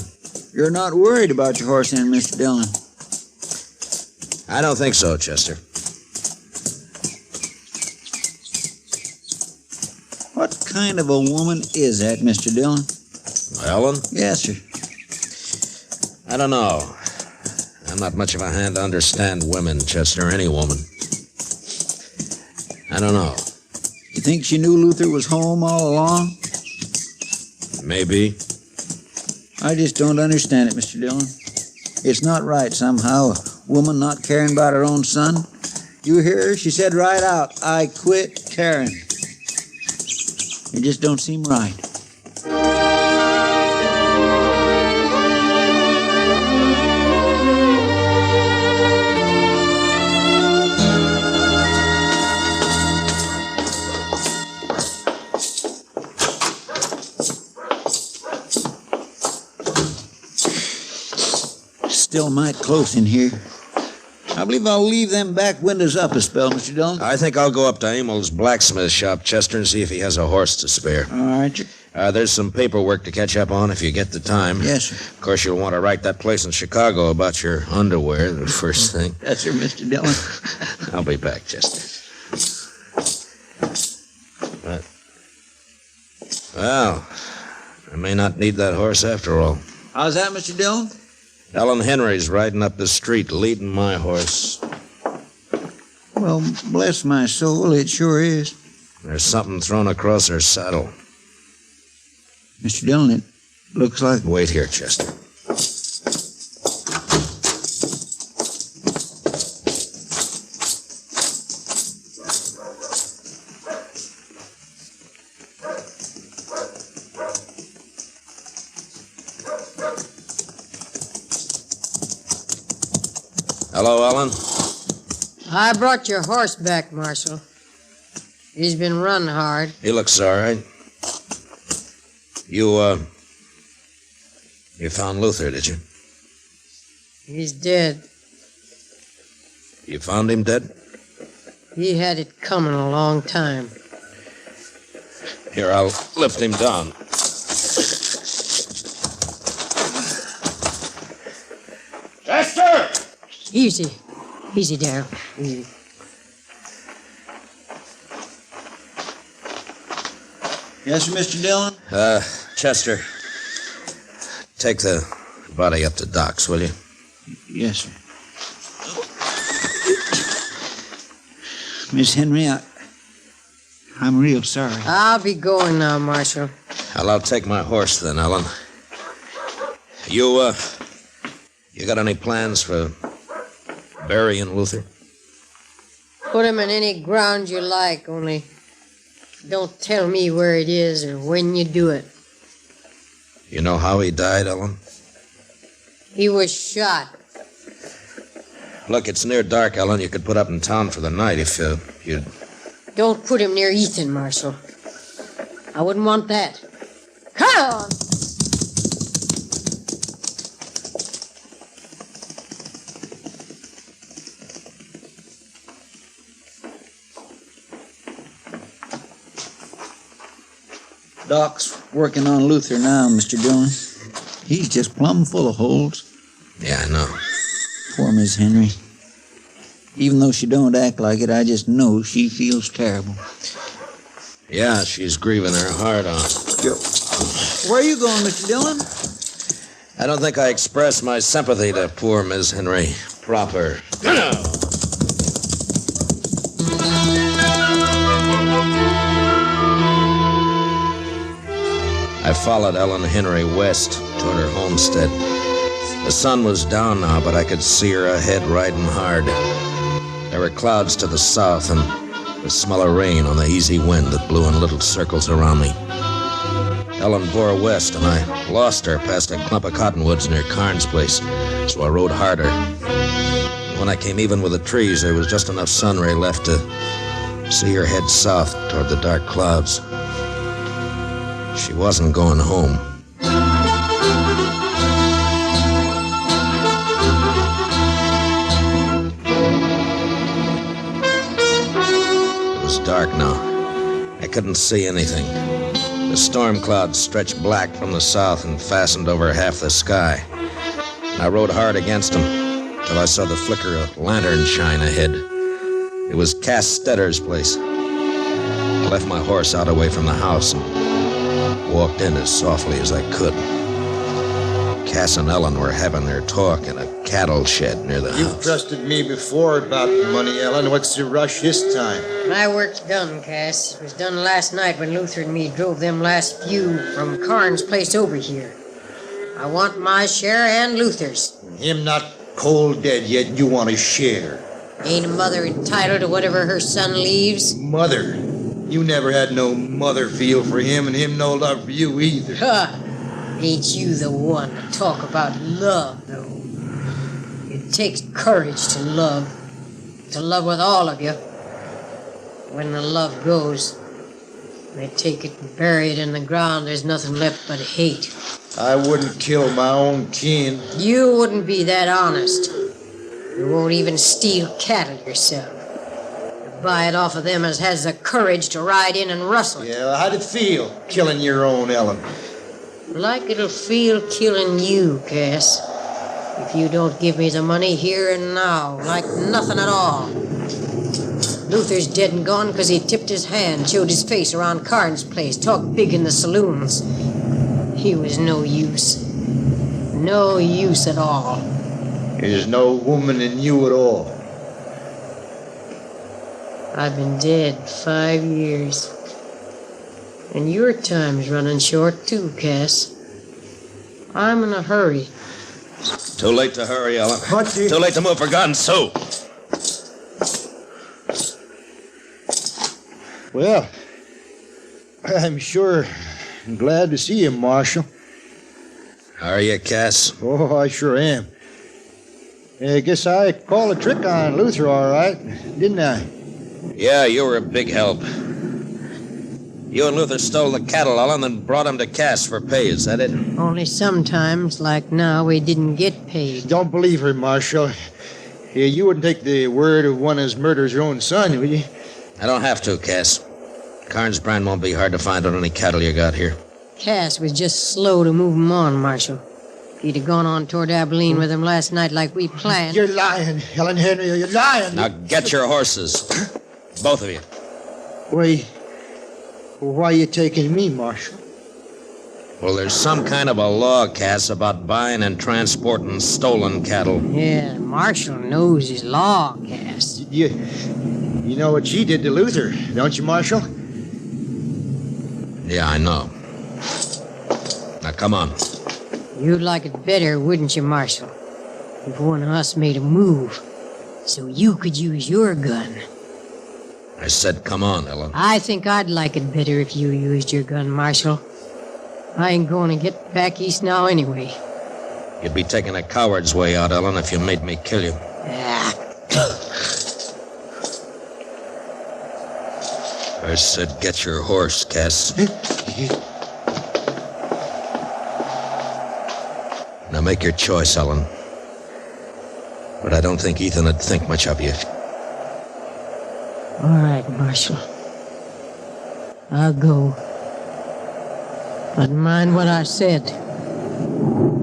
You're not worried about your horse then, Mr. Dillon? I don't think so, Chester. What kind of a woman is that, Mr. Dillon? Ellen? Yes, sir. I don't know. I'm not much of a hand to understand women, Chester, any woman. I don't know. You think she knew Luther was home all along? Maybe. I just don't understand it, Mr. Dillon. It's not right somehow, a woman not caring about her own son. You hear her? She said right out, I quit caring. It just don't seem right. Still mighty close in here. I believe I'll leave them back windows up a spell, Mr. Dillon. I think I'll go up to Emil's blacksmith shop, Chester, and see if he has a horse to spare. All right, sir. There's some paperwork to catch up on if you get the time. Yes, sir. Of course, you'll want to write that place in Chicago about your underwear, the first thing. Yes, sir, Mr. Dillon. I'll be back, Chester. Well, I may not need that horse after all. How's that, Mr. Dillon? Ellen Henry's riding up the street, leading my horse. Well, bless my soul, it sure is. There's something thrown across her saddle. Mr. Dillon, it looks like... Wait here, Chester. Hello, Ellen? I brought your horse back, Marshal. He's been running hard. He looks all right. You found Luther, did you? He's dead. You found him dead? He had it coming a long time. Here, I'll lift him down. Chester! Easy. Easy, Darryl. Easy. Yes, sir, Mr. Dillon? Chester, take the body up to Doc's, will you? Yes, sir. Miss Henry, I'm real sorry. I'll be going now, Marshal. Well, I'll take my horse then, Ellen. You got any plans for burying Luther? Put him in any ground you like, only don't tell me where it is or when you do it. You know how he died, Ellen? He was shot. Look, it's near dark, Ellen. You could put up in town for the night if you'd... Don't put him near Ethan, Marshal. I wouldn't want that. Come on! Doc's working on Luther now, Mr. Dillon. He's just plumb full of holes. Yeah, I know. Poor Miss Henry. Even though she don't act like it, I just know she feels terrible. Yeah, she's grieving her heart out. Where are you going, Mr. Dillon? I don't think I expressed my sympathy to poor Miss Henry proper. I followed Ellen Henry west toward her homestead. The sun was down now, but I could see her ahead riding hard. There were clouds to the south and the smell of rain on the easy wind that blew in little circles around me. Ellen bore west, and I lost her past a clump of cottonwoods near Carnes' place, so I rode harder. When I came even with the trees, there was just enough sun ray left to see her head south toward the dark clouds. She wasn't going home. It was dark now. I couldn't see anything. The storm clouds stretched black from the south and fastened over half the sky. I rode hard against them till I saw the flicker of lantern shine ahead. It was Cass Stetter's place. I left my horse out away from the house and walked in as softly as I could. Cass and Ellen were having their talk in a cattle shed near the You've house. trusted me before about the money, Ellen. What's the rush this time? My work's done, Cass. It was done last night when Luther and me drove them last few from Carnes' place over here. I want my share and Luther's. Him not cold dead yet, you want to share. Ain't a mother entitled to whatever her son leaves? Mother. You never had no mother feel for him, and him no love for you either. Huh. Ain't you the one to talk about love, though? It takes courage to love with all of you. When the love goes, they take it and bury it in the ground. There's nothing left but hate. I wouldn't kill my own kin. You wouldn't be that honest. You won't even steal cattle yourself. You buy it off of them as has the courage to ride in and rustle it. Yeah, well, how'd it feel, killing your own Ellen? Like it'll feel killing you, Cass. If you don't give me the money here and now, like nothing at all. Luther's dead and gone because he tipped his hand, showed his face around Carnes' place, talked big in the saloons. He was no use. No use at all. There's no woman in you at all. I've been dead 5 years. And your time's running short, too, Cass. I'm in a hurry. Too late to hurry, Ellen. What? Too late to move for guns, Sue. Well, I'm sure glad to see you, Marshal. Are you, Cass? Oh, I sure am. I guess I called a trick on Luther, all right, didn't I? Yeah, you were a big help. You and Luther stole the cattle, Ellen, and brought them to Cass for pay. Is that it? Only sometimes, like now, we didn't get paid. Don't believe her, Marshal. You wouldn't take the word of one as murders her own son, would you? I don't have to, Cass. Carnes' brand won't be hard to find on any cattle you got here. Cass was just slow to move 'em on, Marshal. If he'd have gone on toward Abilene with him last night like we planned... You're lying, Helen Henry. You're lying. Now get your horses. Both of you. Why are you taking me, Marshal? Well, there's some kind of a law, Cass, about buying and transporting stolen cattle. Yeah, Marshal knows his law, Cass. You know what she did to Luther, don't you, Marshal? Yeah, I know. Now, come on. You'd like it better, wouldn't you, Marshal? If one of us made a move, so you could use your gun. I said, come on, Ellen. I think I'd like it better if you used your gun, Marshal. I ain't going to get back east now anyway. You'd be taking a coward's way out, Ellen, if you made me kill you. I said, get your horse, Cass. Now make your choice, Ellen. But I don't think Ethan would think much of you. All right, Marshal. I'll go. But mind what I said.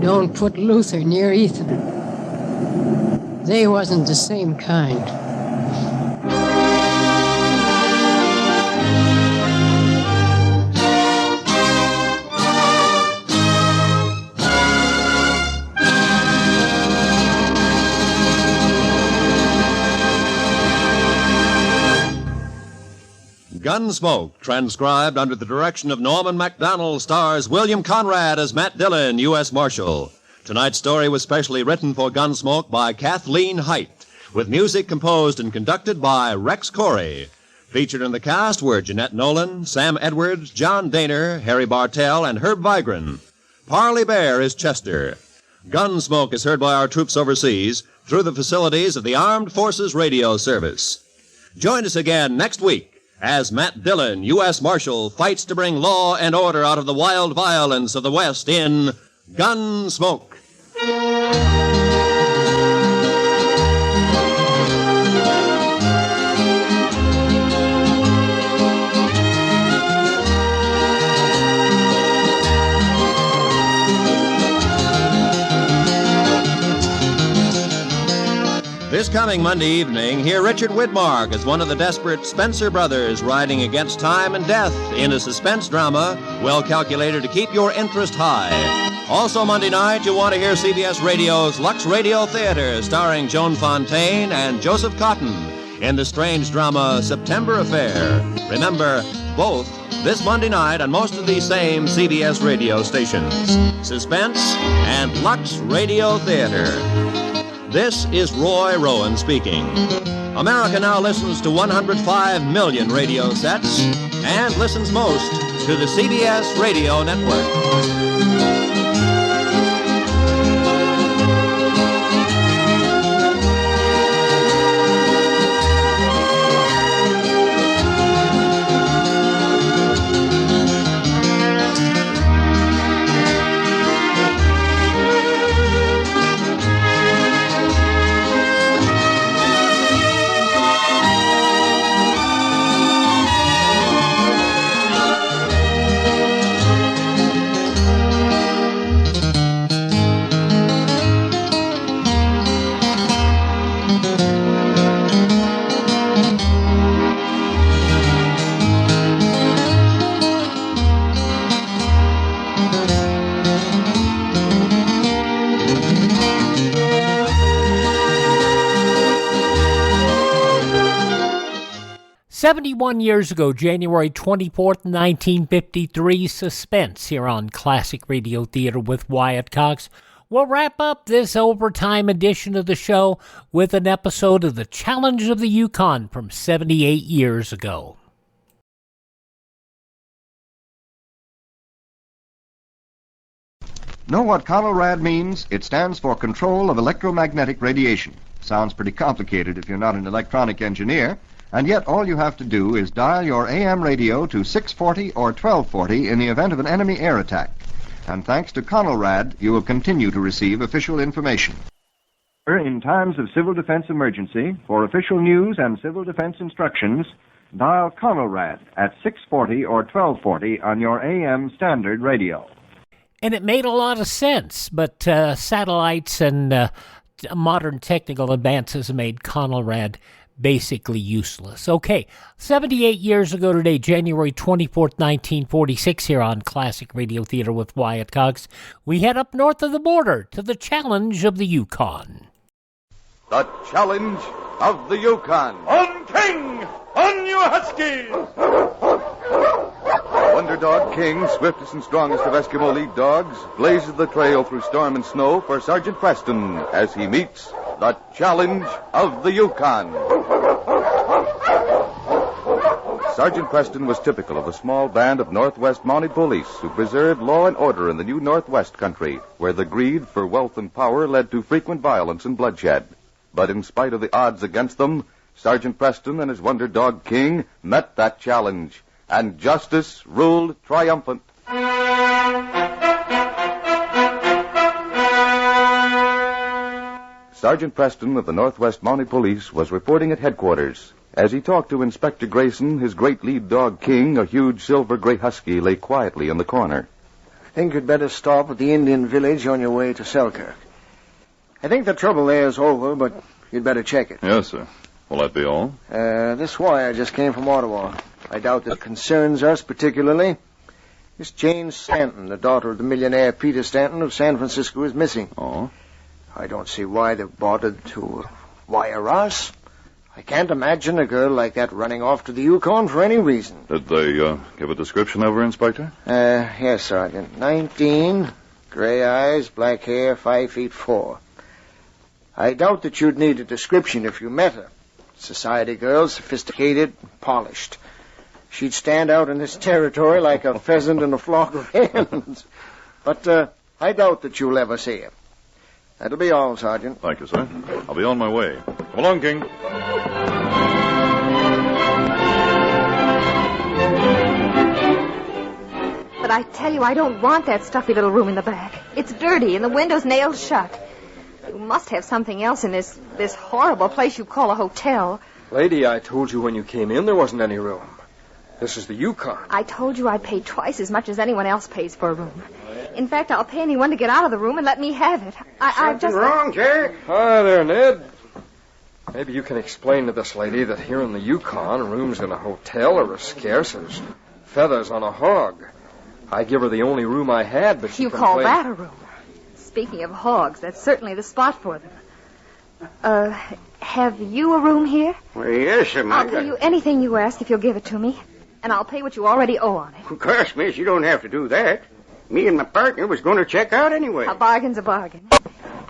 Don't put Luther near Ethan. They wasn't the same kind. Gunsmoke, transcribed under the direction of Norman MacDonald, stars William Conrad as Matt Dillon, U.S. Marshal. Tonight's story was specially written for Gunsmoke by Kathleen Height, with music composed and conducted by Rex Corey. Featured in the cast were Jeanette Nolan, Sam Edwards, John Daner, Harry Bartell, and Herb Vigran. Parley Bear is Chester. Gunsmoke is heard by our troops overseas through the facilities of the Armed Forces Radio Service. Join us again next week as Matt Dillon, U.S. Marshal, fights to bring law and order out of the wild violence of the West in Gunsmoke. This coming Monday evening, hear Richard Widmark as one of the desperate Spencer brothers riding against time and death in a suspense drama well calculated to keep your interest high. Also Monday night, you'll want to hear CBS Radio's Lux Radio Theater starring Joan Fontaine and Joseph Cotton in the strange drama September Affair. Remember, both this Monday night on most of these same CBS radio stations. Suspense and Lux Radio Theater. This is Roy Rowan speaking. America now listens to 105 million radio sets and listens most to the CBS Radio Network. "71 years ago, January 24th, 1953, Suspense here on Classic Radio Theater with Wyatt Cox. We'll wrap up this overtime edition of the show with an episode of The Challenge of the Yukon from 78 years ago. Know what CONELRAD means? It stands for Control of Electromagnetic Radiation. Sounds pretty complicated if you're not an electronic engineer. And yet all you have to do is dial your AM radio to 640 or 1240 in the event of an enemy air attack. And thanks to CONELRAD, you will continue to receive official information. In times of civil defense emergency, for official news and civil defense instructions, dial CONELRAD at 640 or 1240 on your AM standard radio. And it made a lot of sense, but satellites and modern technical advances made CONELRAD basically useless. Okay, 78 years ago today, January 24th, 1946, here on Classic Radio Theater with Wyatt Cox, we head up north of the border to the Challenge of the Yukon. The Challenge of the Yukon. On King! On you Huskies! Wonder Dog King, swiftest and strongest of Eskimo lead dogs, blazes the trail through storm and snow for Sergeant Preston as he meets the Challenge of the Yukon. Sergeant Preston was typical of a small band of Northwest Mounted Police who preserved law and order in the new Northwest country, where the greed for wealth and power led to frequent violence and bloodshed. But in spite of the odds against them, Sergeant Preston and his Wonder Dog King met that challenge, and justice ruled triumphant. Sergeant Preston of the Northwest Mounted Police was reporting at headquarters. As he talked to Inspector Grayson, his great lead dog King, a huge silver-gray husky, lay quietly in the corner. I think you'd better stop at the Indian village on your way to Selkirk. I think the trouble there is over, but you'd better check it. Yes, sir. Will that be all? This wire just came from Ottawa. I doubt it concerns us particularly. Miss Jane Stanton, the daughter of the millionaire Peter Stanton of San Francisco, is missing. Oh? I don't see why they bothered to wire us. I can't imagine a girl like that running off to the Yukon for any reason. Did they give a description of her, Inspector? Yes, Sergeant. 19, gray eyes, black hair, 5'4". I doubt that you'd need a description if you met her. Society girl, sophisticated, polished. She'd stand out in this territory like a pheasant in a flock of hens. But I doubt that you'll ever see her. That'll be all, Sergeant. Thank you, sir. I'll be on my way. Come along, King. But I tell you, I don't want that stuffy little room in the back. It's dirty and the window's nailed shut. You must have something else in this horrible place you call a hotel. Lady, I told you when you came in there wasn't any room. This is the Yukon. I told you I'd pay twice as much as anyone else pays for a room. In fact, I'll pay anyone to get out of the room and let me have it. I've just... wrong, Jack? Hi there, Ned. Maybe you can explain to this lady that here in the Yukon, rooms in a hotel are as scarce as feathers on a hog. I give her the only room I had, but she You call complained... that a room? Speaking of hogs, that's certainly the spot for them. Have you a room here? Well, yes, sir, I'll pay you anything you ask if you'll give it to me. And I'll pay what you already owe on it. Of course, miss, you don't have to do that. Me and my partner was going to check out anyway. A bargain's a bargain.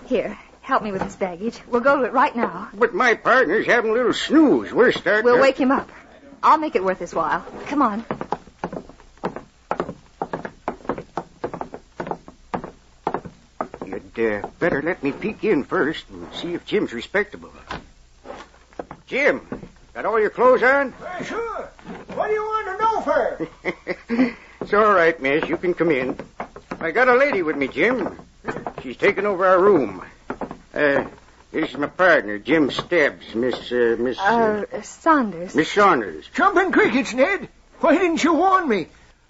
Here, help me with this baggage. We'll go to it right now. But my partner's having a little snooze. We're starting We'll to... wake him up. I'll make it worth his while. Come on. You'd better let me peek in first and see if Jim's respectable. Jim, got all your clothes on? Sure. What do you want to know for? It's all right, miss. You can come in. I got a lady with me, Jim. She's taking over our room. This is my partner, Jim Stebbs, Miss Saunders. Miss Saunders. Jumping crickets, Ned. Why didn't you warn me?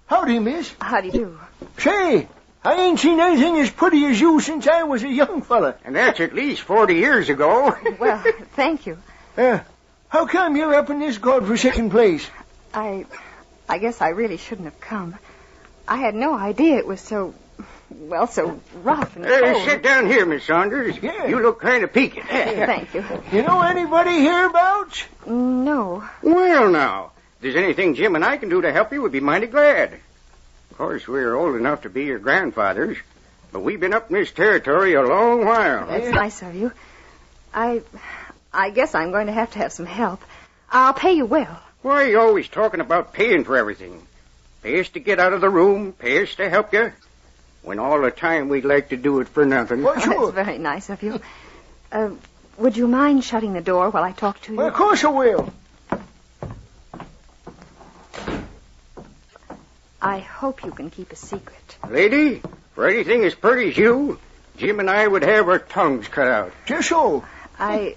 Howdy, miss. How do you do? Say, I ain't seen anything as pretty as you since I was a young fella. And that's at least 40 years ago. Well, thank you. How come you're up in this godforsaken place? I guess I really shouldn't have come. I had no idea it was so rough and cold. Sit down here, Miss Saunders. Yeah. You look kind of peaked. Thank you. You know anybody hereabouts? No. Well, now, if there's anything Jim and I can do to help you, we'd be mighty glad. Of course, we're old enough to be your grandfathers, but we've been up in this territory a long while. That's nice of you. I guess I'm going to have some help. I'll pay you well. Why are you always talking about paying for everything? Pay us to get out of the room, pay us to help you, when all the time we'd like to do it for nothing. Well, sure. That's very nice of you. Would you mind shutting the door while I talk to you? Well, of course I will. I hope you can keep a secret. Lady, for anything as pretty as you, Jim and I would have our tongues cut out. Just so. I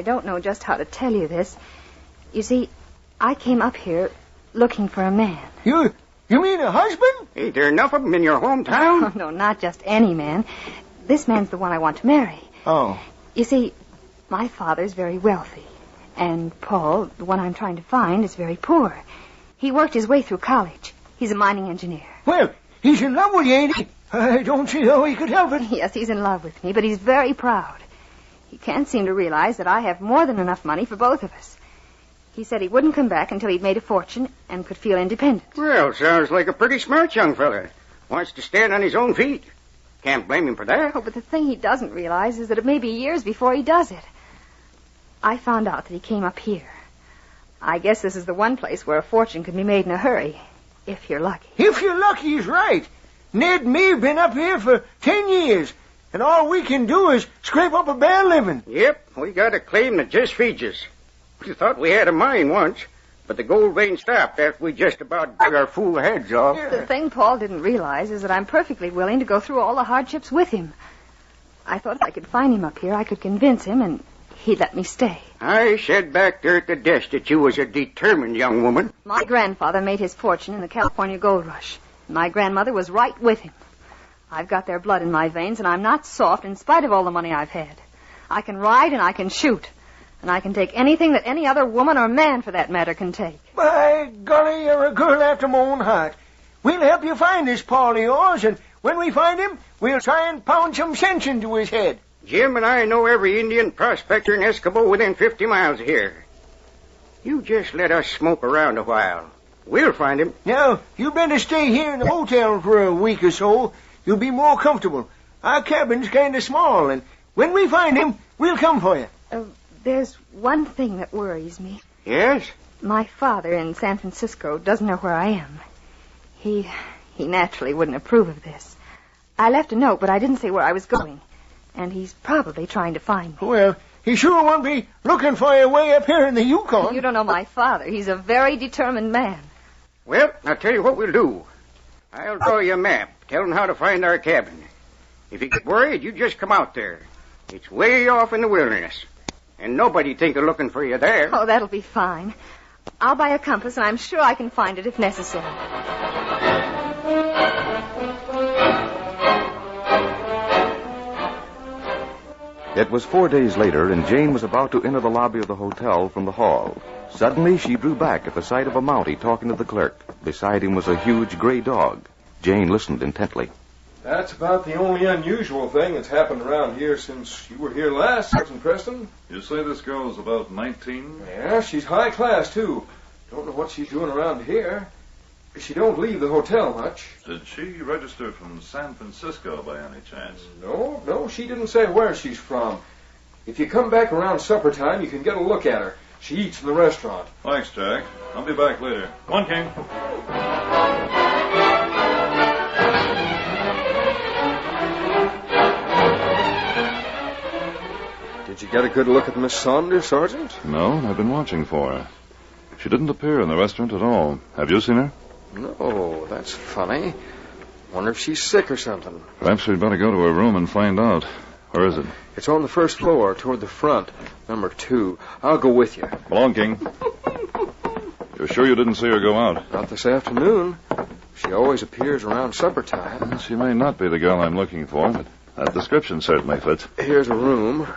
don't know just how to tell you this. You see, I came up here looking for a man. You mean a husband? Ain't there enough of them in your hometown? Oh, no, not just any man. This man's the one I want to marry. Oh. You see, my father's very wealthy. And Paul, the one I'm trying to find, is very poor. He worked his way through college. He's a mining engineer. Well, he's in love with you, ain't he? I don't see how he could help it. Yes, he's in love with me, but he's very proud. He can't seem to realize that I have more than enough money for both of us. He said he wouldn't come back until he'd made a fortune and could feel independent. Well, sounds like a pretty smart young fella. Wants to stand on his own feet. Can't blame him for that. Oh, but the thing he doesn't realize is that it may be years before he does it. I found out that he came up here. I guess this is the one place where a fortune can be made in a hurry, if you're lucky. If you're lucky, he's right. Ned and me have been up here for 10 years, and all we can do is scrape up a bare living. Yep, we got a claim that just feeds us. We thought we had a mine once, but the gold vein stopped after we just about dug our fool heads off. The thing Paul didn't realize is that I'm perfectly willing to go through all the hardships with him. I thought if I could find him up here, I could convince him, and he'd let me stay. I said back there at the desk that you was a determined young woman. My grandfather made his fortune in the California gold rush. My grandmother was right with him. I've got their blood in my veins, and I'm not soft in spite of all the money I've had. I can ride and I can shoot. And I can take anything that any other woman or man, for that matter, can take. By golly, you're a girl after my own heart. We'll help you find this Paul of yours, and when we find him, we'll try and pound some sense into his head. Jim and I know every Indian prospector in Escobar within 50 miles of here. You just let us smoke around a while. We'll find him. Now, you better stay here in the motel for a week or so. You'll be more comfortable. Our cabin's kind of small, and when we find him, we'll come for you. There's one thing that worries me. Yes? My father in San Francisco doesn't know where I am. He naturally wouldn't approve of this. I left a note, but I didn't say where I was going. And he's probably trying to find me. Well, he sure won't be looking for you way up here in the Yukon. You don't know my father. He's a very determined man. Well, I'll tell you what we'll do. I'll draw you a map. Tell him how to find our cabin. If you get worried, you just come out there. It's way off in the wilderness. And nobody'd think of looking for you there. Oh, that'll be fine. I'll buy a compass, and I'm sure I can find it if necessary. It was 4 days later, and Jane was about to enter the lobby of the hotel from the hall. Suddenly, she drew back at the sight of a Mountie talking to the clerk. Beside him was a huge gray dog. Jane listened intently. That's about the only unusual thing that's happened around here since you were here last, Sergeant Preston. You say this girl's about 19? Yeah, she's high class, too. Don't know what she's doing around here. She don't leave the hotel much. Did she register from San Francisco by any chance? No, she didn't say where she's from. If you come back around supper time, you can get a look at her. She eats in the restaurant. Thanks, Jack. I'll be back later. Come on, King. Did you get a good look at Miss Saunders, Sergeant? No, I've been watching for her. She didn't appear in the restaurant at all. Have you seen her? No, that's funny. Wonder if she's sick or something. Perhaps we'd better go to her room and find out. Where is it? It's on the first floor, toward the front, number 2. I'll go with you. Come along, King. You're sure you didn't see her go out? Not this afternoon. She always appears around supper time. Well, she may not be the girl I'm looking for, but that description certainly fits. Here's a room.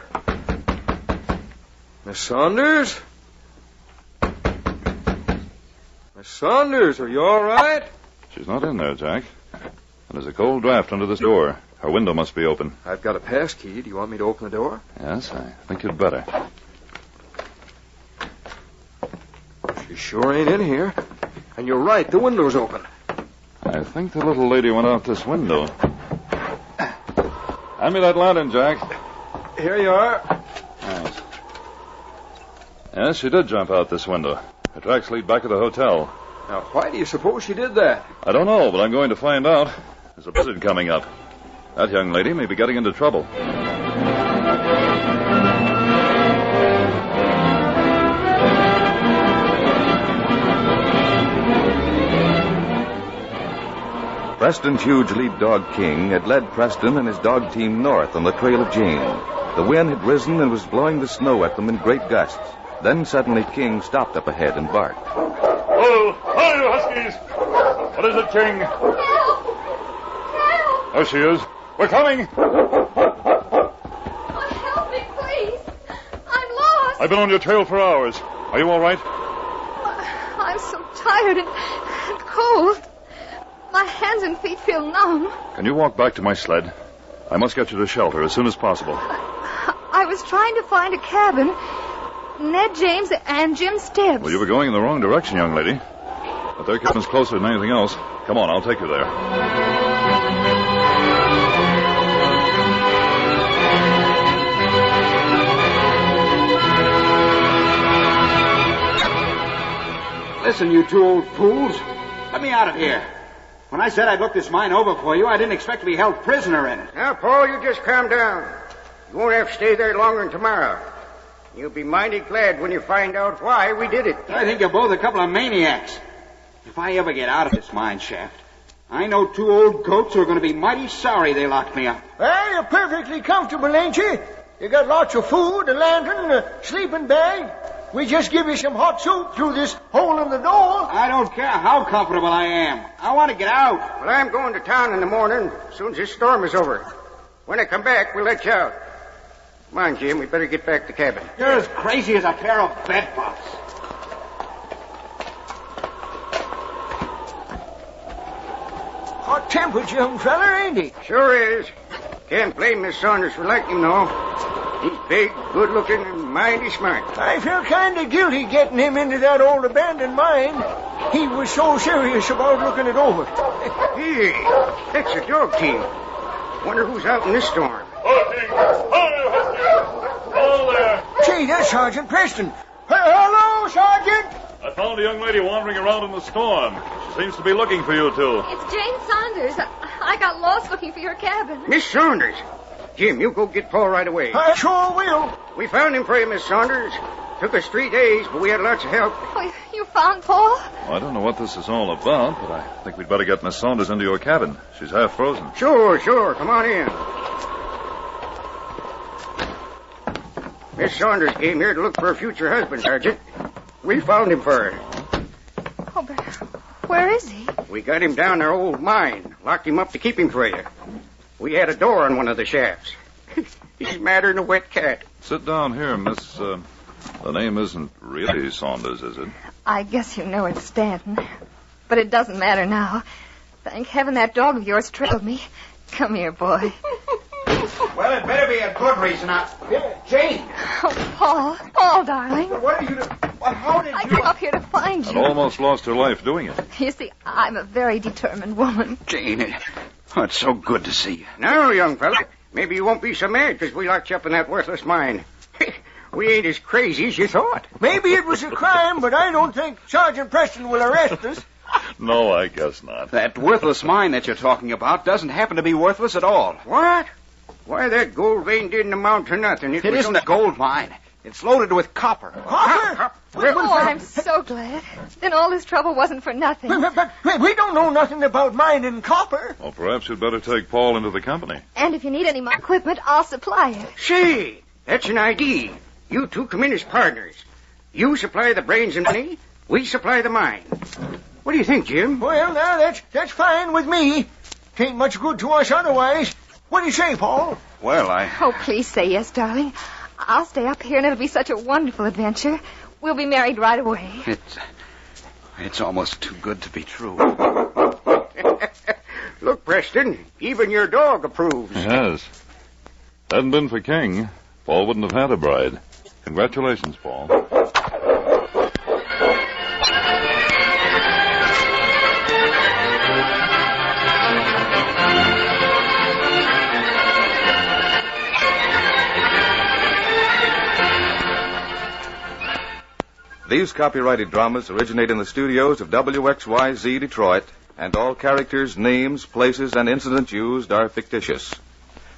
Miss Saunders? Miss Saunders, are you all right? She's not in there, Jack. And there's a cold draft under this door. Her window must be open. I've got a pass key. Do you want me to open the door? Yes, I think you'd better. She sure ain't in here. And you're right, the window's open. I think the little lady went out this window. Hand me that lantern, Jack. Here you are. Thanks. Yes, she did jump out this window. Her tracks lead back to the hotel. Now, why do you suppose she did that? I don't know, but I'm going to find out. There's a blizzard coming up. That young lady may be getting into trouble. Preston's huge lead dog, King, had led Preston and his dog team north on the trail of Jane. The wind had risen and was blowing the snow at them in great gusts. Then suddenly King stopped up ahead and barked. Oh, hi, you huskies! What is it, King? Help! Help! There she is. We're coming! Oh, help me, please! I'm lost! I've been on your trail for hours. Are you all right? I'm so tired and cold. My hands and feet feel numb. Can you walk back to my sled? I must get you to shelter as soon as possible. I was trying to find a cabin. Ned James and Jim Stibbs. Well, you were going in the wrong direction, young lady. But their cabin's closer than anything else. Come on, I'll take you there. Listen, you two old fools. Let me out of here. When I said I'd look this mine over for you, I didn't expect to be held prisoner in it. Now, Paul, you just calm down. You won't have to stay there longer than tomorrow. You'll be mighty glad when you find out why we did it. I think you're both a couple of maniacs. If I ever get out of this mine shaft, I know 2 old goats who are going to be mighty sorry they locked me up. Well, you're perfectly comfortable, ain't you? You got lots of food, a lantern, a sleeping bag. We just give you some hot soup through this hole in the door. I don't care how comfortable I am. I want to get out. Well, I'm going to town in the morning as soon as this storm is over. When I come back, we'll let you out. Come on, Jim. We better get back to cabin. You're as crazy as a pair of bedbugs. Hot-tempered young feller, ain't he? Sure is. Can't blame Miss Saunders for liking him, though. He's big, good-looking, and mighty smart. I feel kind of guilty getting him into that old abandoned mine. He was so serious about looking it over. Hey, that's a dog team. Wonder who's out in this storm. All there. Say, that's Sergeant Preston. Hello, Sergeant. I found a young lady wandering around in the storm. She seems to be looking for you two. It's Jane Saunders. I got lost looking for your cabin. Miss Saunders. Jim, you go get Paul right away. I sure will. We found him for you, Miss Saunders. Took us 3 days, but we had lots of help. Oh, you found Paul? Well, I don't know what this is all about, but I think we'd better get Miss Saunders into your cabin. She's half frozen. Sure. Come on in. Miss Saunders came here to look for a future husband, Sergeant. We found him for her. Oh, but where is he? We got him down our old mine. Locked him up to keep him for you. We had a door on one of the shafts. He's madder than a wet cat. Sit down here, Miss... The name isn't really Saunders, is it? I guess you know it's Stanton. But it doesn't matter now. Thank heaven that dog of yours trailed me. Come here, boy. Well, it better be a good reason. Jane! Oh, Paul, darling. What are you doing? How did I came up here to find And you. almost lost her life doing it. You see, I'm a very determined woman. Jane, it's so good to see you. Now, young fella, maybe you won't be so mad because we locked you up in that worthless mine. We ain't as crazy as you thought. Maybe it was a crime, but I don't think Sergeant Preston will arrest us. No, I guess not. That worthless mine that you're talking about doesn't happen to be worthless at all. What? Why, that gold vein didn't amount to nothing. It isn't a gold mine. It's loaded with copper. Copper? Oh, I'm so glad. Then all this trouble wasn't for nothing. But we don't know nothing about mining copper. Well, perhaps you'd better take Paul into the company. And if you need any more equipment, I'll supply it. Say, that's an idea. You two come in as partners. You supply the brains and money. We supply the mine. What do you think, Jim? Well, now, that's fine with me. Tain't much good to us otherwise. What do you say, Paul? Well, Oh, please say yes, darling. I'll stay up here, and it'll be such a wonderful adventure. We'll be married right away. It's almost too good to be true. Look, Preston, even your dog approves. He has. Hadn't been for King, Paul wouldn't have had a bride. Congratulations, Paul. These copyrighted dramas originate in the studios of WXYZ Detroit, and all characters, names, places, and incidents used are fictitious.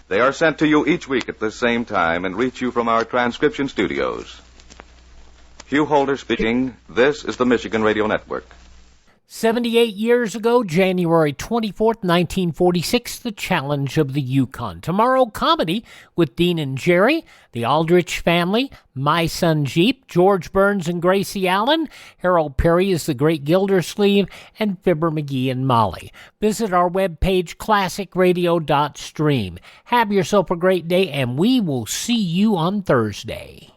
They are sent to you each week at the same time and reach you from our transcription studios. Hugh Holder speaking. This is the Michigan Radio Network. 78 years ago, January 24th, 1946, the Challenge of the Yukon. Tomorrow, comedy with Dean and Jerry, the Aldrich Family, My Son Jeep, George Burns and Gracie Allen, Harold Perry is the Great Gildersleeve, and Fibber McGee and Molly. Visit our webpage, classicradio.stream. Have yourself a great day, and we will see you on Thursday.